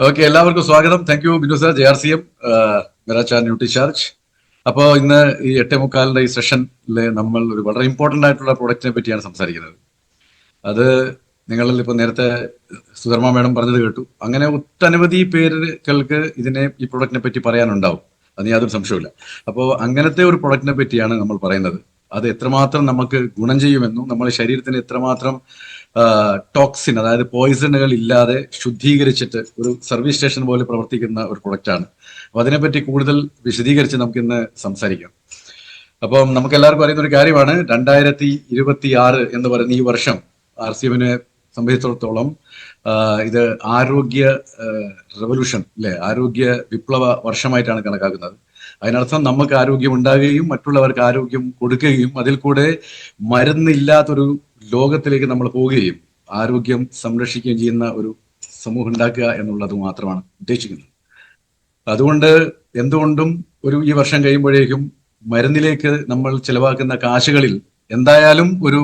Okay, എല്ലാവർക്കും സ്വാഗതം. Thank you Binu sir, JRCM, മിറാച്ച ന്യൂട്രി ചാർജ്. അപ്പോൾ ഇന്ന് ഈ 8:45 ഈ സെഷനിൽ നമ്മൾ ഒരു വളരെ ഇമ്പോർട്ടന്റ് ആയിട്ടുള്ള പ്രൊഡക്റ്റിനെ പറ്റിയാണ് സംസാരിക്കുന്നത്. അത് നിങ്ങളിൽ ഇപ്പോൾ നേരത്തെ സുധർമ്മ മേഡം പറഞ്ഞത് കേട്ടു. അങ്ങനെ ഒട്ടനവധി പേരുകൾക്ക് ഈ പ്രൊഡക്റ്റിനെ പറ്റി പറയാനുണ്ടാവും, അതിന് യാതൊരു സംശയമില്ല. അപ്പോൾ അങ്ങനത്തെ ഒരു പ്രൊഡക്റ്റിനെ പറ്റിയാണ് നമ്മൾ പറയുന്നത്. അത് എത്രമാത്രം നമുക്ക് ഗുണം ചെയ്യുമെന്നും നമ്മുടെ ശരീരത്തിന് എത്രമാത്രം ടോക്സിൻ, അതായത് പോയിസണുകൾ ഇല്ലാതെ ശുദ്ധീകരിച്ചിട്ട് ഒരു സർവീസ് സ്റ്റേഷൻ പോലെ പ്രവർത്തിക്കുന്ന ഒരു പ്രൊഡക്റ്റാണ്. അപ്പൊ അതിനെപ്പറ്റി കൂടുതൽ വിശദീകരിച്ച് നമുക്ക് ഇന്ന് സംസാരിക്കാം. അപ്പം നമുക്ക് എല്ലാവർക്കും അറിയുന്ന ഒരു കാര്യമാണ് 2026 എന്ന് പറയുന്ന ഈ വർഷം RCMനെ സംബന്ധിച്ചിടത്തോളം ഇത് ആരോഗ്യ റെവല്യൂഷൻ അല്ലെ, ആരോഗ്യ വിപ്ലവ വർഷമായിട്ടാണ് കണക്കാക്കുന്നത്. അതിനർത്ഥം നമുക്ക് ആരോഗ്യം ഉണ്ടാകുകയും മറ്റുള്ളവർക്ക് ആരോഗ്യം കൊടുക്കുകയും അതിൽ കൂടെ മരുന്നില്ലാത്തൊരു ലോകത്തിലേക്ക് നമ്മൾ പോവുകയും ആരോഗ്യം സംരക്ഷിക്കുകയും ചെയ്യുന്ന ഒരു സമൂഹം ഉണ്ടാക്കുക എന്നുള്ളത് മാത്രമാണ് ഉദ്ദേശിക്കുന്നത്. അതുകൊണ്ട് എന്തുകൊണ്ടും ഈ വർഷം കഴിയുമ്പോഴേക്കും മരുന്നിലേക്ക് നമ്മൾ ചിലവാക്കുന്ന കാശുകളിൽ എന്തായാലും ഒരു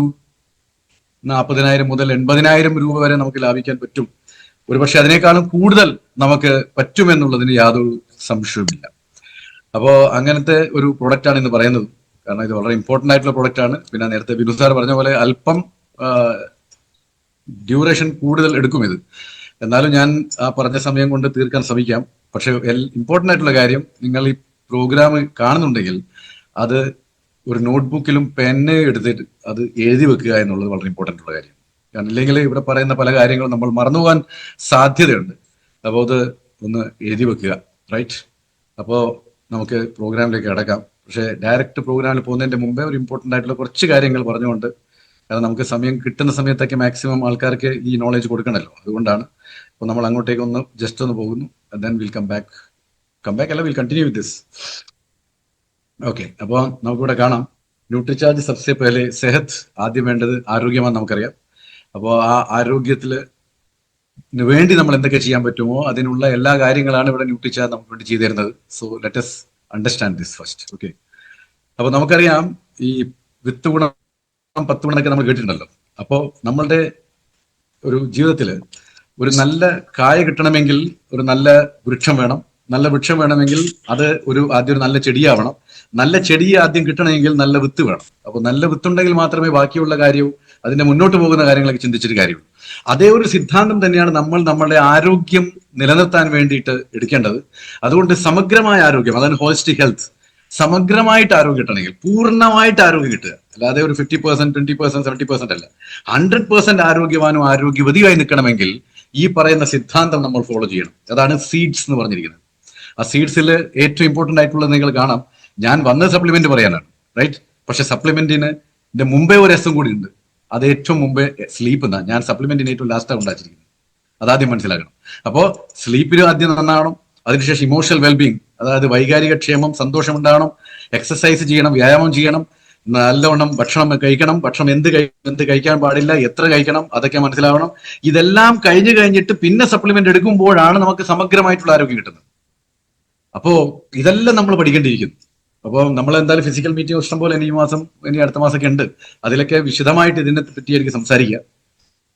40,000 മുതൽ 80,000 രൂപ വരെ നമുക്ക് ലാഭിക്കാൻ പറ്റും. ഒരുപക്ഷെ അതിനേക്കാളും കൂടുതൽ നമുക്ക് പറ്റുമെന്നുള്ളതിന് യാതൊരു സംശയവുമില്ല. അപ്പോൾ അങ്ങനത്തെ ഒരു പ്രൊഡക്റ്റാണ് ഇന്ന് പറയുന്നത്. കാരണം ഇത് വളരെ ഇമ്പോർട്ടന്റ് ആയിട്ടുള്ള പ്രൊഡക്റ്റ് ആണ്. പിന്നെ നേരത്തെ ബിനു സാർ പറഞ്ഞ പോലെ അല്പം ഡ്യൂറേഷൻ കൂടുതൽ എടുക്കും ഇത്. എന്നാലും ഞാൻ ആ പറഞ്ഞ സമയം കൊണ്ട് തീർക്കാൻ ശ്രമിക്കാം. പക്ഷെ ഇമ്പോർട്ടന്റ് ആയിട്ടുള്ള കാര്യം, നിങ്ങൾ ഈ പ്രോഗ്രാം കാണുന്നുണ്ടെങ്കിൽ അത് ഒരു നോട്ട്ബുക്കിലും പെന്ന് എടുത്തിട്ട് അത് എഴുതി വെക്കുക എന്നുള്ളത് വളരെ ഇമ്പോർട്ടൻ്റ് ഉള്ള കാര്യം. കാരണം ഇല്ലെങ്കിൽ ഇവിടെ പറയുന്ന പല കാര്യങ്ങളും നമ്മൾ മറന്നുപോകാൻ സാധ്യതയുണ്ട്. അപ്പോൾ അത് ഒന്ന് എഴുതി വെക്കുക, റൈറ്റ്? അപ്പോൾ നമുക്ക് പ്രോഗ്രാമിലേക്ക് അടക്കാം. പക്ഷേ ഡയറക്റ്റ് പ്രോഗ്രാമിൽ പോകുന്നതിന്റെ മുമ്പേ ഒരു ഇമ്പോർട്ടൻ്റ് ആയിട്ടുള്ള കുറച്ച് കാര്യങ്ങൾ പറഞ്ഞുകൊണ്ട്, കാരണം നമുക്ക് സമയം കിട്ടുന്ന സമയത്തൊക്കെ മാക്സിമം ആൾക്കാർക്ക് ഈ നോളേജ് കൊടുക്കണമല്ലോ, അതുകൊണ്ടാണ്. അപ്പോൾ നമ്മൾ അങ്ങോട്ടേക്ക് ഒന്ന് ജസ്റ്റ് ഒന്ന് പോകുന്നു. ദെൻ വിൽ കം ബാക്ക് അല്ല, will continue with this. Okay, അപ്പോൾ നമുക്കിവിടെ കാണാം ന്യൂട്രിചാർജ് സബ്സെ പെഹലെ സെഹത്ത്. ആദ്യം വേണ്ടത് ആരോഗ്യമാണ്, നമുക്കറിയാം. അപ്പോൾ ആ ആരോഗ്യത്തിന് വേണ്ടി നമ്മൾ എന്തൊക്കെ ചെയ്യാൻ പറ്റുമോ അതിനുള്ള എല്ലാ കാര്യങ്ങളാണ് ഇവിടെ ന്യൂട്രിചാർജ് നമുക്ക് വേണ്ടി ചെയ്തു തരുന്നത്. So let us understand this first. Okay, അപ്പോൾ നമുക്കറിയാം ഈ വിത്ത് ഗുണം 10 ഗുണം എന്നൊക്കെ നമ്മൾ കേട്ടിട്ടുണ്ടല്ലോ. അപ്പോൾ നമ്മളുടെ ഒരു ജീവിതത്തിൽ ഒരു നല്ല കായ കിട്ടണമെങ്കിൽ ഒരു നല്ല വൃക്ഷം വേണം. നല്ല വൃക്ഷം വേണമെങ്കിൽ അത് ആദ്യം ഒരു നല്ല ചെടിയാവണം. നല്ല ചെടി ആദ്യം കിട്ടണമെങ്കിൽ നല്ല വിത്ത് വേണം. അപ്പോൾ നല്ല വിത്തുണ്ടെങ്കിൽ മാത്രമേ ബാക്കിയുള്ള കാര്യവും അതിന്റെ മുന്നോട്ട് പോകുന്ന കാര്യങ്ങളൊക്കെ ചിന്തിച്ചിട്ട് കാര്യമുള്ളൂ. അതേ ഒരു സിദ്ധാന്തം തന്നെയാണ് നമ്മൾ നമ്മളുടെ ആരോഗ്യം നിലനിർത്താൻ വേണ്ടിയിട്ട് എടുക്കേണ്ടത്. അതുകൊണ്ട് സമഗ്രമായ ആരോഗ്യം, അതാണ് ഹോളിസ്റ്റിക് ഹെൽത്ത്. സമഗ്രമായിട്ട് ആരോഗ്യം കിട്ടണമെങ്കിൽ പൂർണ്ണമായിട്ട് ആരോഗ്യം കിട്ടുക, അല്ലാതെ ഒരു 50%, 20%, 70% അല്ല, 100% ആരോഗ്യവാനും ആരോഗ്യവതിയായി നിൽക്കണമെങ്കിൽ ഈ പറയുന്ന സിദ്ധാന്തം നമ്മൾ ഫോളോ ചെയ്യണം. അതാണ് സീഡ്സ് എന്ന് പറഞ്ഞിരിക്കുന്നത്. ആ സീഡ്സിൽ ഏറ്റവും ഇമ്പോർട്ടന്റ് ആയിട്ടുള്ളത് നിങ്ങൾ കാണാം. ഞാൻ വന്ന സപ്ലിമെന്റ് പറയാനാണ്, റൈറ്റ്? പക്ഷെ സപ്ലിമെന്റിന് മുമ്പേ ഒരു എസ്സും കൂടി ഉണ്ട്. അത് ഏറ്റവും മുമ്പേ സ്ലീപ്പ് എന്നാണ്. ഞാൻ സപ്ലിമെന്റിന് ഏറ്റവും ലാസ്റ്റാണ് ഉണ്ടാച്ചിരിക്കുന്നത്. അതാദ്യം മനസ്സിലാക്കണം. അപ്പോൾ സ്ലീപ്പിന് ആദ്യം നന്നാവണം. അതിനുശേഷം ഇമോഷണൽ വെൽബീങ്, അതായത് വൈകാരിക ക്ഷേമം, സന്തോഷം ഉണ്ടാവണം. എക്സസൈസ് ചെയ്യണം, വ്യായാമം ചെയ്യണം, നല്ലവണ്ണം ഭക്ഷണം കഴിക്കണം. ഭക്ഷണം എന്ത് കഴിക്കാൻ പാടില്ല, എത്ര കഴിക്കണം, അതൊക്കെ മനസ്സിലാവണം. ഇതെല്ലാം കഴിഞ്ഞിട്ട് പിന്നെ സപ്ലിമെന്റ് എടുക്കുമ്പോഴാണ് നമുക്ക് സമഗ്രമായിട്ടുള്ള ആരോഗ്യം കിട്ടുന്നത്. അപ്പോ ഇതെല്ലാം നമ്മൾ പഠിക്കേണ്ടിയിരിക്കുന്നു. അപ്പോൾ നമ്മൾ എന്തായാലും ഫിസിക്കൽ മീറ്റിംഗ് ഇഷ്ടം പോലെ ഇനി അടുത്ത മാസമൊക്കെ ഉണ്ട്. അതിലൊക്കെ വിശദമായിട്ട് ഇതിനെ പറ്റിയായിരിക്കും സംസാരിക്കുക.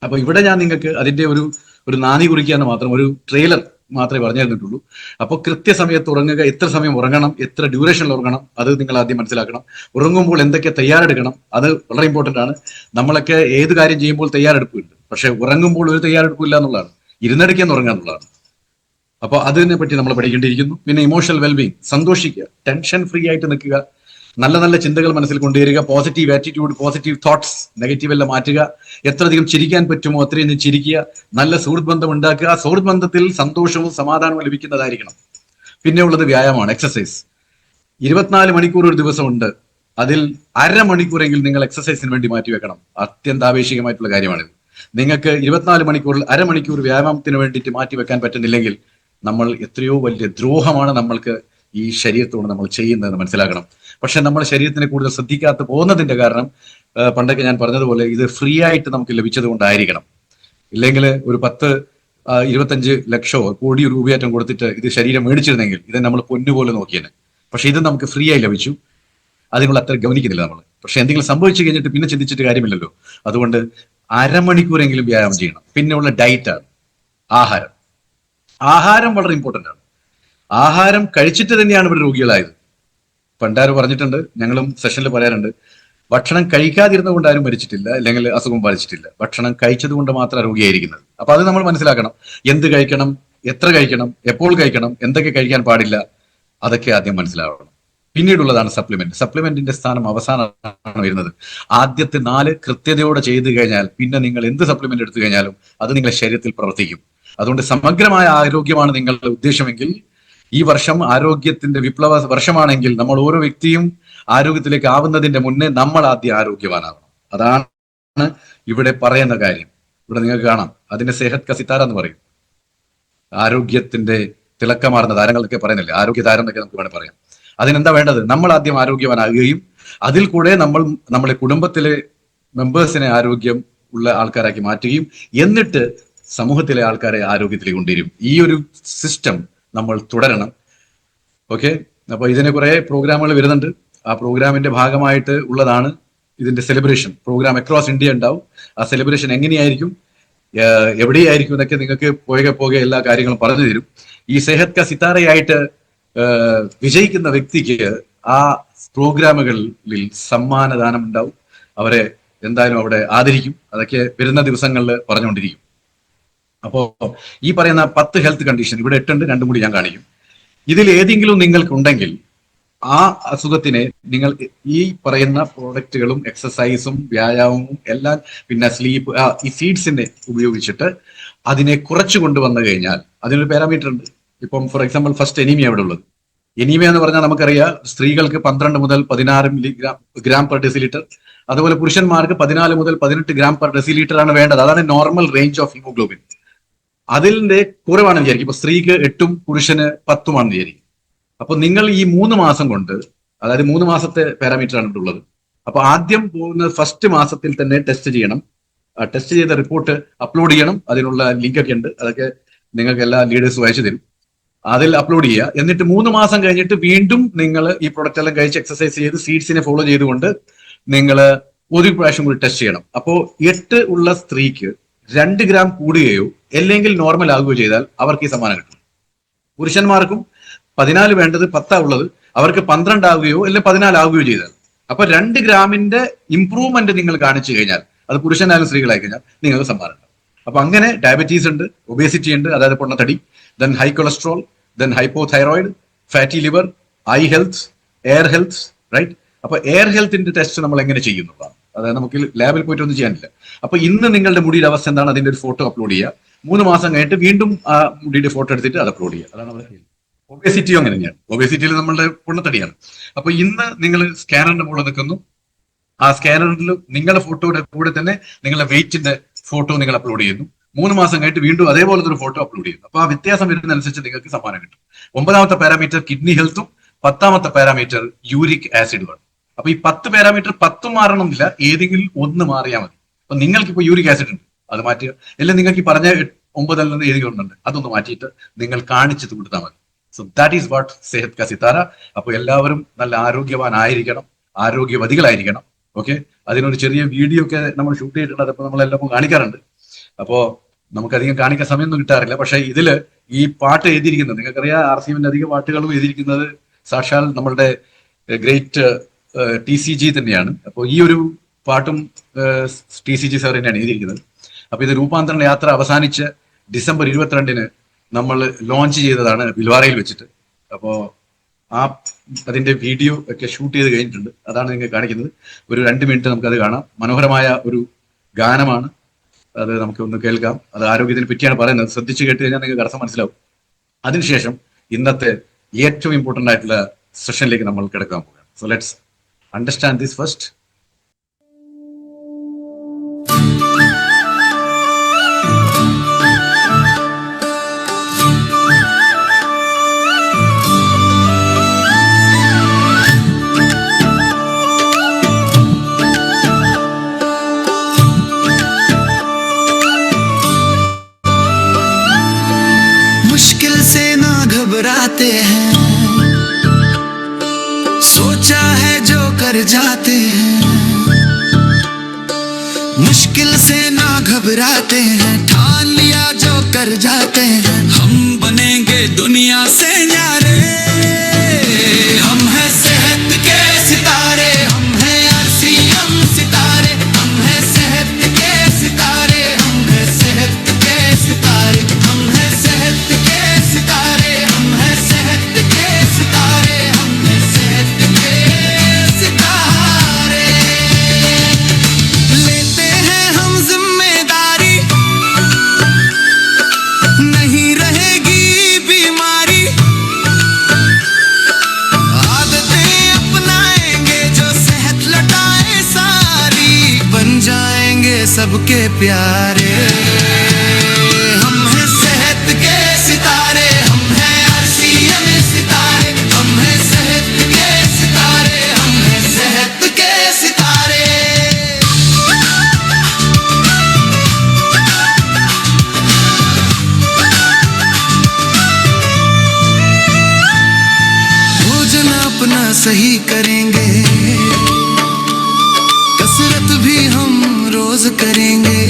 അപ്പൊ ഇവിടെ ഞാൻ നിങ്ങൾക്ക് അതിന്റെ ഒരു നാന്ദി കുറിക്കാന്ന് മാത്രം, ഒരു ട്രെയിലർ മാത്രമേ പറഞ്ഞു തന്നിട്ടുള്ളൂ. അപ്പോൾ കൃത്യസമയത്ത് ഉറങ്ങുക, എത്ര സമയം ഉറങ്ങണം, എത്ര ഡ്യൂറേഷനിൽ ഉറങ്ങണം, അത് നിങ്ങൾ ആദ്യം മനസ്സിലാക്കണം. ഉറങ്ങുമ്പോൾ എന്തൊക്കെ തയ്യാറെടുക്കണം, അത് വളരെ ഇമ്പോർട്ടന്റ് ആണ്. നമ്മളൊക്കെ ഏത് കാര്യം ചെയ്യുമ്പോൾ തയ്യാറെടുപ്പുണ്ട്, പക്ഷെ ഉറങ്ങുമ്പോൾ ഒരു തയ്യാറെടുപ്പില്ല എന്നുള്ളതാണ്. ഇരുന്നടിക്കാൻ ഉറങ്ങുക എന്നുള്ളതാണ്. അപ്പോൾ അതിനെ പറ്റി നമ്മൾ പഠിക്കേണ്ടിയിരിക്കുന്നു. പിന്നെ ഇമോഷണൽ വെൽബീങ്, സന്തോഷിക്കുക, ടെൻഷൻ ഫ്രീ ആയിട്ട് നിൽക്കുക, നല്ല നല്ല ചിന്തകൾ മനസ്സിൽ കൊണ്ടുവരിക, positive attitude, positive thoughts, negative എല്ലാം മാറ്റുക. എത്രയധികം ചിരിക്കാൻ പറ്റുമോ അത്രയും ചിരിക്കുക. നല്ല സുഹൃത്ത് ബന്ധം ഉണ്ടാക്കുക. ആ സുഹൃത്ത് ബന്ധത്തിൽ സന്തോഷവും സമാധാനവും ലഭിക്കുന്നതായിരിക്കണം. പിന്നെ ഉള്ളത് വ്യായാമമാണ്, എക്സസൈസ്. 24 മണിക്കൂർ ഒരു ദിവസമുണ്ട്. അതിൽ അരമണിക്കൂറെങ്കിലും നിങ്ങൾ എക്സസൈസിന് വേണ്ടി മാറ്റിവെക്കണം. അത്യന്താപേക്ഷികമായിട്ടുള്ള കാര്യമാണിത്. നിങ്ങൾക്ക് 24 മണിക്കൂറിൽ അരമണിക്കൂർ വ്യായാമത്തിന് വേണ്ടിയിട്ട് മാറ്റിവെക്കാൻ പറ്റുന്നില്ലെങ്കിൽ നമ്മൾ എത്രയോ വലിയ ദ്രോഹമാണ് നമ്മൾക്ക് ഈ ശരീരത്തോട് നമ്മൾ ചെയ്യുന്നതെന്ന് മനസ്സിലാക്കണം. പക്ഷെ നമ്മൾ ശരീരത്തിനെ കൂടുതൽ ശ്രദ്ധിക്കാത്ത പോകുന്നതിന്റെ കാരണം, പണ്ടൊക്കെ ഞാൻ പറഞ്ഞതുപോലെ, ഇത് ഫ്രീ ആയിട്ട് നമുക്ക് ലഭിച്ചത് കൊണ്ടായിരിക്കണം. ഇല്ലെങ്കിൽ ഒരു 10-25 ലക്ഷോ കോടി രൂപയേറ്റം കൊടുത്തിട്ട് ഇത് ശരീരം മേടിച്ചിരുന്നെങ്കിൽ ഇത് നമ്മൾ പൊന്നുപോലെ നോക്കിയേനെ. പക്ഷെ ഇത് നമുക്ക് ഫ്രീ ആയി ലഭിച്ചു. അതിനുള്ള അത്ര ഗവനിക്കുന്നില്ല നമ്മൾ. പക്ഷെ എന്തെങ്കിലും സംഭവിച്ചു കഴിഞ്ഞിട്ട് പിന്നെ ചിന്തിച്ചിട്ട് കാര്യമില്ലല്ലോ. അതുകൊണ്ട് അരമണിക്കൂറെങ്കിലും വ്യായാമം ചെയ്യണം. പിന്നെ ഉള്ള ഡയറ്റാണ്, ആഹാരം. ആഹാരം വളരെ ഇമ്പോർട്ടന്റ് ആണ്. ആഹാരം കഴിച്ചിട്ട് തന്നെയാണ് ഇവിടെ രോഗികളായത്. പണ്ടാരും പറഞ്ഞിട്ടുണ്ട്, ഞങ്ങളും സെഷനിൽ പറയാറുണ്ട്, ഭക്ഷണം കഴിക്കാതിരുന്ന കൊണ്ട് ആരും മരിച്ചിട്ടില്ല, അല്ലെങ്കിൽ അസുഖം ബാധിച്ചിട്ടില്ല. ഭക്ഷണം കഴിച്ചത് കൊണ്ട് മാത്രമാണ് രോഗിയായിരിക്കുന്നത്. അപ്പൊ അത് നമ്മൾ മനസ്സിലാക്കണം. എന്ത് കഴിക്കണം, എത്ര കഴിക്കണം, എപ്പോൾ കഴിക്കണം, എന്തൊക്കെ കഴിക്കാൻ പാടില്ല, അതൊക്കെ ആദ്യം മനസ്സിലാവണം. പിന്നീടുള്ളതാണ് സപ്ലിമെന്റ്. സപ്ലിമെന്റിന്റെ സ്ഥാനം അവസാനമാണ് വരുന്നത്. ആദ്യത്തെ 4 കൃത്യതയോടെ ചെയ്തു കഴിഞ്ഞാൽ പിന്നെ നിങ്ങൾ എന്ത് സപ്ലിമെന്റ് എടുത്തു കഴിഞ്ഞാലും അത് നിങ്ങളുടെ ശരീരത്തിൽ പ്രവർത്തിക്കും. അതുകൊണ്ട് സമഗ്രമായ ആരോഗ്യമാണ് നിങ്ങളുടെ ഉദ്ദേശമെങ്കിൽ, ഈ വർഷം ആരോഗ്യത്തിന്റെ വിപ്ലവ വർഷമാണെങ്കിൽ, നമ്മൾ ഓരോ വ്യക്തിയും ആരോഗ്യത്തിലേക്ക് ആവുന്നതിന്റെ മുന്നേ നമ്മൾ ആദ്യം ആരോഗ്യവാനാകണം. അതാണ് ഇവിടെ പറയുന്ന കാര്യം. ഇവിടെ നിങ്ങൾക്ക് കാണാം, അതിന്റെ സെഹത് കാ സിതാര എന്ന് പറയും. ആരോഗ്യത്തിന്റെ തിളക്കമാർന്ന താരങ്ങളൊക്കെ പറയുന്നില്ലേ, ആരോഗ്യ താരം എന്നൊക്കെ നമുക്ക് വേണമെങ്കിൽ പറയാം. അതിനെന്താ വേണ്ടത്? നമ്മൾ ആദ്യം ആരോഗ്യവാനാകുകയും അതിൽ കൂടെ നമ്മളെ കുടുംബത്തിലെ മെമ്പേഴ്സിനെ ആരോഗ്യം ഉള്ള ആൾക്കാരാക്കി മാറ്റുകയും എന്നിട്ട് സമൂഹത്തിലെ ആൾക്കാരെ ആരോഗ്യത്തിലേക്ക് കൊണ്ടുവരും. ഈ ഒരു സിസ്റ്റം നമ്മൾ തുടരണം. ഓക്കെ, അപ്പൊ ഇതിന് കുറെ പ്രോഗ്രാമുകൾ വരുന്നുണ്ട്. ആ പ്രോഗ്രാമിന്റെ ഭാഗമായിട്ട് ഉള്ളതാണ് ഇതിന്റെ സെലിബ്രേഷൻ പ്രോഗ്രാം. അക്രോസ് ഇന്ത്യ ഉണ്ടാവും. ആ സെലിബ്രേഷൻ എങ്ങനെയായിരിക്കും, എവിടെയായിരിക്കും എന്നൊക്കെ നിങ്ങൾക്ക് പോകെ എല്ലാ കാര്യങ്ങളും പറഞ്ഞു തരും. ഈ സെഹത് കാ സിതാരയായിട്ട് വിജയിക്കുന്ന വ്യക്തിക്ക് ആ പ്രോഗ്രാമുകളിൽ സമ്മാനദാനം ഉണ്ടാവും. അവരെ എന്തായാലും അവിടെ ആദരിക്കും. അതൊക്കെ വരുന്ന ദിവസങ്ങളിൽ പറഞ്ഞുകൊണ്ടിരിക്കും. അപ്പോ ഈ പറയുന്ന 10 ഹെൽത്ത് കണ്ടീഷൻ ഇവിടെ 8 ഉണ്ട്, 2 കൂടി ഞാൻ കാണിക്കും. ഇതിൽ ഏതെങ്കിലും നിങ്ങൾക്കുണ്ടെങ്കിൽ ആ അസുഖത്തിനെ നിങ്ങൾ ഈ പറയുന്ന പ്രോഡക്റ്റുകളും എക്സസൈസും വ്യായാമവും എല്ലാം, പിന്നെ സ്ലീപ്പ്, ഈ സീഡ്സിനെ ഉപയോഗിച്ചിട്ട് അതിനെ കുറച്ചു കൊണ്ടുവന്നു കഴിഞ്ഞാൽ അതിനൊരു പാരാമീറ്റർ ഉണ്ട്. ഇപ്പം ഫോർ എക്സാമ്പിൾ ഫസ്റ്റ് എനീമിയ അവിടെ ഉള്ളത്. എനീമിയ എന്ന് പറഞ്ഞാൽ നമുക്കറിയാം, സ്ത്രീകൾക്ക് 12 മുതൽ 16 മില്ലിഗ്രാം പെർ ഡെസിലിറ്റർ, അതുപോലെ പുരുഷന്മാർക്ക് 14 മുതൽ 18 ഗ്രാം പെർ ഡെസിലിറ്റർ ആണ് വേണ്ടത്. അതാണ് നോർമൽ റേഞ്ച് ഓഫ് ഹീമോഗ്ലോബിൻ. അതിന്റെ കുറവാണെന്ന് വിചാരിക്കും. ഇപ്പൊ സ്ത്രീക്ക് 8ഉം പുരുഷന് 10ഉമാണെന്ന് വിചാരിക്കും. അപ്പൊ നിങ്ങൾ ഈ 3 മാസം കൊണ്ട്, അതായത് 3 മാസത്തെ പാരാമീറ്റർ ആണ് ഇവിടെ ഉള്ളത്. അപ്പൊ ആദ്യം പോകുന്ന ഫസ്റ്റ് മാസത്തിൽ തന്നെ ടെസ്റ്റ് ചെയ്യണം. ടെസ്റ്റ് ചെയ്ത റിപ്പോർട്ട് അപ്ലോഡ് ചെയ്യണം. അതിനുള്ള ലിങ്ക് ഒക്കെ ഉണ്ട്, അതൊക്കെ നിങ്ങൾക്ക് എല്ലാ ലീഡേഴ്സും അയച്ചു തരും. അതിൽ അപ്ലോഡ് ചെയ്യുക. എന്നിട്ട് 3 മാസം കഴിഞ്ഞിട്ട് വീണ്ടും നിങ്ങൾ ഈ പ്രൊഡക്റ്റ് എല്ലാം കഴിച്ച് എക്സസൈസ് ചെയ്ത് സീഡ്സിനെ ഫോളോ ചെയ്തുകൊണ്ട് നിങ്ങൾ ഒരു പ്രാവശ്യം കൂടി ടെസ്റ്റ് ചെയ്യണം. അപ്പോൾ 8 ഉള്ള സ്ത്രീക്ക് 2 ഗ്രാം കൂടുകയോ അല്ലെങ്കിൽ നോർമൽ ആകുകയോ ചെയ്താൽ അവർക്ക് ഈ സമ്മാനം കിട്ടും. പുരുഷന്മാർക്കും 14 വേണ്ടത് 10 ഉള്ളത്, അവർക്ക് 12 ആവുകയോ അല്ലെങ്കിൽ 14 ആവുകയോ ചെയ്താൽ, അപ്പൊ 2 ഗ്രാമിന്റെ ഇംപ്രൂവ്മെന്റ് നിങ്ങൾ കാണിച്ചു കഴിഞ്ഞാൽ, അത് പുരുഷനായാലും സ്ത്രീകളായി കഴിഞ്ഞാൽ നിങ്ങൾക്ക് സമ്മാനം ഉണ്ടാവും. അപ്പൊ അങ്ങനെ ഡയബറ്റീസ് ഉണ്ട്, ഒബേസിറ്റി ഉണ്ട്, അതായത് പൊണ്ണത്തടി, then high cholesterol, then hypothyroid, fatty liver, eye health, hair health, right. അപ്പൊ എയർ ഹെൽത്തിന്റെ ടെസ്റ്റ് നമ്മൾ എങ്ങനെ ചെയ്യുന്നതാണ്, അതായത് നമുക്ക് ലാബിൽ പോയിട്ട് ഒന്നും ചെയ്യാനില്ല. അപ്പൊ ഇന്ന് നിങ്ങളുടെ മുടിയുടെ അവസ്ഥ എന്താണ്, അതിന്റെ ഒരു ഫോട്ടോ അപ്ലോഡ് ചെയ്യുക. 3 മാസം കഴിഞ്ഞിട്ട് വീണ്ടും ആ മുടിയുടെ ഫോട്ടോ എടുത്തിട്ട് അത് അപ്ലോഡ് ചെയ്യുക. അതാണ് അവിടെ. ഒബേസിറ്റിയോ അങ്ങനെ തന്നെയാണ്. ഒബേസിറ്റിയിൽ നമ്മളുടെ പൊണ്ണത്തടിയാണ്. അപ്പൊ ഇന്ന് നിങ്ങൾ സ്കാനറിന്റെ മുകളിൽ നിൽക്കുന്നു. ആ സ്കാനറിൽ നിങ്ങളുടെ ഫോട്ടോയുടെ കൂടെ തന്നെ നിങ്ങളുടെ വെയിറ്റിന്റെ ഫോട്ടോ നിങ്ങൾ അപ്ലോഡ് ചെയ്യുന്നു. 3 മാസം കഴിഞ്ഞിട്ട് വീണ്ടും അതേപോലത്തെ ഒരു ഫോട്ടോ അപ്ലോഡ് ചെയ്യുന്നു. അപ്പൊ ആ വ്യത്യാസം വരുന്നതനുസരിച്ച് നിങ്ങൾക്ക് സമ്മാനം കിട്ടും. 9ാമത്തെ പാരാമീറ്റർ കിഡ്നി ഹെൽത്തും 10ാമത്തെ പാരാമീറ്റർ യൂറിക് ആസിഡുമാണ്. അപ്പൊ ഈ 10 പാരാമീറ്റർ 10 മാറണമെന്നില്ല, ഏതെങ്കിലും ഒന്ന് മാറിയാൽ മതി. അപ്പൊ നിങ്ങൾക്ക് ഇപ്പൊ യൂറിക് ആസിഡ് ഉണ്ട്, അത് മാറ്റുക. അല്ലെങ്കിൽ നിങ്ങൾക്ക് ഈ പറഞ്ഞ 9 നിന്ന് ഏതെങ്കിലും അതൊന്ന് മാറ്റിയിട്ട് നിങ്ങൾ കാണിച്ചു കൊടുത്താൽ മതി. So that is what Sehat കാ സിതാര. അപ്പൊ എല്ലാവരും നല്ല ആരോഗ്യവാനായിരിക്കണം, ആരോഗ്യവതികളായിരിക്കണം. ഓക്കെ, അതിനൊരു ചെറിയ വീഡിയോ ഒക്കെ നമ്മൾ ഷൂട്ട് ചെയ്തിട്ടുണ്ട്, അതപ്പോൾ നമ്മളെല്ലാം കാണിക്കാറുണ്ട്. അപ്പോ നമുക്കധികം കാണിക്കാൻ സമയമൊന്നും കിട്ടാറില്ല. പക്ഷെ ഇതില് ഈ പാട്ട് എഴുതിയിരിക്കുന്നത് നിങ്ങൾക്കറിയാം, RCMന്റെ അധിക പാട്ടുകളും എഴുതിയിരിക്കുന്നത് സാക്ഷാൽ നമ്മളുടെ ഗ്രേറ്റ് TCG തന്നെയാണ്. അപ്പോൾ ഈ ഒരു പാട്ടും TCG സാർ തന്നെയാണ് എഴുതിയിരിക്കുന്നത്. അപ്പൊ ഇത് രൂപാന്തരണ യാത്ര അവസാനിച്ച് ഡിസംബർ 22-ന് നമ്മൾ ലോഞ്ച് ചെയ്തതാണ് ബിൽവാറയിൽ വെച്ചിട്ട്. അപ്പോ അതിന്റെ വീഡിയോ ഒക്കെ ഷൂട്ട് ചെയ്ത് കഴിഞ്ഞിട്ടുണ്ട്, അതാണ് നിങ്ങൾ കാണിക്കുന്നത്. ഒരു 2 മിനിറ്റ് നമുക്കത് കാണാം. മനോഹരമായ ഒരു ഗാനമാണ്, അത് നമുക്ക് ഒന്ന് കേൾക്കാം. അത് ആരോഗ്യത്തിനെ പറ്റിയാണ് പറയുന്നത്. ശ്രദ്ധിച്ചു കേട്ട് കഴിഞ്ഞാൽ നിങ്ങൾക്ക് അർത്ഥം മനസ്സിലാവും. അതിനുശേഷം ഇന്നത്തെ ഏറ്റവും ഇമ്പോർട്ടന്റ് ആയിട്ടുള്ള സെഷനിലേക്ക് നമ്മൾ കിടക്കാൻ പോവുകയാണ്. So let's understand this first. घबराते हैं, सोचा है जो कर जाते हैं, मुश्किल से ना घबराते हैं, ठान लिया जो कर जाते हैं, हम बने प्यारे, हम हैं सेहत के सितारे, हम हैं RCM सितारे, हम हैं सेहत के सितारे, हम हैं सेहत के सितारे। भोजन अपना सही करेंगे, कसरत भी हम रोज करेंगे,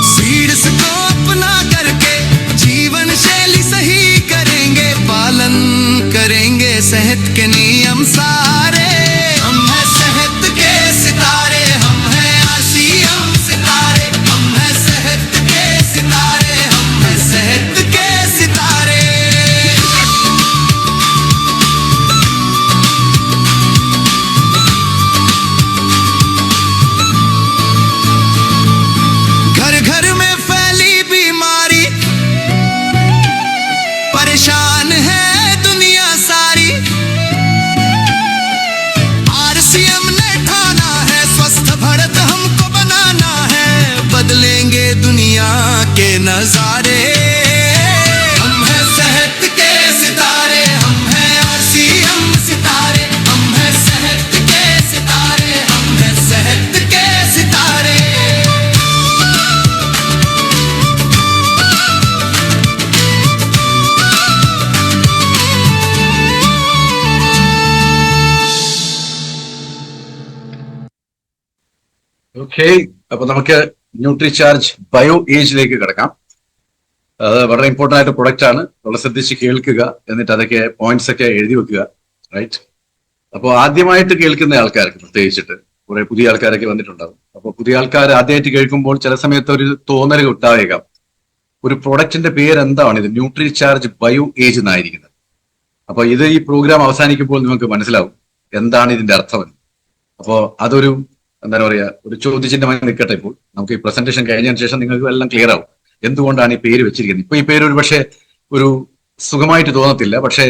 सीड्स को अपना करके जीवन शैली सही करेंगे, पालन करेंगे सेहत के नियम सारे। हम हैं सेहत के सितारे, हम हैं RCM सितारे, हम हैं सेहत के सितारे, हम हैं सेहत के सितारे। घर घर में फैली बीमारी, परेशान है दुनिया सारी, RCM ने ठाना है स्वस्थ भारत हमको बनाना है, बदलेंगे दुनिया के नजारे। हम हैं सेहत के सितारे, हम हैं RCM सितारे, हम हैं सेहत के सितारे, हम हैं सेहत के सितारे। ഓക്കെ, അപ്പൊ നമുക്ക് ന്യൂട്രിചാർജ് ബയോ ഏജിലേക്ക് കിടക്കാം. അത് വളരെ ഇമ്പോർട്ടന്റ് ആയിട്ട് പ്രൊഡക്റ്റ് ആണ്. വളരെ ശ്രദ്ധിച്ച് കേൾക്കുക, എന്നിട്ട് അതൊക്കെ പോയിന്റ്സ് ഒക്കെ എഴുതി വെക്കുക. റൈറ്റ്. അപ്പോൾ ആദ്യമായിട്ട് കേൾക്കുന്ന ആൾക്കാർക്ക് പ്രത്യേകിച്ചിട്ട് കുറെ പുതിയ ആൾക്കാരൊക്കെ വന്നിട്ടുണ്ടാവും. അപ്പോൾ പുതിയ ആൾക്കാർ ആദ്യമായിട്ട് കേൾക്കുമ്പോൾ ചില സമയത്ത് ഒരു തോന്നൽ ഉണ്ടായേക്കാം, ഒരു പ്രൊഡക്റ്റിന്റെ പേര് എന്താണ്, ഇത് ന്യൂട്രിചാർജ് ബയോ ഏജ് എന്നായിരിക്കുന്നത്. അപ്പൊ ഇത് ഈ പ്രോഗ്രാം അവസാനിക്കുമ്പോൾ നിങ്ങൾക്ക് മനസ്സിലാവും എന്താണ് ഇതിന്റെ അർത്ഥം. അപ്പോൾ അതൊരു എന്താ പറയാ, ഒരു ചോദ്യചിഹ്നമായി നിൽക്കട്ടെ. ഇപ്പോൾ നമുക്ക് ഈ പ്രസന്റേഷൻ കഴിഞ്ഞതിന് ശേഷം നിങ്ങൾക്ക് എല്ലാം ക്ലിയർ ആവും എന്തുകൊണ്ടാണ് ഈ പേര് വെച്ചിരിക്കുന്നത്. ഇപ്പൊ ഈ പേര് ഒരു പക്ഷേ ഒരു സുഖമായിട്ട് തോന്നത്തില്ല, പക്ഷേ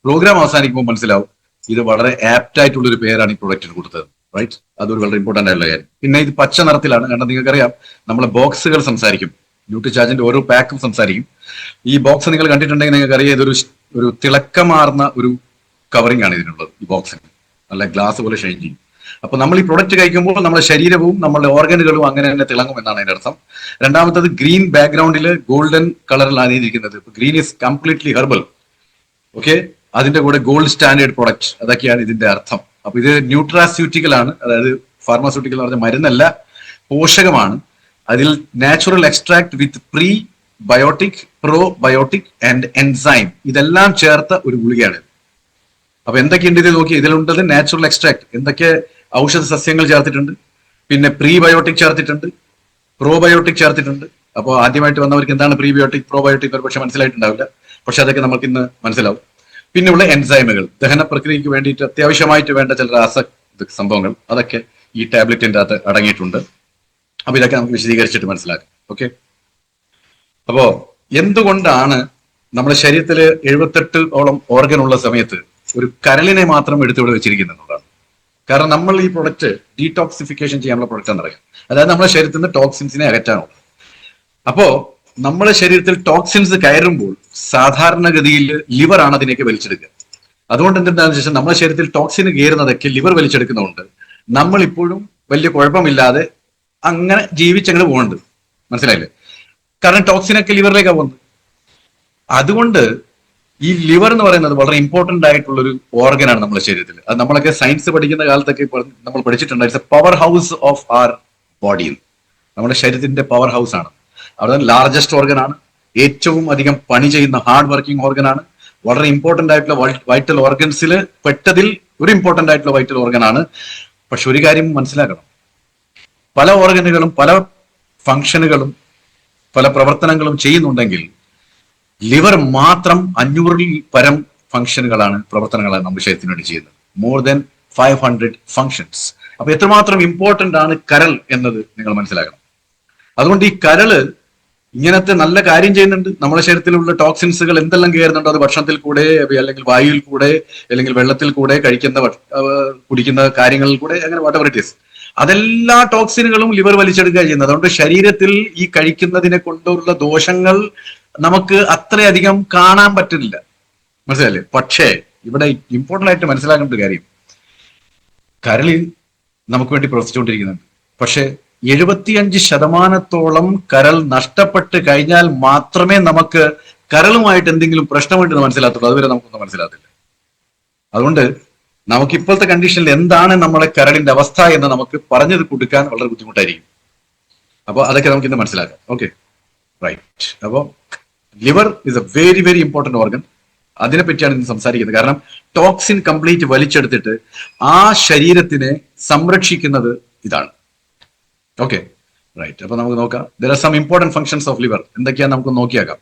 പ്രോഗ്രാം അവസാനിക്കുമ്പോൾ മനസ്സിലാവും ഇത് വളരെ ആപ്റ്റ് ആയിട്ടുള്ള ഒരു പേരാണ് ഈ പ്രൊഡക്റ്റിന് കൊടുത്തത്. റൈറ്റ്. അതൊരു വളരെ ഇമ്പോർട്ടന്റ് ആയിട്ടുള്ള കാര്യം. പിന്നെ ഇത് പച്ച നിറത്തിലാണ്, കാരണം നിങ്ങൾക്കറിയാം നമ്മളെ ബോക്സുകൾ സംസാരിക്കും, ന്യൂട്രിചാർജിന്റെ ഓരോ പാക്കും സംസാരിക്കും. ഈ ബോക്സ് നിങ്ങൾ കണ്ടിട്ടുണ്ടെങ്കിൽ നിങ്ങൾക്കറിയാം ഇതൊരു തിളക്കമാർന്ന ഒരു കവറിംഗ് ആണ് ഇതിനുള്ളത്. ഈ ബോക്സിന് നല്ല ഗ്ലാസ് പോലെ ഷൈൻ ചെയ്യും. അപ്പൊ നമ്മൾ ഈ പ്രൊഡക്റ്റ് കഴിക്കുമ്പോൾ നമ്മുടെ ശരീരവും നമ്മുടെ ഓർഗനുകളും അങ്ങനെ തന്നെ തിളങ്ങും എന്നാണ് അതിന്റെ അർത്ഥം. രണ്ടാമത്തത് ഗ്രീൻ ബാക്ക്ഗ്രൗണ്ടിൽ ഗോൾഡൻ കളറിലാണ് എഴുതിയിരിക്കുന്നത്. Green is completely herbal. Okay, അതിന്റെ കൂടെ ഗോൾഡ് സ്റ്റാൻഡേർഡ് പ്രൊഡക്റ്റ്, അതൊക്കെയാണ് ഇതിന്റെ അർത്ഥം. അപ്പൊ ഇത് ന്യൂട്രാസ്യൂട്ടിക്കൽ ആണ്, അതായത് ഫാർമാസ്യൂട്ടിക്കൽ എന്ന് പറഞ്ഞ മരുന്നല്ല, പോഷകമാണ്. അതിൽ natural extract with prebiotic, probiotic and enzyme, ഇതെല്ലാം ചേർത്ത ഒരു ഗുളികയാണ്. അപ്പൊ എന്തൊക്കെയുണ്ട് ഇത് നോക്കി. ഇതിലുണ്ടത് നാച്ചുറൽ എക്സ്ട്രാക്ട്, എന്തൊക്കെ ഔഷധ സസ്യങ്ങൾ ചേർത്തിട്ടുണ്ട്, പിന്നെ പ്രീബയോട്ടിക് ചേർത്തിട്ടുണ്ട്, പ്രോബയോട്ടിക് ചേർത്തിട്ടുണ്ട്. അപ്പോൾ ആദ്യമായിട്ട് വന്നവർക്ക് എന്താണ് പ്രീബയോട്ടിക് പ്രോബയോട്ടിക് ഒരു പക്ഷെ മനസ്സിലായിട്ടുണ്ടാവില്ല, പക്ഷെ അതൊക്കെ നമുക്ക് ഇന്ന് മനസ്സിലാവും. പിന്നെയുള്ള എൻസൈമുകൾ, ദഹന പ്രക്രിയക്ക് വേണ്ടിയിട്ട് അത്യാവശ്യമായിട്ട് വേണ്ട ചില സംഭവങ്ങൾ, അതൊക്കെ ഈ ടാബ്ലറ്റിന്റെ അകത്ത് അടങ്ങിയിട്ടുണ്ട്. അപ്പൊ ഇതൊക്കെ നമുക്ക് വിശദീകരിച്ചിട്ട് മനസ്സിലാക്കാം. ഓക്കെ, അപ്പോ എന്തുകൊണ്ടാണ് നമ്മുടെ ശരീരത്തിൽ 78ഓളം ഓർഗൻ ഉള്ള സമയത്ത് ഒരു കരളിനെ മാത്രം എടുത്തിവിടെ വെച്ചിരിക്കുന്നതാണ്? കാരണം നമ്മൾ ഈ പ്രൊഡക്റ്റ് ഡീടോക്സിഫിക്കേഷൻ ചെയ്യാനുള്ള പ്രൊഡക്റ്റ് എന്നറിയാം, അതായത് നമ്മുടെ ശരീരത്തിൽ നിന്ന് ടോക്സിൻസിനെ അകറ്റാനുള്ളത്. അപ്പോ നമ്മുടെ ശരീരത്തിൽ ടോക്സിൻസ് കയറുമ്പോൾ സാധാരണഗതിയിൽ ലിവർ ആണ് അതിനെയൊക്കെ വലിച്ചെടുക്കുക. അതുകൊണ്ട് എന്താണെന്ന് വെച്ചാൽ നമ്മുടെ ശരീരത്തിൽ ടോക്സിന് കയറുന്നതൊക്കെ ലിവർ വലിച്ചെടുക്കുന്നതുകൊണ്ട് നമ്മൾ ഇപ്പോഴും വലിയ കുഴപ്പമില്ലാതെ അങ്ങനെ ജീവിച്ചങ്ങനെ പോകുന്നുണ്ട്. മനസ്സിലായില്ലേ? കാരണം ടോക്സിനൊക്കെ ലിവറിലേക്കാണ് പോകുന്നത്. അതുകൊണ്ട് ഈ ലിവർ എന്ന് പറയുന്നത് വളരെ ഇമ്പോർട്ടന്റ് ആയിട്ടുള്ള ഒരു ഓർഗനാണ് നമ്മുടെ ശരീരത്തിൽ. അത് നമ്മളൊക്കെ സയൻസ് പഠിക്കുന്ന കാലത്തൊക്കെ നമ്മൾ പഠിച്ചിട്ടുണ്ട്. It's a power house of our body. നമ്മുടെ ശരീരത്തിന്റെ പവർ ഹൗസ് ആണ്. അവിടെ ലാർജസ്റ്റ് ഓർഗൻ ആണ്, ഏറ്റവും അധികം പണി ചെയ്യുന്ന ഹാർഡ് വർക്കിംഗ് ഓർഗൻ ആണ്, വളരെ ഇമ്പോർട്ടന്റ് ആയിട്ടുള്ള വൈറ്റൽ ഓർഗൻസിൽ പെട്ടതിൽ ഒരു ഇമ്പോർട്ടന്റ് ആയിട്ടുള്ള വൈറ്റൽ ഓർഗൻ ആണ്. പക്ഷെ ഒരു കാര്യം മനസ്സിലാക്കണം, പല ഓർഗനുകളും പല ഫങ്ഷനുകളും പല പ്രവർത്തനങ്ങളും ചെയ്യുന്നുണ്ടെങ്കിൽ ലിവർ മാത്രം 500-ൽ പരം ഫംഗ്ഷനുകളാണ്, പ്രവർത്തനങ്ങളാണ് നമ്മുടെ ശരീരത്തിന് വേണ്ടി ചെയ്യുന്നത്. More than 500 functions. അപ്പൊ എത്രമാത്രം ഇമ്പോർട്ടന്റ് ആണ് കരൾ എന്നത് നിങ്ങൾ മനസ്സിലാക്കണം. അതുകൊണ്ട് ഈ കരള് ഇങ്ങനത്തെ നല്ല കാര്യം ചെയ്യുന്നുണ്ട്. നമ്മുടെ ശരീരത്തിലുള്ള ടോക്സിൻസുകൾ എന്തെല്ലാം കയറുന്നുണ്ടോ അത് ഭക്ഷണത്തിൽ കൂടെ, അല്ലെങ്കിൽ വായുവിൽ കൂടെ, അല്ലെങ്കിൽ വെള്ളത്തിൽ കൂടെ, കുടിക്കുന്ന കാര്യങ്ങളിൽ കൂടെ, അങ്ങനെ വാട്ട് എവർ ഇറ്റ് ഈസ്, അതെല്ലാ ടോക്സിനുകളും ലിവർ വലിച്ചെടുക്കുക ചെയ്യുന്നത്. അതുകൊണ്ട് ശരീരത്തിൽ ഈ കഴിക്കുന്നതിനെ കൊണ്ടുള്ള ദോഷങ്ങൾ നമുക്ക് അത്രയധികം കാണാൻ പറ്റില്ല, മനസ്സിലല്ലേ? പക്ഷേ ഇവിടെ ഇമ്പോർട്ടന്റ് ആയിട്ട് മനസ്സിലാക്കേണ്ട ഒരു കാര്യം, കരളിൽ നമുക്ക് വേണ്ടി പ്രവർത്തിച്ചുകൊണ്ടിരിക്കുന്നുണ്ട്. പക്ഷെ 75% കരൾ നഷ്ടപ്പെട്ട് കഴിഞ്ഞാൽ മാത്രമേ നമുക്ക് കരളുമായിട്ട് എന്തെങ്കിലും പ്രശ്നമുണ്ടെന്ന് മനസ്സിലാത്തുള്ളൂ. അതുവരെ നമുക്കൊന്നും മനസ്സിലാത്തില്ല. അതുകൊണ്ട് നമുക്ക് ഇപ്പോഴത്തെ കണ്ടീഷനിൽ എന്താണ് നമ്മളെ കരളിന്റെ അവസ്ഥ എന്ന് നമുക്ക് പറഞ്ഞത് കൊടുക്കാൻ വളരെ ബുദ്ധിമുട്ടായിരിക്കും. അപ്പോൾ അതൊക്കെ നമുക്ക് ഇന്ന് മനസ്സിലാക്കാം. Okay, right. അപ്പോൾ liver is a very very important organ. അതിനെപ്പറ്റിയാണ് ഇന്ന് സംസാരിക്കുന്നത്. കാരണം ടോക്സിൻ കംപ്ലീറ്റ് വലിച്ചെടുത്തിട്ട് ആ ശരീരത്തിനെ സംരക്ഷിക്കുന്നത് ഇതാണ്. Okay, right. അപ്പൊ നമുക്ക് നോക്കാം. There are some important functions of liver. എന്തൊക്കെയാണ് നമുക്ക് നോക്കിയാക്കാം.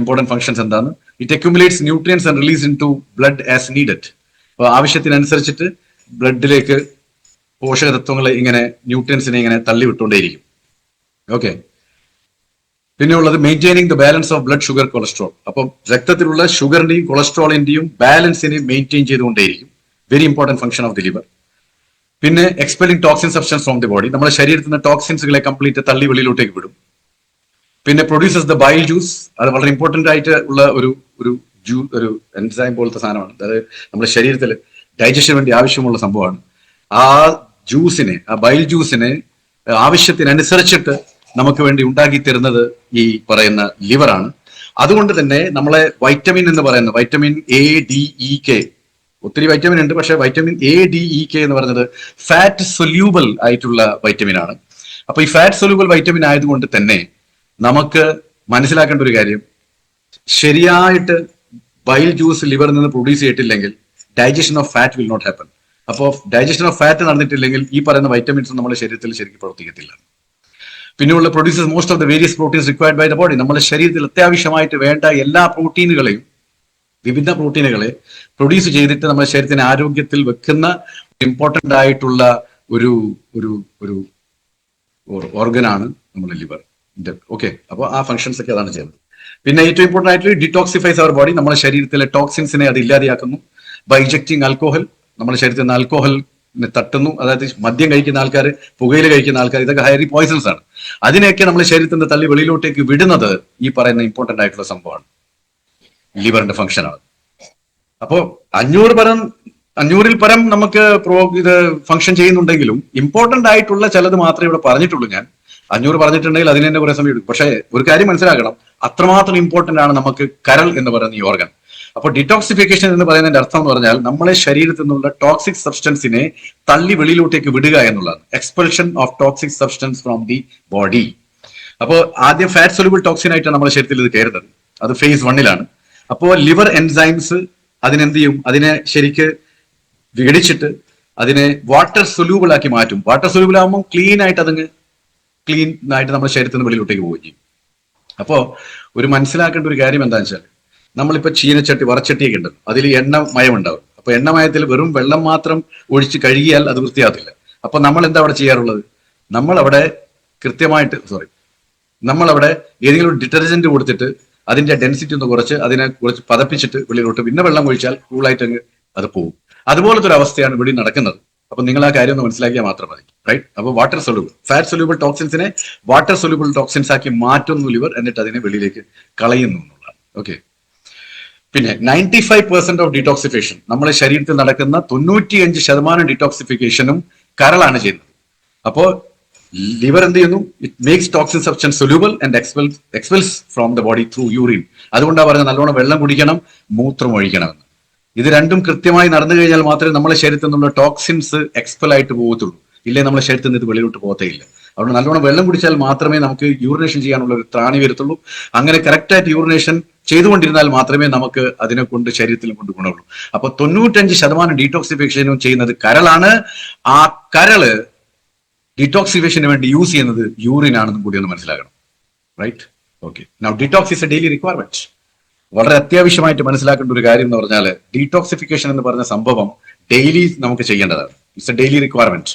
ഇമ്പോർട്ടന്റ് ഫംഗ്ഷൻസ് എന്താണ്? It accumulates nutrients and release into blood as needed. അപ്പോൾ ആവശ്യത്തിനനുസരിച്ചിട്ട് ബ്ലഡിലേക്ക് പോഷകതത്വങ്ങൾ ഇങ്ങനെ ന്യൂട്രിയൻസിനെ ഇങ്ങനെ തള്ളി വിട്ടുകൊണ്ടേയിരിക്കും. ഓക്കെ. പിന്നെ ഉള്ളത് maintaining the balance of blood sugar cholesterol. അപ്പം രക്തത്തിലുള്ള ഷുഗറിന്റെയും കൊളസ്ട്രോളിന്റെയും ബാലൻസിനെ മെയിൻറ്റെയിൻ ചെയ്തുകൊണ്ടേയിരിക്കും. Very important function of the liver. പിന്നെ expelling toxin substance from the body. നമ്മുടെ ശരീരത്തിൽ നിന്ന് ടോക്സിൻസുകളെ കംപ്ലീറ്റ് തള്ളി വെളിയിലോട്ടേക്ക് വിടും. പിന്നെ പ്രൊഡ്യൂസസ് ദ ബൈൽ ജ്യൂസ്. അത് വളരെ ഇമ്പോർട്ടന്റ് ആയിട്ട് ഉള്ള ഒരു എൻസൈം പോലത്തെ സാധനമാണ്. അതായത് നമ്മുടെ ശരീരത്തിൽ ഡൈജഷന് വേണ്ടി ആവശ്യമുള്ള സംഭവമാണ്. ആ ജ്യൂസിനെ, ആ ബൈൽ ജ്യൂസിനെ ആവശ്യത്തിനനുസരിച്ചിട്ട് നമുക്ക് വേണ്ടി ഉണ്ടാക്കി തരുന്നത് ഈ പറയുന്ന ലിവറാണ്. അതുകൊണ്ട് തന്നെ നമ്മളെ വൈറ്റമിൻ എന്ന് പറയുന്ന വൈറ്റമിൻ ADEK, ഒത്തിരി വൈറ്റമിൻ ഉണ്ട്, പക്ഷെ വൈറ്റമിൻ ADEK എന്ന് പറയുന്നത് ഫാറ്റ് സൊല്യൂബിൾ ആയിട്ടുള്ള വൈറ്റമിൻ ആണ്. അപ്പൊ ഈ ഫാറ്റ് സൊല്യൂബിൾ വൈറ്റമിൻ ആയതുകൊണ്ട് തന്നെ നമുക്ക് മനസ്സിലാക്കേണ്ട ഒരു കാര്യം, ശരിയായിട്ട് ബൈൽ ജ്യൂസ് ലിവറിൽ നിന്ന് പ്രൊഡ്യൂസ് ചെയ്തിട്ടില്ലെങ്കിൽ digestion of fat will not happen. അപ്പോൾ ഡൈജഷൻ ഓഫ് ഫാറ്റ് നടന്നിട്ടില്ലെങ്കിൽ ഈ പറയുന്ന വൈറ്റമിൻസ് നമ്മുടെ ശരീരത്തിൽ ശരിക്കും പ്രവർത്തിക്കത്തില്ല. പിന്നെയുള്ള produces most of the various proteins required by the body. നമ്മുടെ ശരീരത്തിൽ അത്യാവശ്യമായിട്ട് വേണ്ട എല്ലാ പ്രോട്ടീനുകളെയും, വിവിധ പ്രോട്ടീനുകളെ പ്രൊഡ്യൂസ് ചെയ്തിട്ട് നമ്മുടെ ശരീരത്തിന് ആരോഗ്യത്തിൽ വെക്കുന്ന ഇമ്പോർട്ടന്റ് ആയിട്ടുള്ള ഒരു ഒരു ഒരു ഓർഗനാണ് നമ്മുടെ ലിവർ. ഓക്കെ, അപ്പോൾ ആ ഫംഗ്ഷൻസ് ഒക്കെ അതാണ് ചെയ്യുന്നത്. പിന്നെ ഏറ്റവും ഇമ്പോർട്ടന്റ് ആയിട്ട് ഡിറ്റോക്സിഫൈസ് അവർ ബോഡി. നമ്മുടെ ശരീരത്തിലെ ടോക്സിൻസിനെ അത് ഇല്ലാതെയാക്കുന്നു. By ejecting ആൽക്കോഹൽ. നമ്മുടെ ശരീരത്തിൽ നിന്ന് ആൽക്കോഹലിനെ തട്ടുന്നു. അതായത് മദ്യം കഴിക്കുന്ന ആൾക്കാർ, പുകയില കഴിക്കുന്ന ആൾക്കാർ, ഇതൊക്കെ ഹൈലി പോയിസൺസ് ആണ്. അതിനെയൊക്കെ നമ്മുടെ ശരീരത്തിൽ നിന്ന് തള്ളി വെളിയിലോട്ടേക്ക് വിടുന്നത് ഈ പറയുന്ന ഇമ്പോർട്ടന്റ് ആയിട്ടുള്ള സംഭവമാണ്, ലിവറിന്റെ ഫംഗ്ഷൻ ആണ്. അപ്പോ 500-ൽ പരം നമുക്ക് ഇത് ഫംഗ്ഷൻ ചെയ്യുന്നുണ്ടെങ്കിലും ഇമ്പോർട്ടന്റ് ആയിട്ടുള്ള ചിലത് മാത്രമേ ഇവിടെ പറഞ്ഞിട്ടുള്ളൂ. ഞാൻ 500 പറഞ്ഞിട്ടുണ്ടെങ്കിൽ അതിന് തന്നെ കുറെ സമയം എടുക്കും. പക്ഷേ ഒരു കാര്യം മനസ്സിലാക്കണം, അത്രമാത്രം ഇമ്പോർട്ടന്റ് ആണ് നമുക്ക് കരൾ എന്ന് പറയുന്ന ഈ ഓർഗൻ. അപ്പോൾ ഡിറ്റോക്സിഫിക്കേഷൻ എന്ന് പറയുന്നതിന്റെ അർത്ഥം എന്ന് പറഞ്ഞാൽ നമ്മളെ ശരീരത്തിൽ നിന്നുള്ള ടോക്സിക് സബ്സ്റ്റൻസിനെ തള്ളി വെളിയിലോട്ടേക്ക് വിടുക എന്നുള്ളതാണ്. Expulsion of toxic substance from the body. അപ്പോൾ ആദ്യം ഫാറ്റ് സൊല്യൂബിൾ ടോക്സിൻ ആയിട്ടാണ് നമ്മുടെ ശരീരത്തിൽ ഇത് കയറുന്നത്. അത് phase 1-ലാണ്. അപ്പോൾ ലിവർ എൻസൈംസ് അതിനെന്ത് ചെയ്യും? അതിനെ ശരിക്ക് വിഘടിച്ചിട്ട് അതിനെ വാട്ടർ സൊല്യൂബിൾ ആക്കി മാറ്റും. വാട്ടർ സൊല്യൂബിൾ ആകുമ്പോൾ ക്ലീൻ ആയിട്ട് നമ്മുടെ ശരീരത്തിൽ നിന്ന് വെളിയിലോട്ടേക്ക് പോവുകയും ചെയ്യും. അപ്പോൾ ഒരു മനസ്സിലാക്കേണ്ട ഒരു കാര്യം എന്താണെന്ന് വെച്ചാൽ, നമ്മളിപ്പോൾ ചീനച്ചട്ടി, വറച്ചട്ടിയൊക്കെ ഉണ്ട്, അതിൽ എണ്ണമയം ഉണ്ടാവും. അപ്പൊ എണ്ണമയത്തിൽ വെറും വെള്ളം മാത്രം ഒഴിച്ച് കഴുകിയാൽ അത് വൃത്തിയാകത്തില്ല. അപ്പൊ നമ്മൾ എന്താ അവിടെ ചെയ്യാറുള്ളത്? നമ്മളവിടെ ഏതെങ്കിലും ഒരു ഡിറ്റർജന്റ് കൊടുത്തിട്ട് അതിന്റെ ഡെൻസിറ്റി ഒന്ന് കുറച്ച് അതിനെ കുറച്ച് പതപ്പിച്ചിട്ട് വെളിയിലോട്ട് പിന്നെ വെള്ളം ഒഴിച്ചാൽ കൂളായിട്ട് അത് പോകും. അതുപോലത്തെ ഒരു അവസ്ഥയാണ് ഇവിടെ നടക്കുന്നത്. അപ്പൊ നിങ്ങൾ ആ കാര്യം ഒന്ന് മനസ്സിലാക്കിയാൽ മാത്രം മതി, റൈറ്റ്? അപ്പൊ വാട്ടർ സൊല്യൂബിൾ, ഫാറ്റ് സൊല്യൂബിൾ ടോക്സിൻസിനെ വാട്ടർ സൊല്യൂബിൾ ടോക്സിൻസ് ആക്കി മാറ്റുന്നു ലിവർ, എന്നിട്ട് അതിനെ വെളിയിലേക്ക് കളയുന്നു എന്നുള്ളതാണ്. ഓക്കെ. പിന്നെ 95% ഓഫ് ഡിറ്റോക്സിഫിക്കേഷൻ, നമ്മുടെ ശരീരത്തിൽ നടക്കുന്ന 95% ഡിറ്റോക്സിഫിക്കേഷനും കരളാണ് ചെയ്യുന്നത്. അപ്പോ ലിവർ എന്ത് ചെയ്യുന്നു? It makes toxin substance soluble and expels from the body through urine. അതുകൊണ്ടാണ് പറയുന്നത് നല്ലോണം വെള്ളം കുടിക്കണം, മൂത്രം ഒഴിക്കണമെന്ന്. ഇത് രണ്ടും കൃത്യമായി നടന്നു കഴിഞ്ഞാൽ മാത്രമേ നമ്മുടെ ശരീരത്തിൽ നിന്നുള്ള ടോക്സിൻസ് എക്സ്പെൽ ആയിട്ട് പോകത്തുള്ളൂ. ഇല്ലേ നമ്മുടെ ശരീരത്തിൽ നിന്ന് ഇത് വെളിയിലോട്ട് പോകത്തേ ഇല്ല. അതുകൊണ്ട് നല്ലോണം വെള്ളം കുടിച്ചാൽ മാത്രമേ നമുക്ക് യൂറിനേഷൻ ചെയ്യാനുള്ള ഒരു ത്രാണി വരത്തുള്ളൂ. അങ്ങനെ കറക്റ്റായിട്ട് യൂറിനേഷൻ ചെയ്തുകൊണ്ടിരുന്നാൽ മാത്രമേ നമുക്ക് അതിനെ കൊണ്ട് ശരീരത്തിൽ കൊണ്ട് ഗുണമുള്ളൂ. അപ്പൊ 95% ഡീടോക്സിഫിക്കേഷനും ചെയ്യുന്നത് കരളാണ്. ആ കരള് ഡീടോക്സിഫിക്കേഷന് വേണ്ടി യൂസ് ചെയ്യുന്നത് യൂറിൻ ആണെന്നും കൂടി ഒന്ന് മനസ്സിലാക്കണം, right? Okay. Now detox is a daily requirement. വളരെ അത്യാവശ്യമായിട്ട് മനസ്സിലാക്കേണ്ട ഒരു കാര്യം എന്ന് പറഞ്ഞാൽ, ഡീടോക്സിഫിക്കേഷൻ എന്ന് പറഞ്ഞ സംഭവം ഡെയിലി നമുക്ക് ചെയ്യേണ്ടതാണ്. It's A daily requirement.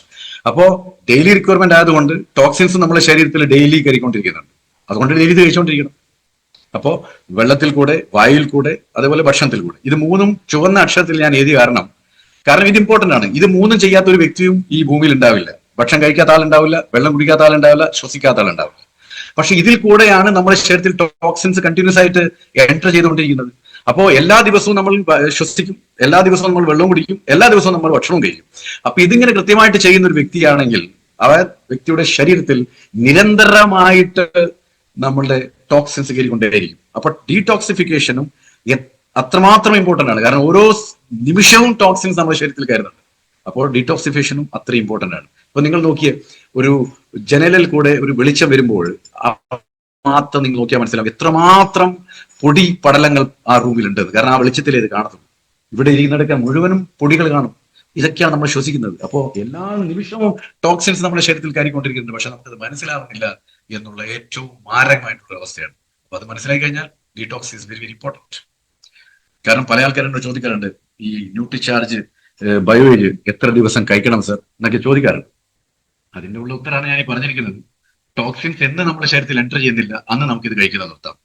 അപ്പോ ഡെയിലി റിക്വയർമെന്റ് ആയതുകൊണ്ട് ടോക്സിൻസ് നമ്മുടെ ശരീരത്തിൽ ഡെയിലി കയറിക്കൊണ്ടിരിക്കുന്നുണ്ട്. അതുകൊണ്ട് ഡെയിലി കഴിച്ചുകൊണ്ടിരിക്കണം. അപ്പോൾ വെള്ളത്തിൽ കൂടെ, വായുവിൽ കൂടെ, അതേപോലെ ഭക്ഷണത്തിൽ കൂടെ. ഇത് മൂന്നും ചുവന്ന അക്ഷരത്തിൽ ഞാൻ എഴുതിയ കാരണം ഇത് ഇമ്പോർട്ടന്റ് ആണ്. ഇത് മൂന്നും ചെയ്യാത്ത ഒരു വ്യക്തിയും ഈ ഭൂമിയിൽ ഉണ്ടാവില്ല. ഭക്ഷണം കഴിക്കാത്ത ആളുണ്ടാവില്ല, വെള്ളം കുടിക്കാത്ത ആളുണ്ടാവില്ല, ശ്വസിക്കാത്ത ആളുണ്ടാവില്ല. പക്ഷെ ഇതിൽ കൂടെയാണ് നമ്മുടെ ശരീരത്തിൽ ടോക്സിൻസ് കണ്ടിന്യൂസ് ആയിട്ട് എൻറ്റർ ചെയ്തുകൊണ്ടിരിക്കുന്നത്. അപ്പോൾ എല്ലാ ദിവസവും നമ്മൾ ശ്വസിക്കും, എല്ലാ ദിവസവും നമ്മൾ വെള്ളം കുടിക്കും, എല്ലാ ദിവസവും നമ്മൾ ഭക്ഷണവും കഴിക്കും. അപ്പൊ ഇതിങ്ങനെ കൃത്യമായിട്ട് ചെയ്യുന്ന ഒരു വ്യക്തിയാണെങ്കിൽ ആ വ്യക്തിയുടെ ശരീരത്തിൽ നിരന്തരമായിട്ട് നമ്മളുടെ ടോക്സിൻസ് കയറിക്കൊണ്ടേയിരിക്കും. അപ്പൊ ഡീടോക്സിഫിക്കേഷനും അത്രമാത്രം ഇമ്പോർട്ടന്റ് ആണ്. കാരണം ഓരോ നിമിഷവും ടോക്സിൻസ് നമ്മുടെ ശരീരത്തിൽ കയറുന്നുണ്ട്. അപ്പോൾ ഡീടോക്സിഫിക്കേഷനും അത്ര ഇമ്പോർട്ടന്റ് ആണ്. അപ്പൊ നിങ്ങൾ നോക്കിയേ, ഒരു ജനലിൽ കൂടെ ഒരു വെളിച്ചം വരുമ്പോൾ മാത്രം നിങ്ങൾ നോക്കിയാൽ മനസ്സിലാവും എത്രമാത്രം പൊടി പടലങ്ങൾ ആ റൂമിലുണ്ട്. കാരണം ആ വെളിച്ചത്തിലേ ഇത് കാണത്തുള്ളൂ. ഇവിടെ ഇരിക്കുന്നിടയ്ക്ക് മുഴുവനും പൊടികൾ കാണും. ഇതൊക്കെയാണ് നമ്മൾ ശ്വസിക്കുന്നത്. അപ്പോൾ എല്ലാ നിമിഷവും ടോക്സിൻസ് നമ്മുടെ ശരീരത്തിൽ കയറിക്കൊണ്ടിരിക്കുന്നുണ്ട്. പക്ഷെ നമുക്കത് മനസ്സിലാവുന്നില്ല എന്നുള്ള ഏറ്റവും മാരകമായിട്ടുള്ള അവസ്ഥയാണ്. അപ്പൊ അത് മനസ്സിലാക്കി കഴിഞ്ഞാൽ detox is very very important. കാരണം പല ആൾക്കാരോട് ചോദിക്കാറുണ്ട്, ഈ ന്യൂട്രിചാർജ് ബയോയില് എത്ര ദിവസം കഴിക്കണം സർ എന്നൊക്കെ ചോദിക്കാറുണ്ട്. അതിന്റെ ഉള്ള ഉത്തരമാണ് ഞാൻ ഈ പറഞ്ഞിരിക്കുന്നത്. ടോക്സിൻസ് എന്ന് നമ്മുടെ ശരീരത്തിൽ എൻ്റർ ചെയ്യുന്നില്ല അന്ന് നമുക്കിത് കഴിക്കുന്നത് നിർത്താം.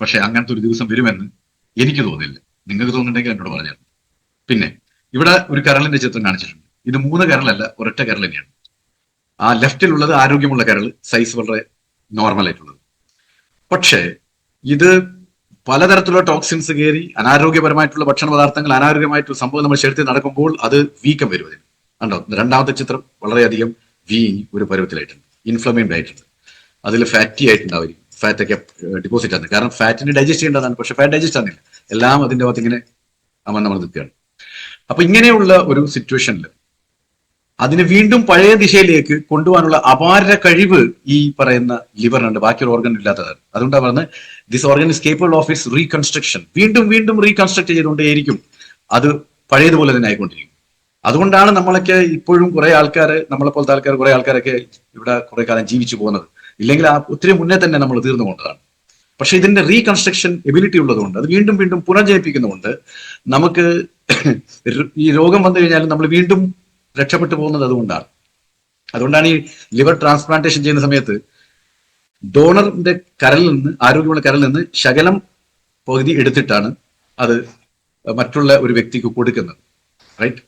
പക്ഷെ അങ്ങനത്തെ ഒരു ദിവസം വരുമെന്ന് എനിക്ക് തോന്നുന്നില്ല. നിങ്ങൾക്ക് തോന്നുന്നുണ്ടെങ്കിൽ എന്നോട് പറഞ്ഞു. പിന്നെ ഇവിടെ ഒരു കരളിന്റെ ചിത്രം കാണിച്ചിട്ടുണ്ട്. ഇത് 3 കരളല്ല, ഒരൊറ്റ കരൾ തന്നെയാണ്. ആ ലെഫ്റ്റിലുള്ളത് ആരോഗ്യമുള്ള കരൾ, സൈസ് വളരെ നോർമൽ ആയിട്ടുള്ളത്. പക്ഷേ ഇത് പലതരത്തിലുള്ള ടോക്സിൻസ് കയറി അനാരോഗ്യപരമായിട്ടുള്ള ഭക്ഷണ പദാർത്ഥങ്ങൾ, അനാരോഗ്യമായിട്ടുള്ള സംഭവം നമ്മുടെ ശരീരത്തിൽ നടക്കുമ്പോൾ അത് വീക്കം വരും. അതിന് കണ്ടോ, രണ്ടാമത്തെ ചിത്രം വളരെയധികം വീങ്ങി ഒരു പരുവത്തിലായിട്ടുണ്ട്, ഇൻഫ്ലമേഡ് ആയിട്ടുണ്ട്. അതിൽ ഫാറ്റി ആയിട്ടുണ്ടാവും, ഫാറ്റ് ഒക്കെ ഡിപ്പോസിറ്റ് ആണ്. കാരണം ഫാറ്റിന് ഡൈജസ്റ്റ് ചെയ്യേണ്ടതാണ്, പക്ഷെ ഫാറ്റ് ഡൈജസ്റ്റ് ആകുന്നില്ല. എല്ലാം അതിന്റെ ഭാഗത്ത് ഇങ്ങനെ നമ്മൾ നിൽക്കുകയാണ്. അപ്പൊ ഇങ്ങനെയുള്ള ഒരു സിറ്റുവേഷനിൽ അതിനെ വീണ്ടും പഴയ ദിശയിലേക്ക് കൊണ്ടുപോകാനുള്ള അപാര കഴിവ് ഈ പറയുന്ന ലിവറിനുണ്ട്, ബാക്കിയൊരു ഓർഗൻ ഇല്ലാത്തതാണ്. അതുകൊണ്ടാണ് പറയുന്നത് this organ is capable of is reconstruction. വീണ്ടും വീണ്ടും റീകൺസ്ട്രക്ട് ചെയ്തുകൊണ്ടേയിരിക്കും. അത് പഴയതുപോലെ തന്നെ ആയിക്കൊണ്ടിരിക്കും. അതുകൊണ്ടാണ് നമ്മളൊക്കെ ഇപ്പോഴും കുറെ ആൾക്കാർ, നമ്മളെപ്പോലത്തെ ആൾക്കാർ, കുറെ ആൾക്കാരൊക്കെ ഇവിടെ കുറെ കാലം ജീവിച്ചു പോകുന്നത്. ഇല്ലെങ്കിൽ ഒത്തിരി മുന്നേ തന്നെ നമ്മൾ തീർന്നു കൊണ്ടതാണ്. പക്ഷെ ഇതിന്റെ റീകൺസ്ട്രക്ഷൻ എബിലിറ്റി ഉള്ളതുകൊണ്ട്, അത് വീണ്ടും വീണ്ടും പുനർജനിപ്പിക്കുന്നതുകൊണ്ട് നമുക്ക് ഈ രോഗം വന്നു കഴിഞ്ഞാൽ നമ്മൾ വീണ്ടും രക്ഷപ്പെട്ടു പോകുന്നത് അതുകൊണ്ടാണ്. അതുകൊണ്ടാണ് ഈ ലിവർ ട്രാൻസ്പ്ലാന്റേഷൻ ചെയ്യുന്ന സമയത്ത് ഡോണറിന്റെ കരളിൽ നിന്ന്, ആരോഗ്യമുള്ള കരളിൽ നിന്ന് ശകലം പകുതി എടുത്തിട്ടാണ് അത് മറ്റുള്ള ഒരു വ്യക്തിക്ക് കൊടുക്കുന്നത്. റൈറ്റ്,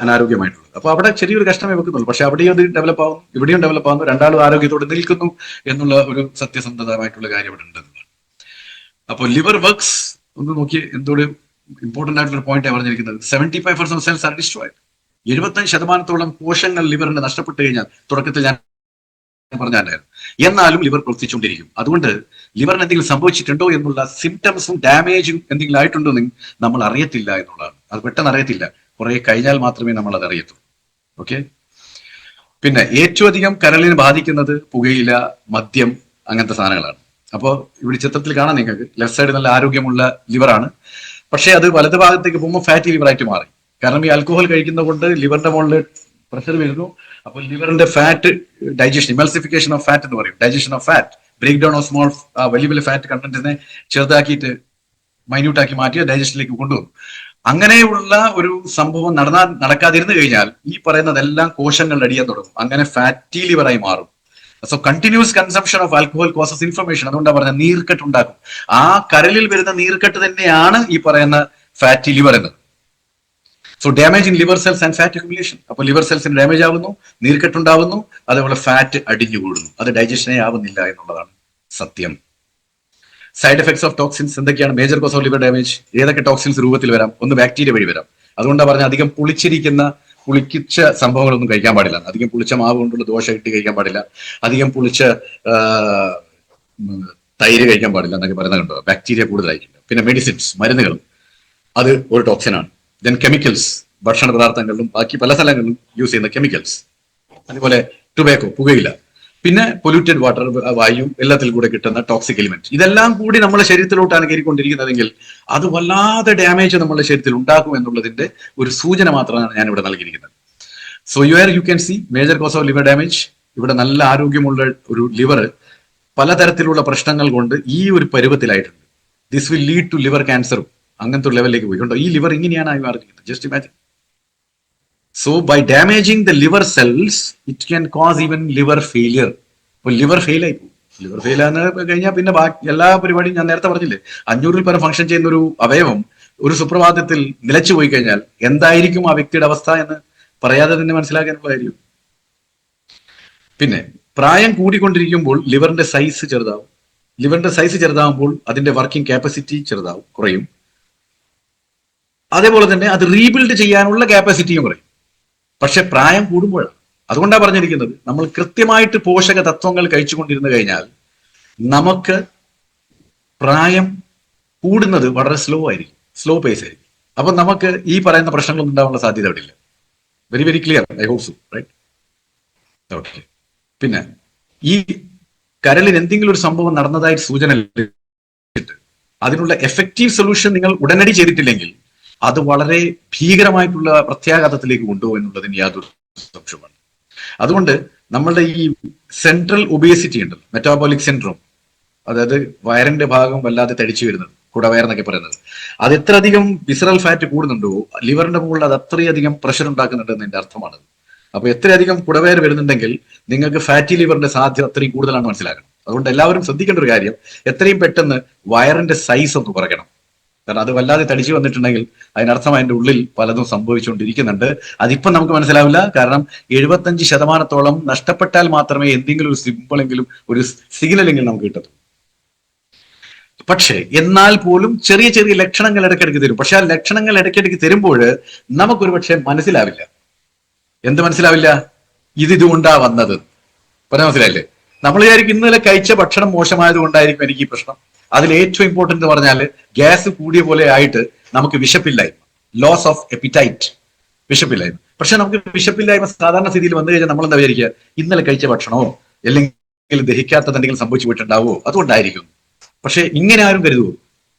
അനാരോഗ്യമായിട്ടുള്ളത്. അപ്പൊ അവിടെ ചെറിയൊരു കഷ്ടമേ വെക്കുന്നുള്ളൂ. പക്ഷെ അവിടെയും അത് ഡെവലപ്പ് ആവുന്നു, ഇവിടെയും ഡെവലപ്പ് ആവുന്നു, രണ്ടാളും ആരോഗ്യത്തോടെ നിൽക്കുന്നു എന്നുള്ള ഒരു സത്യസന്ധമായിട്ടുള്ള കാര്യം ഇവിടെ ഉണ്ട്. അപ്പോൾ ലിവർ വർക്ക്സ് ഒന്ന് നോക്കി, എന്തോട് ഇമ്പോർട്ടന്റ് ആയിട്ടുള്ള പോയിന്റ് പറഞ്ഞിരിക്കുന്നത്. 75% സെൽസ് ആർ ഡിസ്ട്രോയ്ഡ്. 75% കോശങ്ങൾ ലിവറിന് നഷ്ടപ്പെട്ടു കഴിഞ്ഞാൽ, തുടക്കത്തിൽ ഞാൻ പറഞ്ഞായിരുന്നു, എന്നാലും ലിവർ പ്രവർത്തിച്ചുകൊണ്ടിരിക്കും. അതുകൊണ്ട് ലിവറിന് എന്തെങ്കിലും സംഭവിച്ചിട്ടുണ്ടോ എന്നുള്ള സിംറ്റംസും ഡാമേജും എന്തെങ്കിലും ആയിട്ടുണ്ടോ എന്ന് നമ്മൾ അറിയത്തില്ല എന്നുള്ളതാണ്. അത് പെട്ടെന്ന് അറിയത്തില്ല, കുറെ കഴിഞ്ഞാൽ മാത്രമേ നമ്മൾ അത് അറിയത്തുള്ളൂ. ഓക്കെ. പിന്നെ ഏറ്റവും അധികം കരളിനെ ബാധിക്കുന്നത് പുകയില, മദ്യം, അങ്ങനത്തെ സാധനങ്ങളാണ്. അപ്പോൾ ഇവിടെ ചിത്രത്തിൽ കാണാം നിങ്ങൾക്ക്, ലെഫ്റ്റ് സൈഡ് നല്ല ആരോഗ്യമുള്ള ലിവറാണ്. പക്ഷേ അത് വലത് ഭാഗത്തേക്ക് പോകുമ്പോൾ ഫാറ്റി ലിവറായിട്ട് മാറി. കാരണം ഈ ആൽക്കഹോൾ കഴിക്കുന്നത് കൊണ്ട് ലിവറിന്റെ മുകളിൽ പ്രഷർ വരുന്നു. അപ്പോൾ ലിവറിന്റെ fat digestion, emulsification of fat എന്ന് പറയും, digestion of fat, break down of small വലിയ വലിയ ഫാറ്റ് കണ്ടന്റിനെ ചെറുതാക്കിയിട്ട് മൈന്യൂട്ടാക്കി മാറ്റി ഡൈജഷനിലേക്ക് കൊണ്ടുവന്നു. അങ്ങനെയുള്ള ഒരു സംഭവം നടക്കാതിരുന്നു കഴിഞ്ഞാൽ ഈ പറയുന്നതെല്ലാം കോശങ്ങളുടെ അടിയാൻ തുടങ്ങും. അങ്ങനെ ഫാറ്റി ലിവറായി മാറും. So continuous consumption of alcohol causes inflammation. അതുകൊണ്ടാണ് പറഞ്ഞ നീർക്കെട്ട് ഉണ്ടാക്കും. ആ കരളിൽ വരുന്ന നീർക്കെട്ട് തന്നെയാണ് ഈ പറയുന്ന ഫാറ്റി ലിവർ എന്നത്. So damage in liver cells and fat accumulation. അപ്പൊ ലിവർ സെൽസിന് ഡാമേജ് ആവുന്നു, നീർക്കെട്ടുണ്ടാവുന്നു, അതേപോലെ ഫാറ്റ് അടിഞ്ഞുകൂടുന്നു. അത് ഡൈജഷനേ ആവുന്നില്ല എന്നുള്ളതാണ് സത്യം. സൈഡ് എഫക്ട്സ് ഓഫ് ടോക്സിൻസ് എന്തൊക്കെയാണ്? Major cos of liver damage. ഏതൊക്കെ ടോക്സിൻസ് രൂപത്തിൽ വരാം? ഒന്ന് ബാക്ടീരിയ വഴി വരാം. അതുകൊണ്ടാണ് പറഞ്ഞ അധികം പുളിച്ച സംഭവങ്ങളൊന്നും കഴിക്കാൻ പാടില്ല. അധികം പുളിച്ച മാവ് കൊണ്ടുള്ള ദോശ ഇട്ട് കഴിക്കാൻ പാടില്ല. അധികം പുളിച്ച തൈര് കഴിക്കാൻ പാടില്ല എന്നൊക്കെ പറയുന്നത് കണ്ടോ. ബാക്ടീരിയ കൂടുതലായിരിക്കും. പിന്നെ മെഡിസിൻസ്, മരുന്നുകളും അത് ഒരു ടോക്സിനാണ്. ദെൻ കെമിക്കൽസ്, ഭക്ഷണ പദാർത്ഥങ്ങളിലും ബാക്കി പല സ്ഥലങ്ങളിലും യൂസ് ചെയ്യുന്ന കെമിക്കൽസ്. അതുപോലെ ടുബാക്കോ, പുകയില, പിന്നെ പൊല്യൂറ്റഡ് വാട്ടർ, വായു, എല്ലാത്തിൽ കൂടെ കിട്ടുന്ന ടോക്സിക് എലിമെന്റ്. ഇതെല്ലാം കൂടി നമ്മുടെ ശരീരത്തിലോട്ടാണ് കയറിക്കൊണ്ടിരിക്കുന്നതെങ്കിൽ അത് വല്ലാതെ ഡാമേജ് നമ്മുടെ ശരീരത്തിൽ ഉണ്ടാക്കും എന്നുള്ളതിന്റെ ഒരു സൂചന മാത്രമാണ് ഞാൻ ഇവിടെ നൽകിയിരിക്കുന്നത്. So you can see major cos of liver damage. ഇവിടെ നല്ല ആരോഗ്യമുള്ള ഒരു ലിവർ പലതരത്തിലുള്ള പ്രശ്നങ്ങൾ കൊണ്ട് ഈ ഒരു പരുവത്തിലായിട്ടുണ്ട്. This will lead to liver ക്യാൻസറും അങ്ങനത്തെ ഒരു ലെവലിലേക്ക് പോയിക്കൊണ്ടോ. ഈ ലിവർ ഇങ്ങനെയാണ് ആയി മാറിയിരിക്കുന്നത്. Just imagine. So by damaging the liver cells, it can cause even liver failure. അപ്പോൾ ലിവർ ഫെയിൽ ആയി പോകും. ലിവർ ഫെയിൽ ആന്ന് കഴിഞ്ഞാൽ പിന്നെ ബാക്കി എല്ലാ പരിപാടിയും ഞാൻ നേരത്തെ പറഞ്ഞില്ലേ, 500-ൽ പരം ഫംഗ്ഷൻ ചെയ്യുന്ന ഒരു അവയവം ഒരു സുപ്രഭാതത്തിൽ നിലച്ചു പോയി കഴിഞ്ഞാൽ എന്തായിരിക്കും ആ വ്യക്തിയുടെ അവസ്ഥ എന്ന് പറയാതെ തന്നെ മനസ്സിലാക്കാനുള്ള കാര്യം. പിന്നെ പ്രായം കൂടിക്കൊണ്ടിരിക്കുമ്പോൾ ലിവറിന്റെ സൈസ് ചെറുതാവും. ലിവറിന്റെ സൈസ് ചെറുതാവുമ്പോൾ അതിന്റെ വർക്കിംഗ് കാപ്പസിറ്റി ചെറുതാവും, കുറയും. അതേപോലെ തന്നെ അത് റീബിൽഡ് ചെയ്യാനുള്ള കാപ്പസിറ്റിയും കുറയും. പക്ഷെ പ്രായം കൂടുമ്പോഴാണ്. അതുകൊണ്ടാണ് പറഞ്ഞിരിക്കുന്നത്, നമ്മൾ കൃത്യമായിട്ട് പോഷക തത്വങ്ങൾ കഴിച്ചുകൊണ്ടിരുന്നു കഴിഞ്ഞാൽ നമുക്ക് പ്രായം കൂടുന്നത് വളരെ സ്ലോ ആയിരിക്കും, സ്ലോ പേസ് ആയിരിക്കും. അപ്പൊ നമുക്ക് ഈ പറയുന്ന പ്രശ്നങ്ങളൊന്നും ഉണ്ടാവാനുള്ള സാധ്യത അവിടെ ഇല്ല. Very very clear, I hope so, right? Okay. പിന്നെ ഈ കരളിന് എന്തെങ്കിലും ഒരു സംഭവം നടന്നതായിട്ട് സൂചന ലഭിച്ചിട്ട് അതിനുള്ള എഫക്റ്റീവ് സൊല്യൂഷൻ നിങ്ങൾ ഉടനടി ചെയ്തിട്ടില്ലെങ്കിൽ അത് വളരെ ഭീകരമായിട്ടുള്ള പ്രത്യാഘാതത്തിലേക്ക് കൊണ്ടുപോകും എന്നുള്ളതിന് യാതൊരു സംശയമാണ്. അതുകൊണ്ട് നമ്മളുടെ ഈ സെൻട്രൽ ഒബേസിറ്റി ഉണ്ട്, മെറ്റാബോളിക് സിൻഡ്രോം, അതായത് വയറിന്റെ ഭാഗം വല്ലാതെ തടിച്ചു വരുന്നത്, കുടവയർ എന്നൊക്കെ പറയുന്നത്, അത് എത്ര അധികം വിസറൽ ഫാറ്റ് കൂടുന്നുണ്ടോ ലിവറിന്റെ മുകളിൽ അത് അത്രയധികം പ്രഷർ ഉണ്ടാക്കുന്നുണ്ട് എന്നതിന്റെ അർത്ഥമാണ്. അപ്പൊ എത്രയധികം കുടവയർ വരുന്നുണ്ടെങ്കിൽ നിങ്ങൾക്ക് ഫാറ്റി ലിവറിന്റെ സാധ്യത അത്രയും കൂടുതലാണ് മനസ്സിലാക്കണം. അതുകൊണ്ട് എല്ലാവരും ശ്രദ്ധിക്കേണ്ട ഒരു കാര്യം, എത്രയും പെട്ടെന്ന് വയറിന്റെ സൈസ് ഒന്ന് കുറയ്ക്കണം. കാരണം അത് വല്ലാതെ തടിച്ചു വന്നിട്ടുണ്ടെങ്കിൽ അതിനർത്ഥം അതിന്റെ ഉള്ളിൽ പലതും സംഭവിച്ചുകൊണ്ടിരിക്കുന്നുണ്ട്. അതിപ്പം നമുക്ക് മനസ്സിലാവില്ല, കാരണം 75% നഷ്ടപ്പെട്ടാൽ മാത്രമേ എന്തെങ്കിലും ഒരു സിമ്പിളെങ്കിലും ഒരു സിഗ്നലെങ്കിലും നമുക്ക് കിട്ടത്തുള്ളൂ. പക്ഷേ എന്നാൽ പോലും ചെറിയ ചെറിയ ലക്ഷണങ്ങൾ ഇടയ്ക്കിടയ്ക്ക് തരും. പക്ഷെ ആ ലക്ഷണങ്ങൾ ഇടയ്ക്കിടയ്ക്ക് തരുമ്പോൾ നമുക്കൊരു പക്ഷെ മനസ്സിലാവില്ല. എന്ത് മനസ്സിലാവില്ല? ഇതുകൊണ്ടാ വന്നത്. പറഞ്ഞാൽ മനസ്സിലായില്ലേ? നമ്മൾ വിചാരിക്കും ഇന്നലെ കഴിച്ച ഭക്ഷണം മോശമായത് കൊണ്ടായിരിക്കും എനിക്ക് ഈ പ്രശ്നം. അതിൽ ഏറ്റവും ഇമ്പോർട്ടന്റ് എന്ന് പറഞ്ഞാൽ ഗ്യാസ് കൂടിയ പോലെ ആയിട്ട് നമുക്ക് വിശപ്പില്ലായ്മ, ലോസ് ഓഫ് എപ്പിറ്റൈറ്റ്, വിശപ്പില്ലായ്മ. പക്ഷെ നമുക്ക് വിശപ്പില്ലായ്മ സാധാരണ സ്ഥിതിയിൽ വന്നു കഴിഞ്ഞാൽ നമ്മൾ എന്താ വിചാരിക്കുക, ഇന്നലെ കഴിച്ച ഭക്ഷണമോ അല്ലെങ്കിൽ ദഹിക്കാത്തത് എന്തെങ്കിലും സംഭവിച്ചു പോയിട്ടുണ്ടാവോ അതുകൊണ്ടായിരിക്കും. പക്ഷെ ഇങ്ങനെ ആരും കരുതുവോ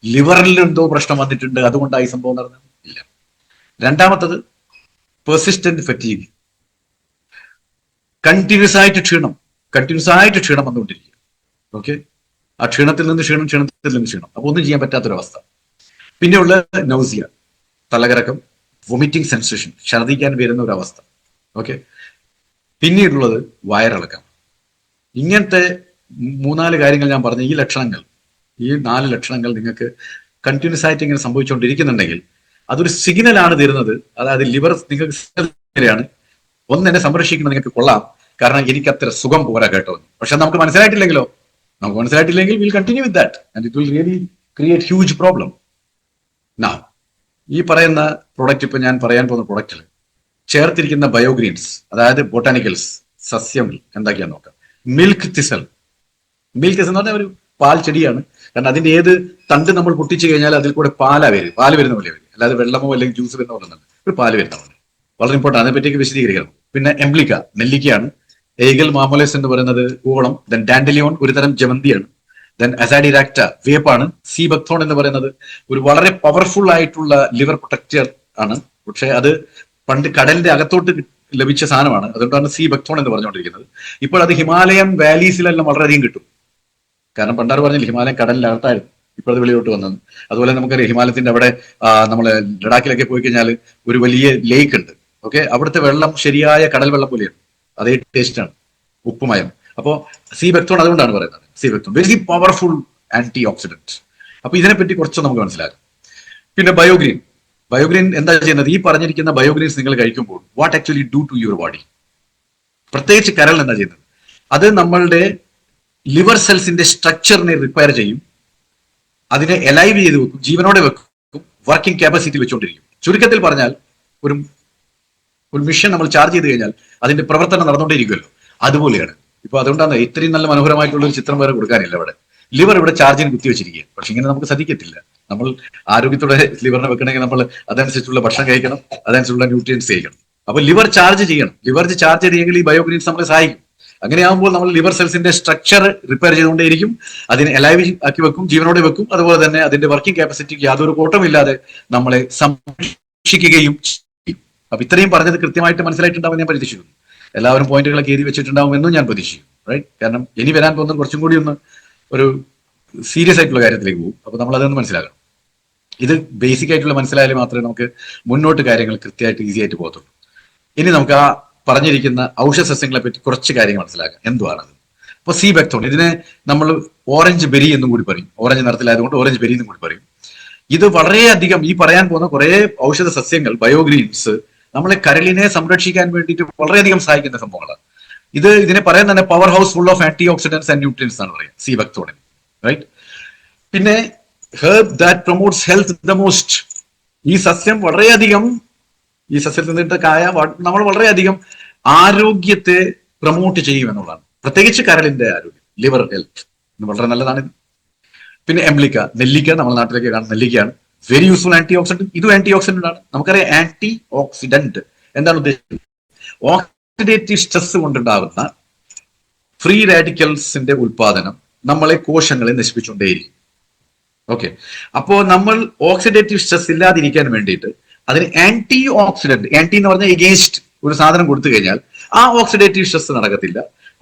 ലിവറിൽ എന്തോ പ്രശ്നം വന്നിട്ടുണ്ട് അതുകൊണ്ടായി സംഭവം നടന്നത്? ഇല്ല. രണ്ടാമത്തത് പെർസിസ്റ്റന്റ് ഫറ്റീഗ്, കണ്ടിന്യൂസ് ആയിട്ട് ക്ഷീണം വന്നുകൊണ്ടിരിക്കുക. ഓക്കെ, ആ ക്ഷീണത്തിൽ നിന്ന് ക്ഷീണം, അപ്പൊ ഒന്നും ചെയ്യാൻ പറ്റാത്തൊരവസ്ഥ. പിന്നെയുള്ള നൗസിയ, തലകറക്കം, വൊമിറ്റിംഗ് സെൻസേഷൻ, ഛർദ്ദിക്കാൻ വരുന്ന ഒരു അവസ്ഥ. ഓക്കെ, പിന്നീടുള്ളത് വയറിളക്കം. ഇങ്ങനത്തെ 3-4 കാര്യങ്ങൾ ഞാൻ പറഞ്ഞ ഈ 4 ലക്ഷണങ്ങൾ നിങ്ങൾക്ക് കണ്ടിന്യൂസ് ആയിട്ട് ഇങ്ങനെ സംഭവിച്ചുകൊണ്ടിരിക്കുന്നുണ്ടെങ്കിൽ അതൊരു സിഗ്നലാണ് തരുന്നത്. അതായത് ലിവർ നിങ്ങൾക്ക് എന്നെ സംരക്ഷിക്കണം, നിങ്ങൾക്ക് കൊള്ളാം, കാരണം എനിക്ക് അത്ര സുഖം പോരാ കേട്ടോ. പക്ഷെ നമുക്ക് മനസ്സിലായിട്ടില്ലെങ്കിൽ will continue with that and it will really create huge problem. ഈ പറയുന്ന പ്രൊഡക്റ്റ്, ഇപ്പൊ ഞാൻ പറയാൻ പോകുന്ന പ്രൊഡക്റ്റിൽ ചേർത്തിരിക്കുന്ന ബയോഗ്രീൻസ്, അതായത് ബൊട്ടാനിക്കൽസ്, സസ്യങ്ങൾ എന്തൊക്കെയാന്ന് നോക്കാം. മിൽക്ക് തിസൽ എന്ന് പറഞ്ഞാൽ ഒരു പാൽ ചെടിയാണ്. കാരണം അതിന്റെ ഏത് തണ്ട് നമ്മൾ പൊട്ടിച്ചു കഴിഞ്ഞാൽ അതിൽ കൂടെ പാല് വരുന്ന പോലെ വരും, അല്ലാതെ വെള്ളമോ അല്ലെങ്കിൽ ജ്യൂസ് വരുന്ന പോലെ ഒരു പാല് വരുന്ന പോലെ. വളരെ ഇമ്പോർട്ടൻ്റ്, അതിനെപ്പറ്റിയൊക്കെ വിശദീകരിക്കണം. പിന്നെ എംബ്ലിക്ക, നെല്ലിക്കയാണ്. ഏഗൽ മാമോലേസ് എന്ന് പറയുന്നത് കൂവളം. ദെൻ ഡാൻഡലിയോൺ ഒരു തരം ജമന്തിയാണ്. ദെൻ അസാഡിരാക്ട വേപ്പാണ്. സീ ബക്തോൺ എന്ന് പറയുന്നത് ഒരു വളരെ പവർഫുൾ ആയിട്ടുള്ള ലിവർ പ്രൊട്ടക്ടർ ആണ്. പക്ഷെ അത് പണ്ട് കടലിന്റെ അകത്തോട്ട് ലഭിച്ച സാധനമാണ്, അതുകൊണ്ടാണ് സീ ബക്തോൺ എന്ന് പറഞ്ഞുകൊണ്ടിരിക്കുന്നത്. ഇപ്പോൾ അത് ഹിമാലയൻ വാലീസിലെല്ലാം വളരെയധികം കിട്ടും. കാരണം പണ്ടാറ് പറഞ്ഞില്ല ഹിമാലയം കടലിനകത്തായിരുന്നു, ഇപ്പോൾ അത് വെളിയോട്ട് വന്നത്. അതുപോലെ നമുക്കറിയാം ഹിമാലയത്തിന്റെ അവിടെ നമ്മള് ലഡാക്കിലൊക്കെ പോയി കഴിഞ്ഞാൽ ഒരു വലിയ ലേക്ക് ഉണ്ട്. ഓക്കെ, അവിടുത്തെ വെള്ളം ശരിയായ കടൽ വെള്ളം പോലെയാണ്, അതേ ടേസ്റ്റ് ആണ്, ഉപ്പുമയം. അപ്പോ സീ ബക്തോൺ അതുകൊണ്ടാണ് പറയുന്നത്. Sea buckthorn very powerful antioxidant. അപ്പൊ ഇതിനെപ്പറ്റി കുറച്ച് നമുക്ക് മനസ്സിലാക്കാം. പിന്നെ ബയോഗ്രീൻ എന്താ ചെയ്യുന്നത്? ഈ പറഞ്ഞിരിക്കുന്ന ബയോഗ്രീൻസ് നിങ്ങൾ കഴിക്കുമ്പോൾ what actually do to your body, പ്രത്യേകിച്ച് കരൾ എന്താ ചെയ്യുന്നത്? അത് നമ്മളുടെ ലിവർ സെൽസിന്റെ സ്ട്രക്ചറിനെ റിപ്പയർ ചെയ്യും, അതിനെ എലൈവ് ചെയ്ത് വെക്കും, ജീവനോടെ വെക്കും, വർക്കിംഗ് കാപ്പസിറ്റി വെച്ചുകൊണ്ടിരിക്കും. ചുരുക്കത്തിൽ പറഞ്ഞാൽ ഒരു മിഷൻ നമ്മൾ ചാർജ് ചെയ്ത് കഴിഞ്ഞാൽ അതിന്റെ പ്രവർത്തനം നടന്നുകൊണ്ടേയിരിക്കുമല്ലോ, അതുപോലെയാണ്. ഇപ്പൊ അതുകൊണ്ടാണ് ഇത്രയും നല്ല മനോഹരമായിട്ടുള്ള ഒരു ചിത്രം വേറെ കൊടുക്കാനില്ല. അവിടെ ലിവർ ഇവിടെ ചാർജിന് കുത്തിവെച്ചിരിക്കുക. പക്ഷെ ഇങ്ങനെ നമുക്ക് സാധിക്കത്തില്ല. നമ്മൾ ആരോഗ്യത്തോടെ ലിവറിനെ വെക്കണമെങ്കിൽ നമ്മൾ അതനുസരിച്ചുള്ള ഭക്ഷണം കഴിക്കണം, അതനുസരിച്ചുള്ള ന്യൂട്രിയൻസ് കഴിക്കണം. അപ്പൊ ലിവർ ചാർജ് ചെയ്യണം. ലിവർ ചാർജ് ചെയ്തെങ്കിൽ ഈ ബയോഗ്രീൻസ് നമ്മളെ സഹായിക്കും. അങ്ങനെയാകുമ്പോൾ നമ്മൾ ലിവർ സെൽസിന്റെ സ്ട്രക്ചർ റിപ്പയർ ചെയ്തുകൊണ്ടേയിരിക്കും, അതിനെ അലൈവ് ആക്കി വെക്കും, ജീവനോടെ വെക്കും. അതുപോലെ തന്നെ അതിന്റെ വർക്കിംഗ് കാപ്പസിറ്റിക്ക് യാതൊരു കോട്ടമില്ലാതെ നമ്മളെ സംരക്ഷിക്കുകയും ചെയ്യും. അപ്പൊ ഇത്രയും പറഞ്ഞത് കൃത്യമായിട്ട് മനസ്സിലായിട്ടുണ്ടാവും ഞാൻ പ്രതീക്ഷിക്കുന്നു. എല്ലാവരും പോയിന്റുകളൊക്കെ എഴുതി വെച്ചിട്ടുണ്ടാവുമെന്നും ഞാൻ പ്രതീക്ഷിക്കും, റൈറ്റ്? കാരണം ഇനി വരാൻ പോകുന്നത് കുറച്ചും കൂടി ഒരു സീരിയസ് ആയിട്ടുള്ള കാര്യത്തിലേക്ക് പോകും. അപ്പൊ നമ്മൾ അതൊന്ന് മനസ്സിലാക്കണം. ഇത് ബേസിക് ആയിട്ടുള്ള മനസ്സിലായാലും മാത്രമേ നമുക്ക് മുന്നോട്ട് കാര്യങ്ങൾ കൃത്യമായിട്ട് ഈസി ആയിട്ട് പോകത്തുള്ളൂ. ഇനി നമുക്ക് ആ പറഞ്ഞിരിക്കുന്ന ഔഷധ സസ്യങ്ങളെ പറ്റി കുറച്ച് കാര്യങ്ങൾ മനസ്സിലാക്കാം. എന്തുവാണത്? അപ്പൊ സീ ബക്തോൺ, ഇതിനെ നമ്മൾ ഓറഞ്ച് ബെരി എന്നും കൂടി പറയും. ഓറഞ്ച് നിറത്തിലായതുകൊണ്ട് ഓറഞ്ച് ബെരി എന്നും കൂടി പറയും. ഇത് വളരെയധികം ഈ പറയാൻ പോകുന്ന കുറെ ഔഷധ സസ്യങ്ങൾ, ബയോഗ്രീൻസ്, നമ്മളെ കരളിനെ സംരക്ഷിക്കാൻ വേണ്ടിയിട്ട് വളരെയധികം സഹായിക്കുന്ന സംഭവങ്ങളാണ്. ഇതിനെ പറയാൻ തന്നെ power house full of antioxidants and nutrients ആണ് പറയുക സീ ബക്തോണിൻ, റൈറ്റ്. പിന്നെ herb that promotes health the most. ഈ സസ്യം വളരെയധികം, ഈ സസ്യത്തിൽ നിന്നിട്ട് നമ്മൾ വളരെയധികം ആരോഗ്യത്തെ പ്രൊമോട്ട് ചെയ്യും എന്നുള്ളതാണ്. പ്രത്യേകിച്ച് കരളിന്റെ ആരോഗ്യം, ലിവർ ഹെൽത്ത് വളരെ നല്ലതാണ്. പിന്നെ എംലിക്ക, നെല്ലിക്ക, നമ്മുടെ നാട്ടിലേക്ക് കാണുന്ന നെല്ലിക്കയാണ്. Very useful antioxidant. ഇതും ആന്റി ഓക്സിഡന്റ് ആണ്. നമുക്കറിയാം ആന്റി ഓക്സിഡന്റ് എന്താണ് ഉദ്ദേശിക്കുന്നത്? ഓക്സിഡേറ്റീവ് സ്ട്രെസ് കൊണ്ടുണ്ടാകുന്ന ഫ്രീ റാഡിക്കൽസിന്റെ ഉൽപാദനം നമ്മളെ കോശങ്ങളെ നശിപ്പിച്ചുകൊണ്ടേയിരിക്കും. ഓക്കെ, അപ്പോ നമ്മൾ ഓക്സിഡേറ്റീവ് സ്ട്രെസ് ഇല്ലാതിരിക്കാൻ വേണ്ടിയിട്ട് അതിന് ആന്റി ഓക്സിഡന്റ്, ആന്റി എന്ന് പറഞ്ഞാൽ എഗെയിൻസ്റ്റ് ഒരു സാധനം കൊടുത്തു കഴിഞ്ഞാൽ ആ ഓക്സിഡേറ്റീവ് സ്ട്രെസ് നടക്കത്തില്ല.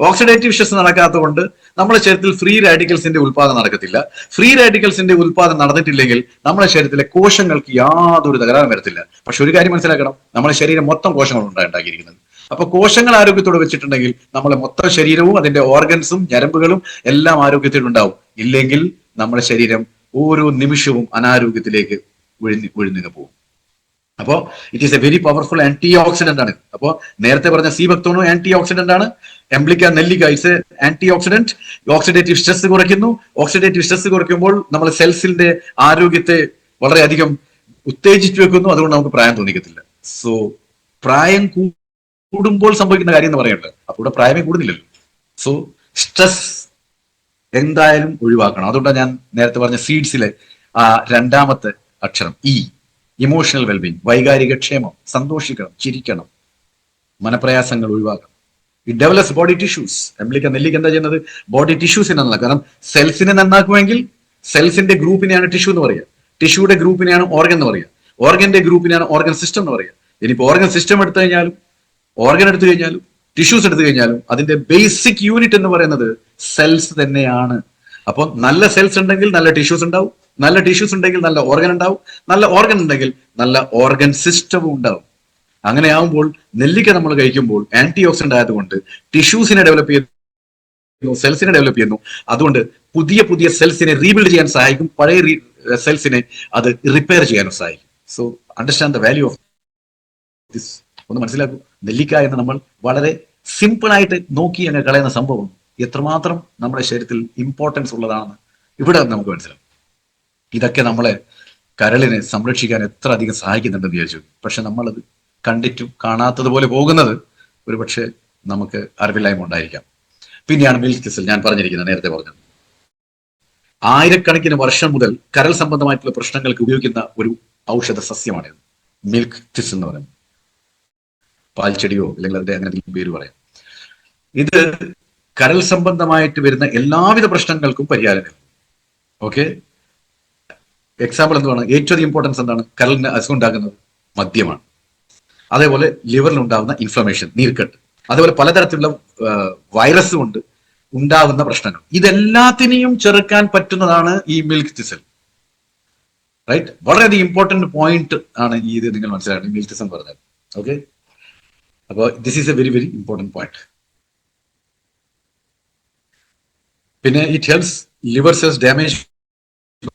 ഓക്സിഡേറ്റീവ് സ്ട്രെസ് നടക്കാത്തതുകൊണ്ട് നമ്മുടെ ശരീരത്തിൽ ഫ്രീ റാഡിക്കൽസിന്റെ ഉൽപാദനം നടക്കത്തില്ല. ഫ്രീ റാഡിക്കൽസിന്റെ ഉൽപാദനം നടന്നിട്ടില്ലെങ്കിൽ നമ്മുടെ ശരീരത്തിലെ കോശങ്ങൾക്ക് യാതൊരു തകരാറും വരത്തില്ല. പക്ഷെ ഒരു കാര്യം മനസ്സിലാക്കണം, നമ്മുടെ ശരീരം മൊത്തം കോശങ്ങൾ ഉണ്ടാക്കിയിരിക്കുന്നത്. അപ്പൊ കോശങ്ങൾ ആരോഗ്യത്തോടെ വെച്ചിട്ടുണ്ടെങ്കിൽ നമ്മളെ മൊത്തം ശരീരവും അതിന്റെ ഓർഗൻസും ഞരമ്പുകളും എല്ലാം ആരോഗ്യത്തിലുണ്ടാവും. ഇല്ലെങ്കിൽ നമ്മുടെ ശരീരം ഓരോ നിമിഷവും അനാരോഗ്യത്തിലേക്ക് ഒഴിഞ്ഞു പോകും. അപ്പോ it is a very powerful antioxidant ആണ്. അപ്പോ നേരത്തെ പറഞ്ഞ സീ ബക്തോണോ ആന്റി ഓക്സിഡന്റ് ആണ്. എംബ്ലിക്ക, നെല്ലിക്ക it's a antioxidant. Oxidative stress കുറയ്ക്കുന്നു. ഓക്സിഡേറ്റീവ് സ്ട്രെസ് കുറയ്ക്കുമ്പോൾ നമ്മൾ സെൽസിന്റെ ആരോഗ്യത്തെ വളരെയധികം ഉത്തേജിച്ചു വെക്കുന്നു. അതുകൊണ്ട് നമുക്ക് പ്രായം തോന്നിക്കത്തില്ല. സോ പ്രായം കൂടുമ്പോൾ സംഭവിക്കുന്ന കാര്യം എന്ന് പറയുന്നത്, അപ്പൊ ഇവിടെ പ്രായമേ കൂടുന്നില്ലല്ലോ. സോ സ്ട്രെസ് എന്തായാലും ഒഴിവാക്കണം. അതുകൊണ്ടാണ് ഞാൻ നേരത്തെ പറഞ്ഞ സീഡ്സിലെ ആ രണ്ടാമത്തെ അക്ഷരം ഇ, ഇമോഷണൽ വെൽബീങ്, വൈകാരിക ക്ഷേമം, സന്തോഷിക്കണം, ചിരിക്കണം, മനപ്രയാസങ്ങൾ ഒഴിവാക്കണം. It develops body tissues. Emblica, നെല്ലിക്ക എന്താ ചെയ്യുന്നത്? ബോഡി ടിഷ്യൂസിനെ നന്നാക്കും. കാരണം സെൽസിനെ നന്നാക്കുമെങ്കിൽ സെൽസിന്റെ ഗ്രൂപ്പിനെയാണ് ടിഷ്യൂ എന്ന് പറയുക, ടിഷ്യൂയുടെ ഗ്രൂപ്പിനെയാണ് ഓർഗൻ എന്ന് പറയുക, ഓർഗന്റെ ഗ്രൂപ്പിനെയാണ് ഓർഗൻ സിസ്റ്റം എന്ന് പറയുക. ഇനിയിപ്പോ ഓർഗൻ സിസ്റ്റം എടുത്തു കഴിഞ്ഞാലും ഓർഗൻ എടുത്തു കഴിഞ്ഞാലും ടിഷ്യൂസ് എടുത്തു കഴിഞ്ഞാലും അതിന്റെ ബേസിക് യൂണിറ്റ് എന്ന് പറയുന്നത് സെൽസ് തന്നെയാണ്. അപ്പൊ നല്ല സെൽസ് ഉണ്ടെങ്കിൽ നല്ല ടിഷ്യൂസ് ഉണ്ടാവും, നല്ല ടിഷ്യൂസ് ഉണ്ടെങ്കിൽ നല്ല ഓർഗൻ ഉണ്ടാവും, നല്ല ഓർഗൻ ഉണ്ടെങ്കിൽ നല്ല ഓർഗൻ സിസ്റ്റവും ഉണ്ടാവും. അങ്ങനെ ആവുമ്പോൾ നെല്ലിക്ക നമ്മൾ കഴിക്കുമ്പോൾ ആന്റി ഓക്സിഡന്റ് ആയതുകൊണ്ട് ടിഷ്യൂസിനെ ഡെവലപ്പ് ചെയ്യുന്നു, സെൽസിനെ ഡെവലപ്പ് ചെയ്യുന്നു. അതുകൊണ്ട് പുതിയ പുതിയ സെൽസിനെ റീബിൽഡ് ചെയ്യാൻ സഹായിക്കും, പഴയ സെൽസിനെ അത് റിപ്പയർ ചെയ്യാനും സഹായിക്കും. So understand the value of this. ഒന്ന് മനസ്സിലാക്കൂ, നെല്ലിക്ക എന്ന് നമ്മൾ വളരെ സിമ്പിൾ ആയിട്ട് നോക്കി അങ്ങ് കളയുന്ന സംഭവം എത്രമാത്രം നമ്മുടെ ശരീരത്തിൽ ഇമ്പോർട്ടൻസ് ഉള്ളതാണെന്ന് ഇവിടെ നമുക്ക് മനസ്സിലാവും. ഇതൊക്കെ നമ്മളെ കരളിനെ സംരക്ഷിക്കാൻ എത്ര അധികം സഹായിക്കുന്നുണ്ടെന്ന് വിചാരിച്ചു. പക്ഷെ നമ്മളത് കണ്ടിട്ടും കാണാത്തതുപോലെ പോകുന്നത് ഒരുപക്ഷെ നമുക്ക് അറിവില്ലായ്മ ഉണ്ടായിരിക്കാം. പിന്നെയാണ് മിൽക്ക് തിസിൽ, ഞാൻ പറഞ്ഞിരിക്കുന്നത്, നേരത്തെ പറഞ്ഞത്. ആയിരക്കണക്കിന് വർഷം മുതൽ കരൾ സംബന്ധമായിട്ടുള്ള പ്രശ്നങ്ങൾക്ക് ഉപയോഗിക്കുന്ന ഒരു ഔഷധ സസ്യമാണിത്, മിൽക്ക് തിസിൽ എന്ന് പറയുന്നത്. പാൽച്ചെടിയോ അല്ലെങ്കിൽ അതിന്റെ അങ്ങനെ പേര് പറയാം. ഇത് കരൾ സംബന്ധമായിട്ട് വരുന്ന എല്ലാവിധ പ്രശ്നങ്ങൾക്കും പരിഹാരം. ഓക്കെ, എക്സാമ്പിൾ എന്താണ്? ഏറ്റവും ഇമ്പോർട്ടൻസ് എന്താണ്? കരളിന് അസുഖം ഉണ്ടാക്കുന്നത് മദ്യമാണ്. അതേപോലെ ലിവറിൽ ഉണ്ടാകുന്ന ഇൻഫ്ലമേഷൻ, നീർക്കെട്ട്, അതേപോലെ പലതരത്തിലുള്ള വൈറസ് കൊണ്ട് ഉണ്ടാകുന്ന പ്രശ്നങ്ങൾ, ഇതെല്ലാത്തിനെയും ചെറുക്കാൻ പറ്റുന്നതാണ് ഈ മിൽക്ക് തിസിൽ, റൈറ്റ്? വളരെയധികം ഇമ്പോർട്ടന്റ് പോയിന്റ് ആണ് ഇത്, നിങ്ങൾ മനസ്സിലാക്കണം മിൽക്ക് തിസിൽ പറഞ്ഞാൽ. ഓക്കെ, അപ്പോൾ this is a very very important point. പിന്നെ it helps liver cells damage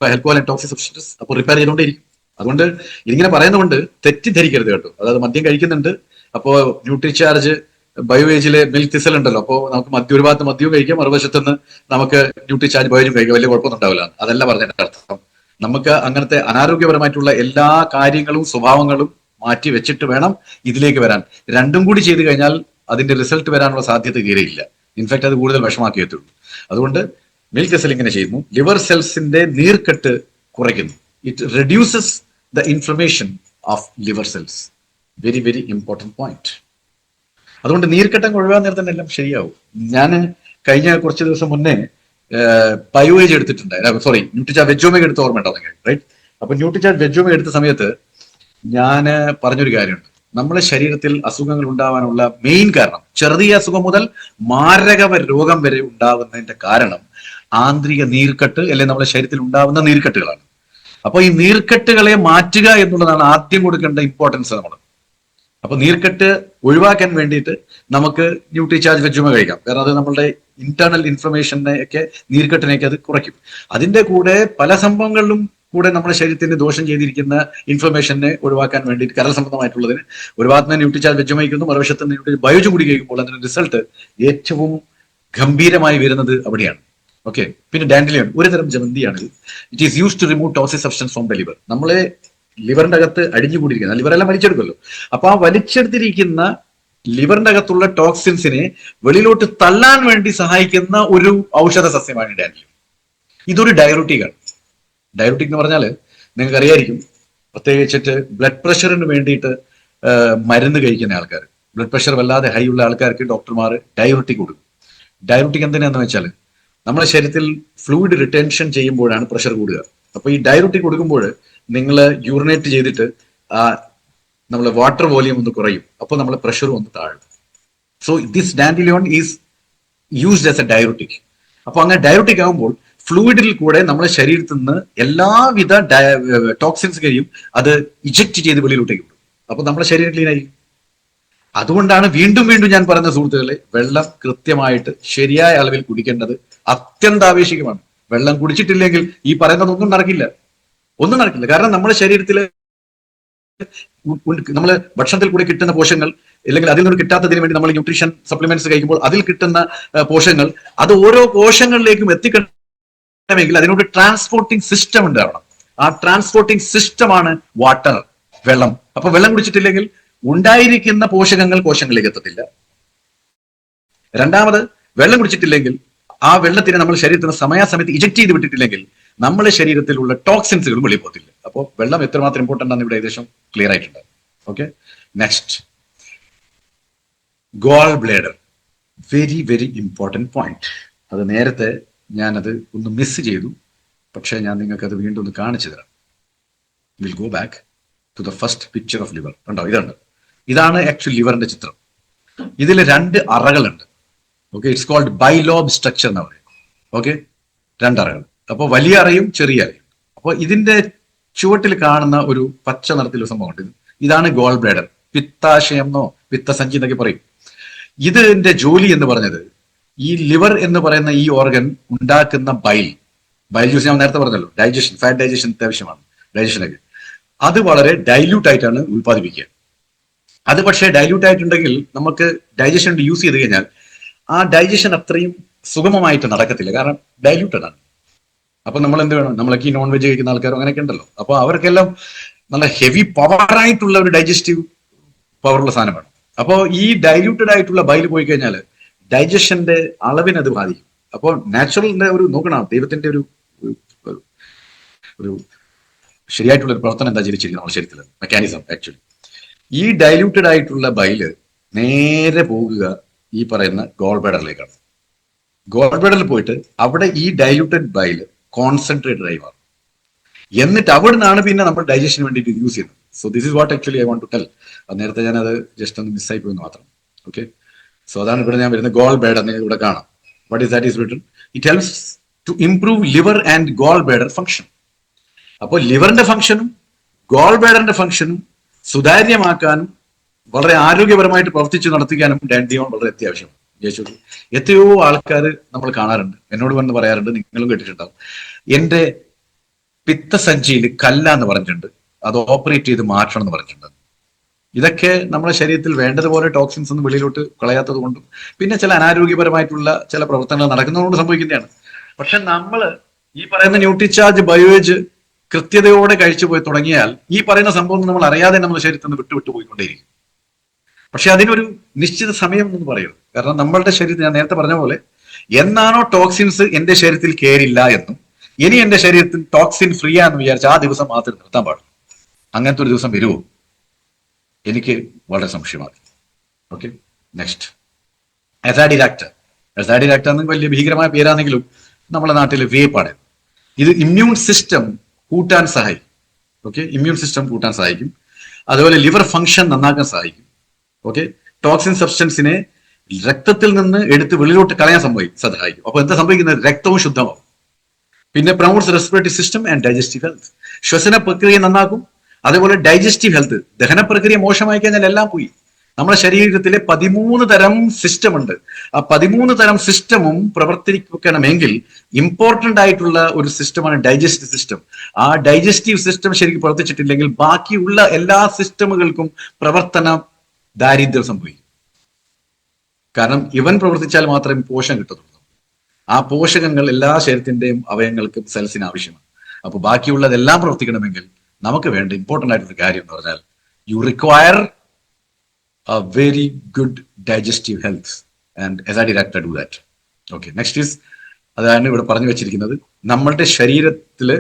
alcohol and toxic substances, അപ്പോൾ റിപ്പയർ ചെയ്തുകൊണ്ടേയിരിക്കും. അതുകൊണ്ട് ഇതിങ്ങനെ പറയുന്നതുകൊണ്ട് തെറ്റിദ്ധരിക്കരുത് കേട്ടോ. അതായത് മദ്യം കഴിക്കുന്നുണ്ട്, അപ്പോൾ ന്യൂട്രിചാർജ് ബയോവേജിലെ മിൽക്ക് തിസിൽ ഉണ്ടല്ലോ, അപ്പോൾ നമുക്ക് ഒരു ഭാഗത്ത് മദ്യവും കഴിക്കാം, മറുവശത്തുനിന്ന് നമുക്ക് ന്യൂട്രിചാർജ് ബയോജും കഴിക്കാം, വലിയ കുഴപ്പമൊന്നും ഉണ്ടാവില്ല. അതല്ല പറഞ്ഞതിന്റെ അർത്ഥം. നമുക്ക് അങ്ങനത്തെ അനാരോഗ്യപരമായിട്ടുള്ള എല്ലാ കാര്യങ്ങളും സ്വഭാവങ്ങളും മാറ്റി വെച്ചിട്ട് വേണം ഇതിലേക്ക് വരാൻ. രണ്ടും കൂടി ചെയ്തു കഴിഞ്ഞാൽ അതിന്റെ റിസൾട്ട് വരാനുള്ള സാധ്യത തീരെയില്ല. ഇൻഫാക്ട് അത് കൂടുതൽ വിഷമാക്കിയത്തുള്ളൂ. അതുകൊണ്ട് മിൽക്ക് തിസിൽ ഇങ്ങനെ ചെയ്യുന്നു, ലിവർ സെൽസിന്റെ നീർക്കെട്ട് കുറയ്ക്കുന്നു. It reduces the inflammation of liver cells. Very very important point. അതുകൊണ്ട് നീർക്കെട്ടം ഒഴിവാൻ നേരത്തെ തന്നെ എല്ലാം ശരിയാവും. ഞാൻ കഴിഞ്ഞ കുറച്ച് ദിവസം മുന്നേ ബയോവേജ് എടുത്തിട്ടുണ്ട്, സോറി ന്യൂട്രിചാർജ് വെജോമേഗ എടുത്ത് ഓർമ്മ ഉണ്ടോ നിങ്ങൾ? റൈറ്റ്. അപ്പൊ ന്യൂട്രിചാർജ് വെജോമേഗ എടുത്ത സമയത്ത് ഞാൻ പറഞ്ഞൊരു കാര്യമുണ്ട്. നമ്മുടെ ശരീരത്തിൽ അസുഖങ്ങൾ ഉണ്ടാവാനുള്ള മെയിൻ കാരണം, ചെറിയ അസുഖം മുതൽ മാരക രോഗം വരെ ഉണ്ടാവുന്നതിന്റെ കാരണം ആന്തരിക നീർക്കെട്ട്, അല്ലെങ്കിൽ നമ്മുടെ ശരീരത്തിൽ ഉണ്ടാവുന്ന നീർക്കെട്ടുകളാണ്. അപ്പൊ ഈ നീർക്കെട്ടുകളെ മാറ്റുക എന്നുള്ളതാണ് ആദ്യം കൊടുക്കേണ്ട ഇമ്പോർട്ടൻസ് നമ്മൾ. അപ്പൊ നീർക്കെട്ട് ഒഴിവാക്കാൻ വേണ്ടിയിട്ട് നമുക്ക് ന്യൂട്രിചാർജ് വെജുമ കഴിക്കാം. കാരണം അത് നമ്മളുടെ ഇന്റേണൽ ഇൻഫ്ലമേഷനെ ഒക്കെ, നീർക്കെട്ടിനെയൊക്കെ അത് കുറയ്ക്കും. അതിന്റെ കൂടെ പല സംഭവങ്ങളിലും കൂടെ നമ്മുടെ ശരീരത്തിന് ദോഷം ചെയ്തിരിക്കുന്ന ഇൻഫർമേഷനെ ഒഴിവാക്കാൻ വേണ്ടിയിട്ട് കരൾ സംബന്ധമായിട്ടുള്ളതിന് ഒരു ഭാഗത്ത് നിന്ന് ന്യൂട്രിച്ചാർജ് വെജ് മറുവശത്ത് നിന്ന് ബയോജ് കൂടി കഴിക്കുമ്പോൾ അതിന്റെ റിസൾട്ട് ഏറ്റവും ഗംഭീരമായി വരുന്നത് അവിടെയാണ്. ഓക്കെ. പിന്നെ ഡാൻഡിലിയൺ ഒരു തരം ജമന്തിയാണ്. It is use to remove toxic substance from the liver. നമ്മളെ ലിവറിന്റെ അകത്ത് അടിഞ്ഞുകൂടിയിരിക്കുന്ന ലിവറെല്ലാം വലിച്ചെടുക്കുമല്ലോ. അപ്പൊ ആ വലിച്ചെടുത്തിരിക്കുന്ന ലിവറിന്റെ അകത്തുള്ള ടോക്സിൻസിനെ വെളിയിലോട്ട് തള്ളാൻ വേണ്ടി സഹായിക്കുന്ന ഒരു ഔഷധ സസ്യമാണ് ഡാൻഡിലിയൺ. ഇതൊരു ഡയറൂട്ടിക്കാണ്. ഡയറൂട്ടിക് എന്ന് പറഞ്ഞാൽ നിങ്ങൾക്ക് അറിയായിരിക്കും, പ്രത്യേകിച്ചിട്ട് ബ്ലഡ് പ്രഷറിന് വേണ്ടിയിട്ട് മരുന്ന് കഴിക്കുന്ന ആൾക്കാർ, ബ്ലഡ് പ്രഷർ വല്ലാതെ ഹൈ ഉള്ള ആൾക്കാർക്ക് ഡോക്ടർമാർ ഡയറൂട്ടിക് കൊടുക്കും. ഡയറൂട്ടിക് എന്തിനാന്ന് വെച്ചാൽ നമ്മുടെ ശരീരത്തിൽ ഫ്ലൂയിഡ് റിട്ടൻഷൻ ചെയ്യുമ്പോഴാണ് പ്രഷർ കൂടുക. അപ്പൊ ഈ ഡയറൂട്ടിക് കൊടുക്കുമ്പോൾ നിങ്ങൾ യൂറിനേറ്റ് ചെയ്തിട്ട് നമ്മളെ വാട്ടർ വോളിയം ഒന്ന് കുറയും, അപ്പോൾ നമ്മളെ പ്രഷറും ഒന്ന് താഴും. So this dandelion is used as a diuretic. അപ്പൊ അങ്ങനെ ഡയറൂട്ടിക് ആകുമ്പോൾ ഫ്ലൂയിഡിൽ കൂടെ നമ്മുടെ ശരീരത്തിൽ നിന്ന് എല്ലാവിധ ടോക്സിൻസ് കഴിയും അത് ഇജക്ട് ചെയ്ത് വെളിയിലോട്ടേക്ക് വിടും. അപ്പൊ നമ്മുടെ ശരീരം ക്ലീൻ ആയിരിക്കും. അതുകൊണ്ടാണ് വീണ്ടും വീണ്ടും ഞാൻ പറഞ്ഞ സുഹൃത്തുക്കളെ, വെള്ളം കൃത്യമായിട്ട് ശരിയായ അളവിൽ കുടിക്കേണ്ടത് അത്യന്താപേക്ഷികമാണ്. വെള്ളം കുടിച്ചിട്ടില്ലെങ്കിൽ ഈ പറയുന്നതൊന്നും നടക്കില്ല, ഒന്നും നടക്കില്ല. കാരണം നമ്മുടെ ശരീരത്തിൽ നമ്മൾ ഭക്ഷണത്തിൽ കൂടെ കിട്ടുന്ന പോഷകങ്ങൾ, അല്ലെങ്കിൽ അതിൽ നിന്ന് കിട്ടാത്തതിന് വേണ്ടി നമ്മൾ ന്യൂട്രീഷൻ സപ്ലിമെന്റ്സ് കഴിക്കുമ്പോൾ അതിൽ കിട്ടുന്ന പോഷകങ്ങൾ അത് ഓരോ കോശങ്ങളിലേക്കും എത്തിക്കണമെങ്കിൽ അതിനോട് ട്രാൻസ്പോർട്ടിംഗ് സിസ്റ്റം ഉണ്ടാവണം. ആ ട്രാൻസ്പോർട്ടിംഗ് സിസ്റ്റമാണ് വാട്ടർ, വെള്ളം. അപ്പൊ വെള്ളം കുടിച്ചിട്ടില്ലെങ്കിൽ ഉണ്ടായിരിക്കുന്ന പോഷകങ്ങൾ കോശങ്ങളിലേക്ക് എത്തത്തില്ല. രണ്ടാമത്, വെള്ളം കുടിച്ചിട്ടില്ലെങ്കിൽ ആ വെള്ളത്തിനെ നമ്മൾ ശരീരത്തിന് സമയാസമയത്ത് ഇജക്ട് ചെയ്ത് വിട്ടിട്ടില്ലെങ്കിൽ നമ്മുടെ ശരീരത്തിലുള്ള ടോക്സിൻസുകൾ വെളിയിൽ പോകത്തില്ല. അപ്പോൾ വെള്ളം എത്രമാത്രം ഇമ്പോർട്ടൻ്റ് ആണെന്ന് ഇവിടെ ഏകദേശം ക്ലിയർ ആയിട്ടുണ്ട്. Okay. Next, gallbladder. Very very important point. അത് നേരത്തെ ഞാനത് ഒന്ന് മിസ് ചെയ്തു, പക്ഷേ ഞാൻ നിങ്ങൾക്ക് അത് വീണ്ടും ഒന്ന് കാണിച്ചു തരാം. Will go back to the first picture of liver. കണ്ടോ, ഇതാണ് ആക്ച്വൽ ലിവറിന്റെ ചിത്രം. ഇതിൽ 2 അറകളുണ്ട്. Okay. It's called bilobe structure എന്ന് പറയും. ഓക്കെ. 2 അറകൾ. അപ്പോൾ വലിയ അറയും ചെറിയ അറയും. അപ്പോൾ ഇതിന്റെ ചുവട്ടിൽ കാണുന്ന ഒരു പച്ച നിറത്തിലുള്ള സംഭവമുണ്ട്. ഇതാണ് ഗോൾ ബ്ലേഡർ. പിത്താശയം എന്നോ പിത്തസഞ്ചി എന്നൊക്കെ പറയും. ഇതിന്റെ ജോലി എന്ന് പറഞ്ഞത് ഈ ലിവർ എന്ന് പറയുന്ന ഈ ഓർഗൻ ഉണ്ടാക്കുന്ന ബൈൽ ജ്യൂസ് ഞാൻ നേരത്തെ പറഞ്ഞല്ലോ, ഡൈജഷൻ, ഫാറ്റ് ഡൈജഷൻ അത്യാവശ്യമാണ്, ഡൈജഷനൊക്കെ. അത് വളരെ ഡൈല്യൂട്ട് ആയിട്ടാണ് ഉത്പാദിപ്പിക്കുക. അത് പക്ഷേ ഡൈല്യൂട്ട് ആയിട്ടുണ്ടെങ്കിൽ നമുക്ക് ഡൈജഷൻ യൂസ് ചെയ്ത് കഴിഞ്ഞാൽ ആ ഡൈജഷൻ അത്രയും സുഗമമായിട്ട് നടക്കത്തില്ല, കാരണം ഡൈല്യൂട്ടഡ് ആണ്. അപ്പൊ നമ്മൾ എന്ത് വേണം, നമ്മളൊക്കെ ഈ നോൺ വെജ് കഴിക്കുന്ന ആൾക്കാരും അങ്ങനെയൊക്കെ ഉണ്ടല്ലോ. അപ്പൊ അവർക്കെല്ലാം നല്ല ഹെവി പവറായിട്ടുള്ള ഒരു ഡൈജസ്റ്റീവ് പവറുള്ള സാധനം വേണം. അപ്പോൾ ഈ ഡൈല്യൂട്ടഡ് ആയിട്ടുള്ള ബൈൽ പോയി കഴിഞ്ഞാൽ ഡൈജഷന്റെ അളവിന് അത് ബാധിക്കും. അപ്പോൾ നാച്ചുറലിന്റെ ഒരു നോക്കണം, ദൈവത്തിന്റെ ഒരു ശരിയായിട്ടുള്ള ഒരു പ്രവർത്തനം എന്താ ചെയ്തിരിക്കുന്നത് നമ്മുടെ ശരീരത്തിൽ, മെക്കാനിസം ആക്ച്വലി. ഈ ഡൈല്യൂട്ടഡ് ആയിട്ടുള്ള ബൈല് നേരെ പോകുക ഈ പറയുന്ന ഗോൾ ബ്ലേഡറിലേക്കാണ്. ഗോൾ ബ്ലേഡറിൽ പോയിട്ട് അവിടെ ഈ ഡൈല്യൂട്ടഡ് ബൈല് കോൺസെൻട്രേറ്റഡ് ആയി മാറും. എന്നിട്ട് അവിടെ നിന്നാണ് പിന്നെ നമ്മൾ ഡൈജഷന് വേണ്ടിയിട്ട് യൂസ് ചെയ്യുന്നത്. So this is what actually I want to tell. നേരത്തെ ഞാൻ അത് ജസ്റ്റ് ഒന്ന് മിസ്സായി പോയെന്ന് മാത്രം. ഓക്കെ. സോ അതാണ് ഇവിടെ ഞാൻ വരുന്നത്. ഗോൾ ബ്ലേഡർ ഇവിടെ കാണാം. What is that is written? It helps to improve liver and gallbladder function. അപ്പോൾ ലിവറിന്റെ ഫംഗ്ഷനും ഗോൾ ബ്ലേഡറിന്റെ ഫംഗ്ഷനും സുതാര്യമാക്കാനും വളരെ ആരോഗ്യപരമായിട്ട് പ്രവർത്തിച്ച് നടത്തിക്കാനും ഡാൻഡിലിയോൺ വളരെ അത്യാവശ്യമാണ്. യേശുവിൽ എത്രയോ ആൾക്കാർ നമ്മൾ കാണാറുണ്ട്, എന്നോട് വന്ന് പറയാറുണ്ട്, നിങ്ങളും കേട്ടിട്ടുണ്ടാവും, എന്റെ പിത്തസഞ്ചിയിൽ കല്ലാന്ന് പറഞ്ഞിട്ടുണ്ട്, അത് ഓപ്പറേറ്റ് ചെയ്ത് മാറ്റണം എന്ന് പറഞ്ഞിട്ടുണ്ട്. ഇതൊക്കെ നമ്മുടെ ശരീരത്തിൽ വേണ്ടതുപോലെ ടോക്സിൻസ് ഒന്നും വെളിയിലോട്ട് കളയാത്തത് കൊണ്ടും പിന്നെ ചില അനാരോഗ്യപരമായിട്ടുള്ള ചില പ്രവർത്തനങ്ങൾ നടക്കുന്നതുകൊണ്ട് സംഭവിക്കുന്നതാണ്. പക്ഷെ നമ്മൾ ഈ പറയുന്ന ന്യൂട്രിചാർജ് ബയോജ് കൃത്യതയോടെ കഴിച്ചു പോയി തുടങ്ങിയാൽ ഈ പറയുന്ന സംഭവം നമ്മൾ അറിയാതെ നമ്മുടെ ശരീരത്തിൽ നിന്ന് വിട്ടു പോയിക്കൊണ്ടേയിരിക്കും. പക്ഷെ അതിനൊരു നിശ്ചിത സമയം എന്ന് പറയുന്നത്, കാരണം നമ്മളുടെ ശരീരത്തിൽ ഞാൻ നേരത്തെ പറഞ്ഞ പോലെ എന്നാണോ ടോക്സിൻസ് എന്റെ ശരീരത്തിൽ കയറില്ല എന്നും ഇനി എന്റെ ശരീരത്തിൽ ടോക്സിൻ ഫ്രീ ആണെന്ന് വിചാരിച്ച ആ ദിവസം മാത്രം നിർത്താൻ പാടും. അങ്ങനത്തെ ഒരു ദിവസം വരുമോ? എനിക്ക് വളരെ സംശയമാണ്. ഓക്കെ. നെക്സ്റ്റ്, എസാഡിരാക്ടർ. എസാഡിരാക്ടർ എന്ന് വലിയ ഭീകരമായ പേരാണെങ്കിലും നമ്മുടെ നാട്ടിൽ വേപ്പാണ്. ഇത് ഇമ്മ്യൂൺ സിസ്റ്റം കൂട്ടാൻ സഹായിക്കും. ഓക്കെ. ഇമ്മ്യൂൺ സിസ്റ്റം കൂട്ടാൻ സഹായിക്കും. അതുപോലെ ലിവർ ഫംഗ്ഷൻ നന്നാക്കാൻ സഹായിക്കും. ഓക്കെ. ടോക്സിൻ സബ്സ്റ്റൻസിനെ രക്തത്തിൽ നിന്ന് എടുത്ത് വെളിയിലോട്ട് കളയാൻ സഹായിക്കും. അപ്പൊ എന്താ സംഭവിക്കുന്നത്? രക്തവും ശുദ്ധമാവും. പിന്നെ promotes respiratory system and digestive health. ശ്വസന പ്രക്രിയ നന്നാക്കും. അതേപോലെ ഡൈജസ്റ്റീവ് ഹെൽത്ത്, ദഹന പ്രക്രിയ മോശമായി കഴിഞ്ഞാൽ എല്ലാം പോയി. നമ്മുടെ ശരീരത്തിലെ 13 തരം സിസ്റ്റം ഉണ്ട്. ആ 13 തരം സിസ്റ്റമും പ്രവർത്തിക്കണമെങ്കിൽ ഇമ്പോർട്ടന്റ് ആയിട്ടുള്ള ഒരു സിസ്റ്റമാണ് ഡൈജസ്റ്റീവ് സിസ്റ്റം. ആ ഡൈജസ്റ്റീവ് സിസ്റ്റം ശരിക്കും പ്രവർത്തിച്ചിട്ടില്ലെങ്കിൽ ബാക്കിയുള്ള എല്ലാ സിസ്റ്റമുകൾക്കും പ്രവർത്തന ദാരിദ്ര്യം സംഭവിക്കും. കാരണം ഇവൻ പ്രവർത്തിച്ചാൽ മാത്രമേ പോഷകം കിട്ടത്തുള്ളൂ. ആ പോഷകങ്ങൾ എല്ലാ ശരീരത്തിന്റെയും അവയവങ്ങൾക്കും സെൽസിന് ആവശ്യമാണ്. അപ്പൊ ബാക്കിയുള്ളതെല്ലാം പ്രവർത്തിക്കണമെങ്കിൽ നമുക്ക് വേണ്ട ഇമ്പോർട്ടന്റ് ആയിട്ടൊരു കാര്യം എന്ന് പറഞ്ഞാൽ you require A very good digestive health and S I direct do that. Okay, next is, അതാണ് ഇവിടെ പറഞ്ഞു വെച്ചിരിക്കുന്നത്, നമ്മളുടെ ശരീരത്തില്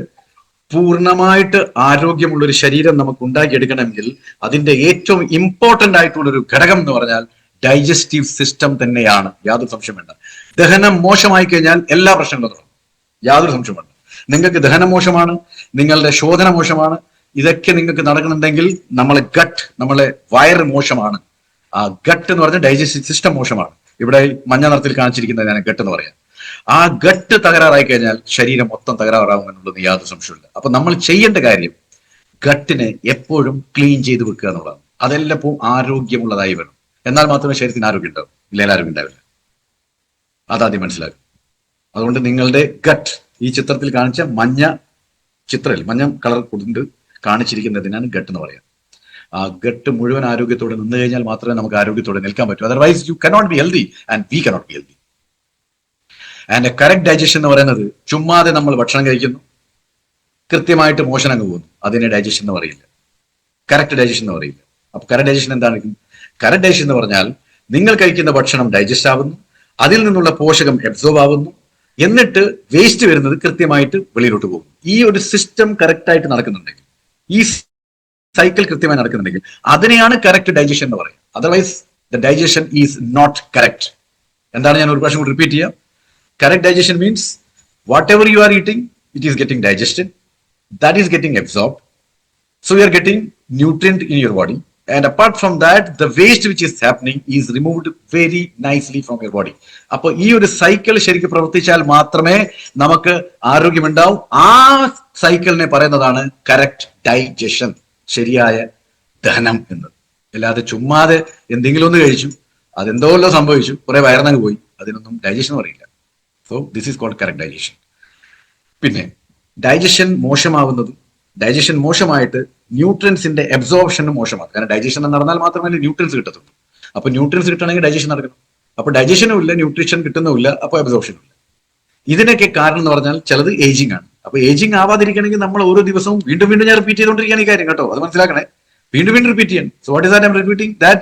പൂർണ്ണമായിട്ട് ആരോഗ്യമുള്ള ഒരു ശരീരം നമുക്ക് ഉണ്ടാക്കിയെടുക്കണമെങ്കിൽ അതിന്റെ ഏറ്റവും ഇമ്പോർട്ടന്റ് ആയിട്ടുള്ള ഒരു ഘടകം എന്ന് പറഞ്ഞാൽ ഡൈജസ്റ്റീവ് സിസ്റ്റം തന്നെയാണ്. യാതൊരു സംശയം വേണ്ട. ദഹനം മോശമായി കഴിഞ്ഞാൽ എല്ലാ പ്രശ്നങ്ങളും തുടങ്ങും. യാതൊരു സംശയം വേണ്ട. നിങ്ങൾക്ക് ദഹനം മോശമാണ്, നിങ്ങളുടെ ശോധന മോശമാണ്, ഇതൊക്കെ നിങ്ങൾക്ക് നടക്കുന്നുണ്ടെങ്കിൽ നമ്മളെ ഗട്ട്, നമ്മളെ വയറ് മോശമാണ്. ആ ഗട്ട് എന്ന് പറഞ്ഞാൽ ഡൈജസ്റ്റീവ് സിസ്റ്റം മോശമാണ്. ഇവിടെ മഞ്ഞ നിറത്തിൽ കാണിച്ചിരിക്കുന്നത് ഞാൻ ഗട്ട് എന്ന് പറയാം. ആ ഗട്ട് തകരാറായി കഴിഞ്ഞാൽ ശരീരം മൊത്തം തകരാറാവും എന്നുള്ളത് യാതൊരു സംശയമില്ല. അപ്പൊ നമ്മൾ ചെയ്യേണ്ട കാര്യം ഗട്ടിനെ എപ്പോഴും ക്ലീൻ ചെയ്ത് വെക്കുക എന്നുള്ളതാണ്. അതെല്ലാം ആരോഗ്യമുള്ളതായി വരും. എന്നാൽ മാത്രമേ ശരീരത്തിന് ആരോഗ്യം ഉണ്ടാവും, ഇല്ലെങ്കിൽ ആരോഗ്യം ഉണ്ടാവില്ല. അതാദ്യം മനസ്സിലാക്കും. അതുകൊണ്ട് നിങ്ങളുടെ ഗട്ട്, ഈ ചിത്രത്തിൽ കാണിച്ച മഞ്ഞ ചിത്രത്തിൽ മഞ്ഞ കളർ കൊണ്ട് കാണിച്ചിരിക്കുന്നതിനാണ് ഗട്ട് എന്ന് പറയാം. ആ ഗട്ട് മുഴുവൻ ആരോഗ്യത്തോടെ നിന്ന് കഴിഞ്ഞാൽ മാത്രമേ നമുക്ക് ആരോഗ്യത്തോടെ നിൽക്കാൻ പറ്റൂ. Otherwise you cannot be healthy and we cannot be healthy. And correct digestion എന്ന് പറയുന്നത് ചുമ്മാതെ നമ്മൾ ഭക്ഷണം കഴിക്കുന്നു, കൃത്യമായിട്ട് മോഷൻ അങ്ങ് പോകുന്നു, അതിനെ ഡൈജഷൻ എന്ന് പറയില്ല. കറക്റ്റ് ഡൈജഷൻ എന്ന് പറയില്ല. അപ്പൊ കറക്റ്റ് ഡൈജഷൻ എന്താണ്? കറക്റ്റ് ഡൈജഷൻ എന്ന് പറഞ്ഞാൽ നിങ്ങൾ കഴിക്കുന്ന ഭക്ഷണം ഡൈജസ്റ്റ് ആവുന്നു, അതിൽ നിന്നുള്ള പോഷകം അബ്സോർബ് ആവുന്നു, എന്നിട്ട് വേസ്റ്റ് വരുന്നത് കൃത്യമായിട്ട് വെളിയിലോട്ട് പോകും. ഈ ഒരു സിസ്റ്റം കറക്റ്റ് ആയിട്ട് നടക്കുന്നുണ്ടെങ്കിൽ, ഈ സൈക്കിൾ കൃത്യമായി നടക്കുന്നുണ്ടെങ്കിൽ അതിനെയാണ് കറക്റ്റ് ഡൈജഷൻ എന്ന് പറയുന്നത്. Otherwise the digestion is not correct. എന്താണ്, ഞാൻ ഒരു പ്രാവശ്യം കൂടി റിപ്പീറ്റ് ചെയ്യാം. Correct digestion means whatever you are eating, it is getting digested, that is getting absorbed, so you are getting nutrient in your body, and apart from that the waste which is happening is removed very nicely from your body. അപ്പോൾ ഈ ഒരു cycle ശരിക്കും പ്രവർത്തിച്ചാൽ മാത്രമേ നമുക്ക് ആരോഗ്യമുണ്ടാവും. ആ സൈക്കിളിനെ പറയുന്നതാണ് കറക്റ്റ് ഡൈജഷൻ, ശരിയായ ദഹനം എന്ന്. അല്ലാതെ ചുമ്മാതെ എന്തെങ്കിലും ഒന്ന് കഴിച്ചു, അതെന്തോ സംഭവിച്ചു, കുറെ വയറിനങ്ങ് പോയി, അതിനൊന്നും ഡൈജഷൻ പറയില്ല. So this is called correct digestion. പിന്നെ ഡൈജഷൻ മോശമാവുന്നതും, ഡൈജഷൻ മോശമായിട്ട് ന്യൂട്രിയൻസിന്റെ അബ്സോർപ്ഷനും മോശമാണ്. കാരണം ഡൈജഷൻ നടന്നാൽ മാത്രമേ ന്യൂട്രിയൻസ് കിട്ടത്തുള്ളൂ. അപ്പൊ ന്യൂട്രിയൻസ് കിട്ടണമെങ്കിൽ ഡൈജഷൻ നടക്കണം. അപ്പൊ ഡൈജഷനും ഇല്ല, ന്യൂട്രീഷൻ കിട്ടുന്നുമില്ല, അപ്പൊ അബ്സോർപ്ഷനും ഇല്ല. ഇതിനൊക്കെ കാരണം എന്ന് പറഞ്ഞാൽ ചിലത് ഏജിങ് ആണ്. അപ്പൊ ഏജിങ് ആവാതിരിക്കണമെങ്കിൽ നമ്മൾ ഓരോ ദിവസവും വീണ്ടും വീണ്ടും ഞാൻ റിപ്പീറ്റ് ചെയ്തുകൊണ്ടിരിക്കുകയാണ് ഈ കാര്യം കേട്ടോ, അത് മനസ്സിലാക്കണേ. വീണ്ടും വീണ്ടും റിപ്പീറ്റ് ചെയ്യാൻ. So what is that I am repeating? That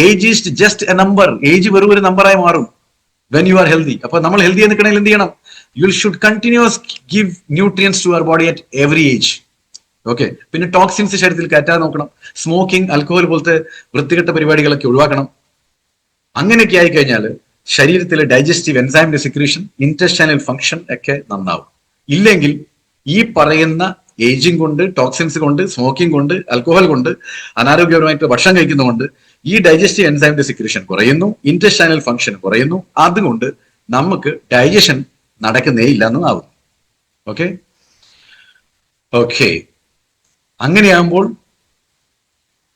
age is just a number. Age വെറും ഒരു നമ്പറായി മാറും വെൻ യു ആർ ഹെൽത്തി. അപ്പൊ നമ്മൾ ഹെൽത്തി ആയി നിൽക്കണമെങ്കിൽ എന്ത് ചെയ്യണം? You should continues give nutrients to our body at every age. Okay. പിന്നെ ടോക്സിൻസ് ശരീരത്തിൽ കയറ്റാൻ നോക്കണം. സ്മോക്കിംഗ്, ആൽക്കഹോൾ പോലത്തെ വൃത്തികെട്ട പരിപാടികളൊക്കെ ഒഴിവാക്കണം. അങ്ങനെയൊക്കെ ആയി കഴിഞ്ഞാൽ ശരീരത്തിലെ ഡൈജസ്റ്റീവ് എൻസൈമിന്റെ സെക്രീഷൻ, ഇന്റെസ്റ്റൈനൽ ഫംഗ്ഷൻ ഒക്കെ നന്നാവും. ഇല്ലെങ്കിൽ ഈ പറയുന്ന ഏജിങ് കൊണ്ട്, ടോക്സിൻസ് കൊണ്ട്, സ്മോക്കിംഗ് കൊണ്ട്, ആൽക്കഹോൾ കൊണ്ട്, അനാരോഗ്യപരമായിട്ട് ഭക്ഷണം കഴിക്കുന്നതുകൊണ്ട് ഈ ഡൈജസ്റ്റീവ് എൻസൈമിന്റെ സെക്രീഷൻ കുറയുന്നു, ഇന്റെസ്റ്റൈനൽ ഫംഗ്ഷൻ കുറയുന്നു. അതുകൊണ്ട് നമുക്ക് ഡൈജഷൻ നടക്കുന്നേ ഇല്ല എന്ന് ആവും. ഓക്കെ ഓക്കെ അങ്ങനെയാകുമ്പോൾ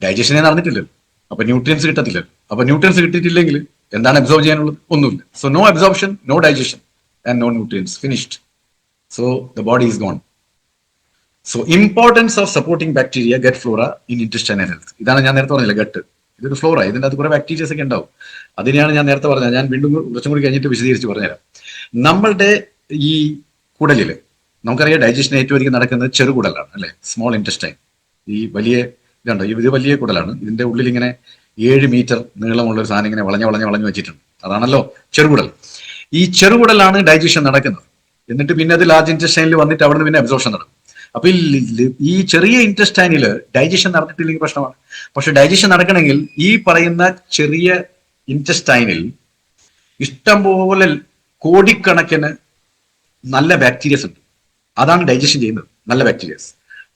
ഡൈജഷനെ നടന്നിട്ടില്ലല്ലോ, അപ്പൊ ന്യൂട്രിയൻസ് കിട്ടത്തില്ലല്ലോ. അപ്പൊ ന്യൂട്രിയൻസ് കിട്ടിയിട്ടില്ലെങ്കിൽ എന്താണ് അബ്സോർബ് ചെയ്യാനുള്ളത്? ഒന്നുമില്ല. So no absorption, no digestion and no nutrients, finished. So the body is gone. So importance of supporting bacteria, gut flora in intestinal health. ഇതാണ് ഞാൻ നേരത്തെ പറഞ്ഞില്ല, ഗട്ട് ഇതൊരു ഫ്ലോറ, ഇതിൻ്റെ അത് കുറെ ബാക്ടീരിയസ് ഒക്കെ ഉണ്ടാവും. അതിനെയാണ് ഞാൻ നേരത്തെ പറഞ്ഞത്. ഞാൻ വീണ്ടും കുറച്ചും കൂടി കഴിഞ്ഞിട്ട് വിശദീകരിച്ച് പറഞ്ഞുതരാം. നമ്മളുടെ ഈ കുടലില് നമുക്കറിയാം ഡൈജഷൻ ഏറ്റവും അധികം നടക്കുന്നത് ചെറുകുടലാണ് അല്ലെ, സ്മോൾ ഇൻറ്റസ്റ്റൈൻ. ഈ വലിയ ഇതുണ്ട്, ഇത് വലിയ കുടലാണ്. ഇതിന്റെ ഉള്ളിൽ ഇങ്ങനെ 7 മീറ്റർ നീളമുള്ള ഒരു സാധനം ഇങ്ങനെ വളഞ്ഞു വെച്ചിട്ടുണ്ട്. അതാണല്ലോ ചെറുകുടൽ. ഈ ചെറുകുടലാണ് ഡൈജഷൻ നടക്കുന്നത്. എന്നിട്ട് പിന്നെ അത് ലാർജ് ഇൻറ്റസ്റ്റൈനിൽ വന്നിട്ട് അവിടെ നിന്ന് പിന്നെ അബ്സോർപ്ഷൻ നടക്കും. അപ്പൊ ഈ ചെറിയ ഇൻറ്റസ്റ്റൈനില് ഡൈജഷൻ നടന്നിട്ടില്ലെങ്കിൽ പ്രശ്നമാണ്. പക്ഷെ ഡൈജഷൻ നടക്കണമെങ്കിൽ ഈ പറയുന്ന ചെറിയ ഇൻറ്റസ്റ്റൈനിൽ ഇഷ്ടംപോലെ കോടിക്കണക്കിന് നല്ല ബാക്ടീരിയസ് ഉണ്ട്. അതാണ് ഡൈജഷൻ ചെയ്യുന്നത്, നല്ല ബാക്ടീരിയസ്.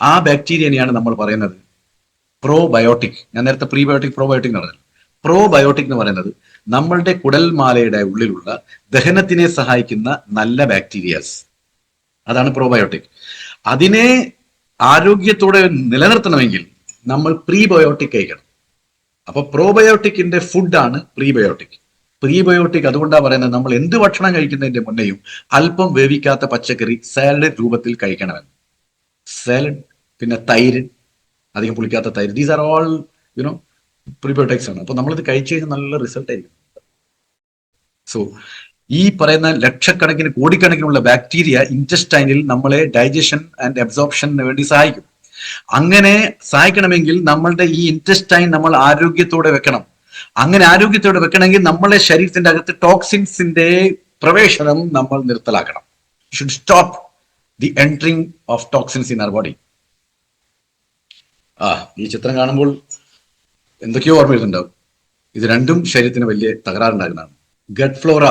ആ ബാക്ടീരിയനെയാണ് നമ്മൾ പറയുന്നത് പ്രോബയോട്ടിക്. ഞാൻ നേരത്തെ പ്രീബയോട്ടിക്, പ്രോബയോട്ടിക് എന്ന് പറഞ്ഞത്. പ്രോബയോട്ടിക് എന്ന് പറയുന്നത് നമ്മളുടെ കുടൽമാലയുടെ ഉള്ളിലുള്ള ദഹനത്തിനെ സഹായിക്കുന്ന നല്ല ബാക്ടീരിയാസ്. അതാണ് പ്രോബയോട്ടിക്. അതിനെ ആരോഗ്യത്തോടെ നിലനിർത്തണമെങ്കിൽ നമ്മൾ പ്രീബയോട്ടിക് കഴിക്കണം. അപ്പൊ പ്രോബയോട്ടിക്കിന്റെ ഫുഡാണ് പ്രീബയോട്ടിക്. പ്രീബയോട്ടിക് അതുകൊണ്ടാണ് പറയുന്നത് നമ്മൾ എന്ത് ഭക്ഷണം കഴിക്കുന്നതിന്റെ മുന്നേയും അല്പം വേവിക്കാത്ത പച്ചക്കറി സാലഡ് രൂപത്തിൽ കഴിക്കണമെന്ന്. സാലഡ്, പിന്നെ തൈര്, അധികം പുളിക്കാത്ത തൈര്, these are all you know prebiotics ആണ്. അപ്പൊ നമ്മളിത് കഴിച്ചു കഴിഞ്ഞാൽ നല്ല റിസൾട്ട് ആയിരിക്കും. സോ ഈ പറയുന്ന ലക്ഷക്കണക്കിന് കോടിക്കണക്കിനുള്ള ബാക്ടീരിയ ഇൻറ്റസ്റ്റൈനിൽ നമ്മളെ ഡൈജഷൻ ആൻഡ് അബ്സോർപ്ഷന് വേണ്ടി സഹായിക്കും. അങ്ങനെ സഹായിക്കണമെങ്കിൽ നമ്മളുടെ ഈ ഇൻറ്റസ്റ്റൈൻ നമ്മൾ ആരോഗ്യത്തോടെ വെക്കണം. അങ്ങനെ ആരോഗ്യത്തോടെ വെക്കണമെങ്കിൽ നമ്മളെ ശരീരത്തിന്റെ അകത്ത് ടോക്സിൻസിന്റെ പ്രവേശനം നമ്മൾ നിർത്തലാക്കണം. Should stop the entering of toxins in our body. ഈ ചിത്രം കാണുമ്പോൾ എന്തൊക്കെയോ ഓർമ്മ വരുന്നുണ്ടാവും. ഇത് രണ്ടും ശരീരത്തിന് വലിയ തകരാറുണ്ടാകുന്നതാണ്. ഗട്ട് ഫ്ലോറ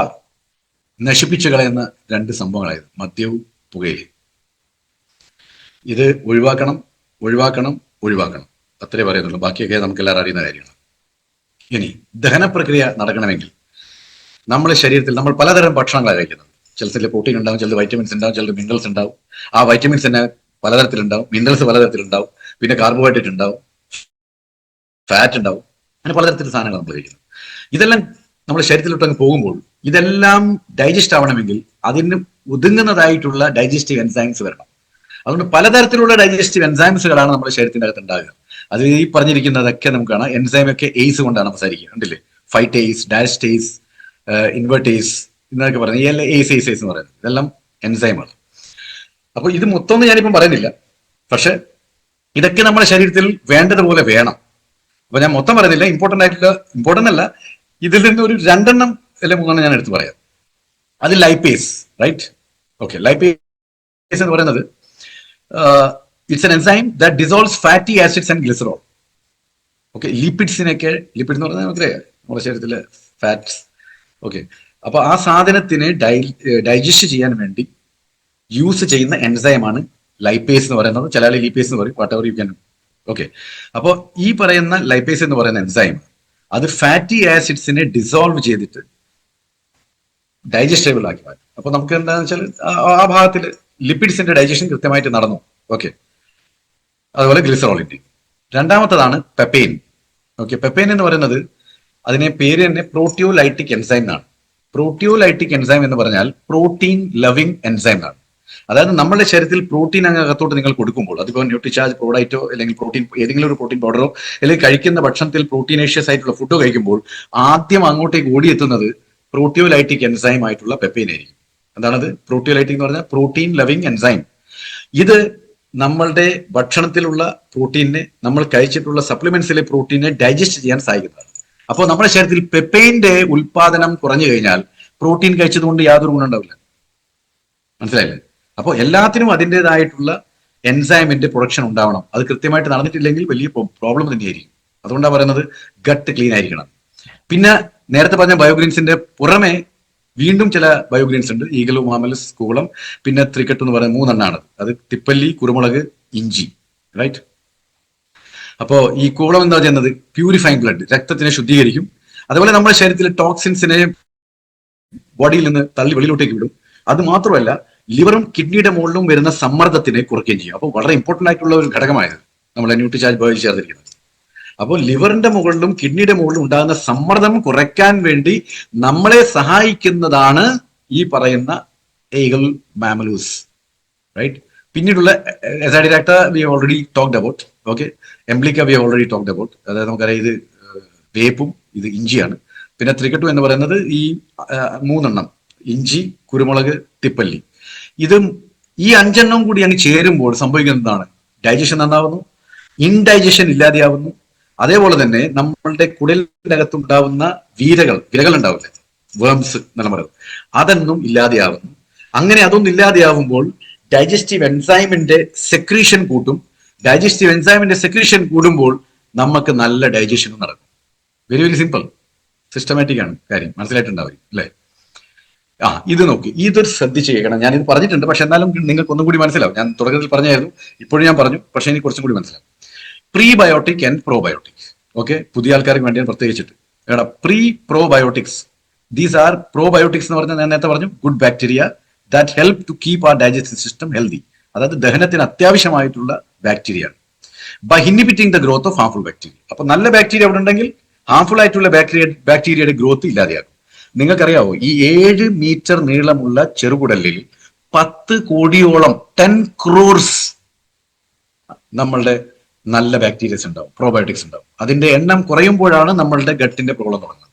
നശിപ്പിച്ചു കളയുന്ന രണ്ട് സംഭവങ്ങളായത് മദ്യവും പുകയിലും. ഇത് ഒഴിവാക്കണം, ഒഴിവാക്കണം, ഒഴിവാക്കണം, അത്രേ പറയുന്നുള്ളൂ. ബാക്കിയൊക്കെ നമുക്ക് എല്ലാവരും അറിയുന്ന കാര്യമാണ്. ഇനി ദഹന പ്രക്രിയ നടക്കണമെങ്കിൽ നമ്മുടെ ശരീരത്തിൽ നമ്മൾ പലതരം ഭക്ഷണങ്ങളാണ് കഴിക്കുന്നത്. ചിലത്തിൽ പ്രോട്ടീൻ ഉണ്ടാവും, ചിലത് വൈറ്റമിൻസ് ഉണ്ടാവും, ചിലത് മിനറൽസ് ഉണ്ടാവും. ആ വൈറ്റമിൻസ് തന്നെ പലതരത്തിലുണ്ടാവും, മിനറൽസ് പലതരത്തിലുണ്ടാവും, പിന്നെ കാർബോഹൈഡ്രേറ്റ് ഉണ്ടാവും, ഫാറ്റ് ഉണ്ടാവും, അങ്ങനെ പലതരത്തിലുള്ള സാധനങ്ങൾ നമ്മൾ കഴിക്കുന്നത്. ഇതെല്ലാം നമ്മുടെ ശരീരത്തിലോട്ടങ്ങ് പോകുമ്പോൾ ഇതെല്ലാം ഡൈജസ്റ്റ് ആവണമെങ്കിൽ അതിന് ഒതുങ്ങുന്നതായിട്ടുള്ള ഡൈജസ്റ്റീവ് എൻസൈംസ് വരണം. അതുകൊണ്ട് പലതരത്തിലുള്ള ഡൈജസ്റ്റീവ് എൻസൈംസുകളാണ് നമ്മുടെ ശരീരത്തിന്റെ അകത്ത് ഉണ്ടാകുക. അത് ഈ പറഞ്ഞിരിക്കുന്നതൊക്കെ നമുക്ക് കാണാം. എൻസൈമൊക്കെ എയ്സ് കൊണ്ടാണ് സംസാരിക്കുക, കണ്ടില്ലേ? ഫൈറ്റേസ്, ഡയസ്റ്റേസ്, ഇൻവെർട്ടേസ് എന്നൊക്കെ പറയുന്നത് ഈ എയ്സ് എന്ന് പറയുന്നത് ഇതെല്ലാം എൻസൈമാണ്. അപ്പൊ ഇത് മൊത്തമൊന്നും ഞാനിപ്പം പറയുന്നില്ല, പക്ഷെ ഇതൊക്കെ നമ്മുടെ ശരീരത്തിൽ വേണ്ടതുപോലെ വേണം. അപ്പൊ ഞാൻ മൊത്തം പറയുന്നില്ല, ഇമ്പോർട്ടന്റ് അല്ല, ഇതിൽ നിന്ന് ഒരു 2 അല്ലെ 3 ഞാൻ എടുത്ത് പറയാം. അത് ലൈപ്പേസ്, റൈറ്റ്? ഓക്കെ, ലൈപ്പേസ് എന്ന് പറയുന്നത് it's an enzyme that dissolves fatty acids and glycerol. Okay, ലിപ്പിഡ്സിനൊക്കെ, ലിപ്പിഡ് എന്ന് പറഞ്ഞാൽ നമുക്കറിയാം നമ്മുടെ ശരീരത്തിലെ ഫാറ്റ്സ്. ഓക്കെ, അപ്പൊ ആ സാധനത്തിനെ ഡൈജസ്റ്റ് ചെയ്യാൻ വേണ്ടി യൂസ് ചെയ്യുന്ന എൻസൈമാണ് ലൈപ്പേസ് എന്ന് പറയുന്നത്. ചില ആൾ ലീപ്പേസ് എന്ന് പറയും, what ever you can. Okay, അപ്പോൾ ഈ പറയുന്ന ലൈപ്പേസ് എന്ന് പറയുന്ന എൻസൈം അത് ഫാറ്റി ആസിഡ്സിനെ ഡിസോൾവ് ചെയ്തിട്ട് ഡൈജസ്റ്റബിൾ ആക്കി മാറ്റും. അപ്പൊ നമുക്ക് എന്താണെന്ന് വെച്ചാൽ ആ ഭാഗത്തിൽ ലിപ്പിഡ്സിന്റെ ഡൈജഷൻ കൃത്യമായിട്ട് നടന്നു. ഓക്കെ, അതുപോലെ ഗ്ലിസറോളിന്റെ. രണ്ടാമത്തതാണ് പെപ്പൈൻ. ഓക്കെ, പെപ്പൈൻ എന്ന് പറയുന്നത് അതിനെ പേര് തന്നെ പ്രോട്ടിയോലൈറ്റിക് എൻസൈം എന്നാണ്. പ്രോട്ടിയോലൈറ്റിക് എൻസൈം എന്ന് പറഞ്ഞാൽ പ്രോട്ടീൻ ലവിങ് എൻസൈം എന്നാണ്. അതായത് നമ്മുടെ ശരീരത്തിൽ പ്രോട്ടീൻ അകത്തോട്ട് നിങ്ങൾ കൊടുക്കുമ്പോൾ, അതിപ്പോൾ ന്യൂട്രിചാർജ് പ്രോഡക്റ്റോ അല്ലെങ്കിൽ പ്രോട്ടീൻ ഏതെങ്കിലും ഒരു പ്രോട്ടീൻ പൗഡറോ അല്ലെങ്കിൽ കഴിക്കുന്ന ഭക്ഷണത്തിൽ പ്രോട്ടീനേഷ്യസ് ആയിട്ടുള്ള ഫുഡോ കഴിക്കുമ്പോൾ ആദ്യം അങ്ങോട്ടേക്ക് ഓടിയെത്തുന്നത് പ്രോട്ടിയോലൈറ്റിക് എൻസൈം ആയിട്ടുള്ള പെപ്പൈൻ ആയിരിക്കും. എന്താണത്? പ്രോട്ടിയോലൈറ്റിക് എന്ന് പറഞ്ഞാൽ പ്രോട്ടീൻ ലവിങ് എൻസൈം. ഇത് നമ്മളുടെ ഭക്ഷണത്തിലുള്ള പ്രോട്ടീനെ, നമ്മൾ കഴിച്ചിട്ടുള്ള സപ്ലിമെന്റ്സിലെ പ്രോട്ടീനെ ഡൈജസ്റ്റ് ചെയ്യാൻ സഹായിക്കുന്നതാണ്. അപ്പോൾ നമ്മുടെ ശരീരത്തിൽ പെപ്പൈന്റെ ഉൽപാദനം കുറഞ്ഞു കഴിഞ്ഞാൽ പ്രോട്ടീൻ കഴിച്ചതുകൊണ്ട് യാതൊരു ഗുണം ഉണ്ടാവില്ല. മനസ്സിലായില്ലേ? അപ്പോൾ എല്ലാത്തിനും അതിൻ്റെതായിട്ടുള്ള എൻസൈമിന്റെ പ്രൊഡക്ഷൻ ഉണ്ടാവണം. അത് കൃത്യമായിട്ട് നടന്നിട്ടില്ലെങ്കിൽ വലിയ പ്രോബ്ലം തന്നെയായിരിക്കും. അതുകൊണ്ടാണ് പറയുന്നത് ഗട്ട് ക്ലീൻ ആയിരിക്കണം. പിന്നെ നേരത്തെ പറഞ്ഞ ബയോഗ്രീൻസിന്റെ പുറമെ വീണ്ടും ചില ബയോഗ്രീൻസ് ഉണ്ട്. ഈഗലു, മാമലസ്, കൂവളം, പിന്നെ ത്രിക്കട്ട് എന്ന് പറയുന്ന 3 എണ്ണമാണ്. അത് തിപ്പല്ലി, കുരുമുളക്, ഇഞ്ചി, റൈറ്റ്? അപ്പോ ഈ കൂവളം എന്താ ചെയ്യുന്നത്? പ്യൂരിഫൈങ് ബ്ലഡ്, രക്തത്തിനെ ശുദ്ധീകരിക്കും. അതുപോലെ നമ്മുടെ ശരീരത്തിലെ ടോക്സിൻസിനെ ബോഡിയിൽ നിന്ന് തള്ളി വെളിയിലോട്ടേക്ക് വിടും. അത് മാത്രമല്ല, ലിവറും കിഡ്നിയുടെ മുകളിലും വരുന്ന സമ്മർദ്ദത്തിനെ കുറയ്ക്കുകയും ചെയ്യും. അപ്പോൾ വളരെ ഇമ്പോർട്ടന്റ് ആയിട്ടുള്ള ഒരു ഘടകമായത് നമ്മുടെ ന്യൂട്രിചാർജ് ബയോയിൽ ചേർത്തിരിക്കുന്നത്. അപ്പോൾ ലിവറിന്റെ മുകളിലും കിഡ്നിയുടെ മുകളിലും ഉണ്ടാകുന്ന സമ്മർദ്ദം കുറയ്ക്കാൻ വേണ്ടി നമ്മളെ സഹായിക്കുന്നതാണ് ഈ പറയുന്ന ഈഗൽ മാമലൂസ്, റൈറ്റ്? പിന്നീടുള്ള Azadirachta we already talked about. Okay, emblica we already talked about. അതായത് നമുക്കറിയാം ഇത് വേപ്പും ഇത് ഇഞ്ചിയാണ്. പിന്നെ ത്രിക്കട്ടു എന്ന് പറയുന്നത് ഈ 3 എണ്ണം, ഇഞ്ചി, കുരുമുളക്, തിപ്പല്ലി. ഈ 5 എണ്ണം കൂടി അങ്ങ് ചേരുമ്പോൾ സംഭവിക്കുന്നത് എന്താണ്? ഡൈജഷൻ നന്നാവുന്നു, ഇൻഡൈജഷൻ ഇല്ലാതെയാവുന്നു. അതേപോലെ തന്നെ നമ്മളുടെ കുടലിന്റെ അകത്തുണ്ടാവുന്ന വിരകൾ ഉണ്ടാവില്ല, വേംസ് എന്നെല്ലാം പറയുന്നത്, അതൊന്നും ഇല്ലാതെയാവുന്നു. അങ്ങനെ അതൊന്നും ഇല്ലാതെയാവുമ്പോൾ ഡൈജസ്റ്റീവ് എൻസൈമിന്റെ സെക്രീഷൻ കൂട്ടും. ഡൈജസ്റ്റീവ് എൻസൈമിന്റെ സെക്രീഷൻ കൂടുമ്പോൾ നമുക്ക് നല്ല ഡൈജഷനും നടക്കും. വെരി വെരി സിമ്പിൾ, സിസ്റ്റമാറ്റിക് ആണ് കാര്യം. മനസ്സിലായിട്ടുണ്ടാവും അല്ലേ? ഇത് നോക്കി, ഇതൊരു ശ്രദ്ധിച്ച് കേൾക്കണം. ഞാനിത് പറഞ്ഞിട്ടുണ്ട്, പക്ഷെ എന്നാലും നിങ്ങൾക്ക് ഒന്നും കൂടി മനസ്സിലാവും. ഞാൻ തുടക്കത്തിൽ പറഞ്ഞായിരുന്നു, ഇപ്പോഴും ഞാൻ പറഞ്ഞു, പക്ഷെ എനിക്ക് കുറച്ചും കൂടി മനസ്സിലാവും. Prebiotic and probiotics. ഓക്കെ, പുതിയ ആൾക്കാർക്ക് വേണ്ടിയാണ് പ്രത്യേകിച്ചിട്ട്. പ്രോബയോട്ടിക്സ്, ദീസ് ആർ പ്രോബയോട്ടിക്സ് എന്ന് പറഞ്ഞാൽ ഞാൻ നേരത്തെ പറഞ്ഞു, good bacteria that help to keep our digestive system healthy. അതായത് ദഹനത്തിന് അത്യാവശ്യമായിട്ടുള്ള bacteria by inhibiting the growth of harmful bacteria. അപ്പൊ നല്ല ബാക്ടീരിയ അവിടെ ഉണ്ടെങ്കിൽ ഹാർംഫുൾ ആയിട്ടുള്ള ബാക്ടീരിയയുടെ ഗ്രോത്ത് ഇല്ലാതെയാക്കും. നിങ്ങൾക്കറിയാവോ, ഈ 7 മീറ്റർ നീളമുള്ള ചെറുകുടലിൽ 10 കോടിയോളം 10 ക്രോർസ് നമ്മളുടെ നല്ല ബാക്ടീരിയസ് ഉണ്ടാവും, പ്രോബയോട്ടിക്സ് ഉണ്ടാവും. അതിന്റെ എണ്ണം കുറയുമ്പോഴാണ് നമ്മളുടെ ഗട്ടിന്റെ പ്രോബ്ലം തുടങ്ങുന്നത്.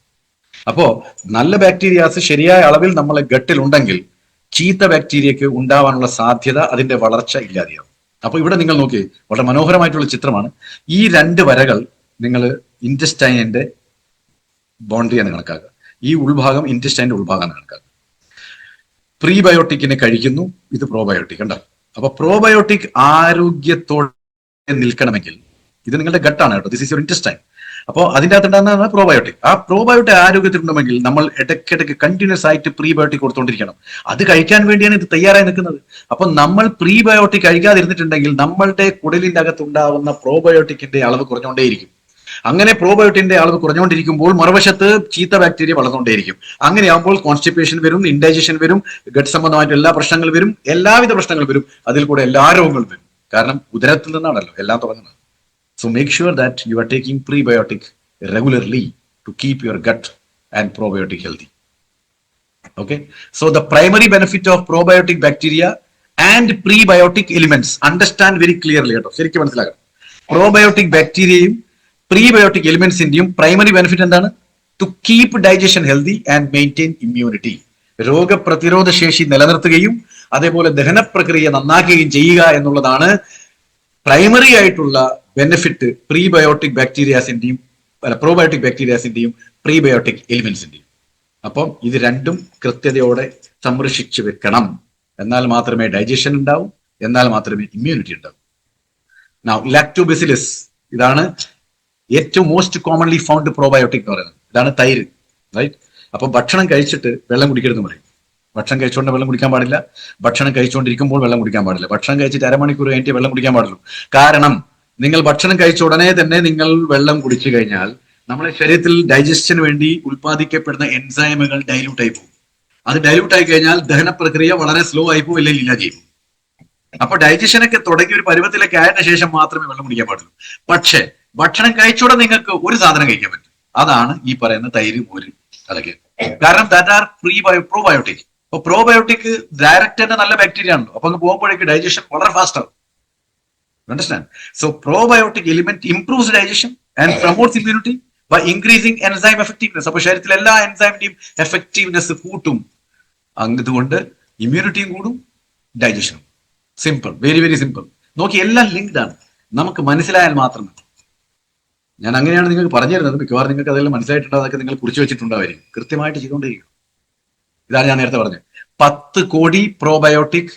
അപ്പോ നല്ല ബാക്ടീരിയാസ് ശരിയായ അളവിൽ നമ്മളെ ഗട്ടിൽ ഉണ്ടെങ്കിൽ ചീത്ത ബാക്ടീരിയക്ക് ഉണ്ടാവാനുള്ള സാധ്യത, അതിന്റെ വളർച്ച ഇല്ലാതെയാവും. അപ്പൊ ഇവിടെ നിങ്ങൾ നോക്കി, വളരെ മനോഹരമായിട്ടുള്ള ചിത്രമാണ്. ഈ 2 വരകൾ നിങ്ങൾ ഇന്റസ്റ്റൈനിന്റെ ബൗണ്ടറിയാണ് കണക്കാക്കുക. ഈ ഉൾഭാഗം ഇന്റസ്റ്റൈനിന്റെ ഉൾഭാഗമാണ് കണക്കാക്കുക. പ്രീബയോട്ടിക്കിനെ കഴിക്കുന്നു, ഇത് പ്രോബയോട്ടിക്. ഉണ്ടോ? അപ്പൊ പ്രോബയോട്ടിക് ആരോഗ്യത്തോടെ നിൽക്കണമെങ്കിൽ, ഇത് നിങ്ങളുടെ ഗട്ടാണ് കേട്ടോ, ദിസ് ഈസ് യുവർ ഇന്റസ്റ്റൈൻ. അപ്പോൾ അതിന്റെ അകത്തുണ്ടാകുന്നതാണ് പ്രോബയോട്ടിക്. ആ പ്രോബയോട്ടിക് ആരോഗ്യത്തിലുണ്ടെങ്കിൽ നമ്മൾ ഇടയ്ക്കിടയ്ക്ക് കണ്ടിന്യൂസ് ആയിട്ട് പ്രീബയോട്ടിക് കൊടുത്തോണ്ടിരിക്കണം. അത് കഴിക്കാൻ വേണ്ടിയാണ് ഇത് തയ്യാറായി നിൽക്കുന്നത്. അപ്പൊ നമ്മൾ പ്രീബയോട്ടിക് കഴിക്കാതിരുന്നിട്ടുണ്ടെങ്കിൽ നമ്മളുടെ കുടലിന്റെ അകത്തുണ്ടാവുന്ന പ്രോബയോട്ടിക്കിന്റെ അളവ് കുറഞ്ഞുകൊണ്ടേയിരിക്കും. അങ്ങനെ പ്രോബയോട്ടിന്റെ അളവ് കുറഞ്ഞുകൊണ്ടിരിക്കുമ്പോൾ മറുവശത്ത് ചീത്ത ബാക്ടീരിയ വളർന്നുകൊണ്ടേയിരിക്കും. അങ്ങനെയാകുമ്പോൾ കോൺസ്റ്റിപ്പേഷൻ വരും, ഇൻഡൈജഷൻ വരും, ഗട്ട് സംബന്ധമായിട്ട് എല്ലാ പ്രശ്നങ്ങളും വരും, എല്ലാവിധ പ്രശ്നങ്ങളും വരും. അതിൽ കൂടെ എല്ലാ രോഗങ്ങളും വരും. കാരണം ഉദരത്തിൽ നിന്നാണല്ലോ എല്ലാം തുടങ്ങുന്നത്. So make sure that you are taking prebiotic regularly to keep your gut and probiotic healthy. Okay. So the primary benefit of probiotic bacteria and prebiotic elements, understand very clearly. ശരിക്കും മനസ്സിലാക്കണം. പ്രോബയോട്ടിക് ബാക്ടീരിയയും prebiotic എലിമെന്റ്സിന്റെയും primary benefit എന്താണ്? To keep digestion healthy and maintain immunity. രോഗപ്രതിരോധ ശേഷി നിലനിർത്തുകയും അതേപോലെ ദഹന പ്രക്രിയ നന്നാക്കുകയും ചെയ്യുക എന്നുള്ളതാണ് പ്രൈമറി ആയിട്ടുള്ള ബെനിഫിറ്റ് പ്രീബയോട്ടിക് ബാക്ടീരിയാസിന്റെയും പ്രോബയോട്ടിക് ബാക്ടീരിയാസിന്റെയും പ്രീബയോട്ടിക് എലിമെന്റ്സിന്റെയും. അപ്പം ഇത് രണ്ടും കൃത്യതയോടെ സംരക്ഷിച്ചു വെക്കണം. എന്നാൽ മാത്രമേ ഡൈജഷൻ ഉണ്ടാവും, എന്നാൽ മാത്രമേ ഇമ്മ്യൂണിറ്റി ഉണ്ടാവും. Now, lactobacillus, ഇതാണ് ഏറ്റവും മോസ്റ്റ് കോമൺലി ഫൗണ്ട് പ്രോബയോട്ടിക് എന്ന് പറയുന്നത്. ഇതാണ് തൈര്, റൈറ്റ്? അപ്പൊ ഭക്ഷണം കഴിച്ചിട്ട് വെള്ളം കുടിക്കരുതെന്ന് പറയും. ഭക്ഷണം കഴിച്ചുകൊണ്ട് വെള്ളം കുടിക്കാൻ പാടില്ല, ഭക്ഷണം കഴിച്ചുകൊണ്ടിരിക്കുമ്പോൾ വെള്ളം കുടിക്കാൻ പാടില്ല, ഭക്ഷണം കഴിച്ചിട്ട് അരമണിക്കൂർ കഴിഞ്ഞിട്ട് വെള്ളം കുടിക്കാൻ പാടുള്ളൂ. കാരണം നിങ്ങൾ ഭക്ഷണം കഴിച്ച ഉടനെ തന്നെ നിങ്ങൾ വെള്ളം കുടിച്ചു കഴിഞ്ഞാൽ നമ്മുടെ ശരീരത്തിൽ ഡൈജസ്റ്റിന് വേണ്ടി ഉൽപ്പാദിക്കപ്പെടുന്ന എൻസൈമുകൾ ഡൈല്യൂട്ട് ആയി പോകും. അത് ഡൈല്യൂട്ട് ആയി കഴിഞ്ഞാൽ ദഹന പ്രക്രിയ വളരെ സ്ലോ ആയി പോകും, അല്ലെങ്കിൽ ഇല്ല ചെയ്യും. അപ്പൊ ഡൈജഷനൊക്കെ തുടങ്ങി ഒരു പരുവത്തിലേക്ക് ആയതിനു ശേഷം മാത്രമേ വെള്ളം കുടിക്കാൻ പാടുള്ളൂ. പക്ഷേ ഭക്ഷണം കഴിച്ചോടെ നിങ്ങൾക്ക് ഒരു സാധനം കഴിക്കാൻ പറ്റും, അതാണ് ഈ പറയുന്ന തൈര്, മോര്, അതൊക്കെ. കാരണം ദാറ്റ് ആർ പ്രോബയോട്ടിക്. അപ്പൊ പ്രോബയോട്ടിക് ഡയറക്റ്റ് തന്നെ നല്ല ബാക്ടീരിയ ആണല്ലോ. അപ്പൊ അങ്ങ് പോകുമ്പോഴേക്ക് ഡൈജഷൻ വളരെ ഫാസ്റ്റ് ആവും. Understand? So probiotic element improves digestion and promotes immunity by increasing enzyme effectiveness. അപ്പൊ ശരീരത്തിലെ എല്ലാ എൻസൈമിന്റെയും എഫക്റ്റീവ്നെസ് കൂട്ടും. അതുകൊണ്ട് ഇമ്മ്യൂണിറ്റിയും കൂടും, ഡൈജഷനും. Simple, very very simple. നോക്കി, എല്ലാം ലിങ്ക്ഡ് ആണ്. നമുക്ക് മനസ്സിലായാൽ മാത്രമേ. ഞാൻ അങ്ങനെയാണ് നിങ്ങൾക്ക് പറഞ്ഞു തരുന്നത്. മിക്കവാറും നിങ്ങൾക്ക് അതെല്ലാം മനസ്സിലായിട്ടുണ്ടാവും, അതൊക്കെ നിങ്ങൾ കുറിച്ച് വെച്ചിട്ടുണ്ടാവായിരിക്കും. കൃത്യമായിട്ട് ചെയ്തുകൊണ്ടിരിക്കും. ഇതാണ് ഞാൻ നേരത്തെ പറഞ്ഞത്. 10 കോടി പ്രോബയോട്ടിക്,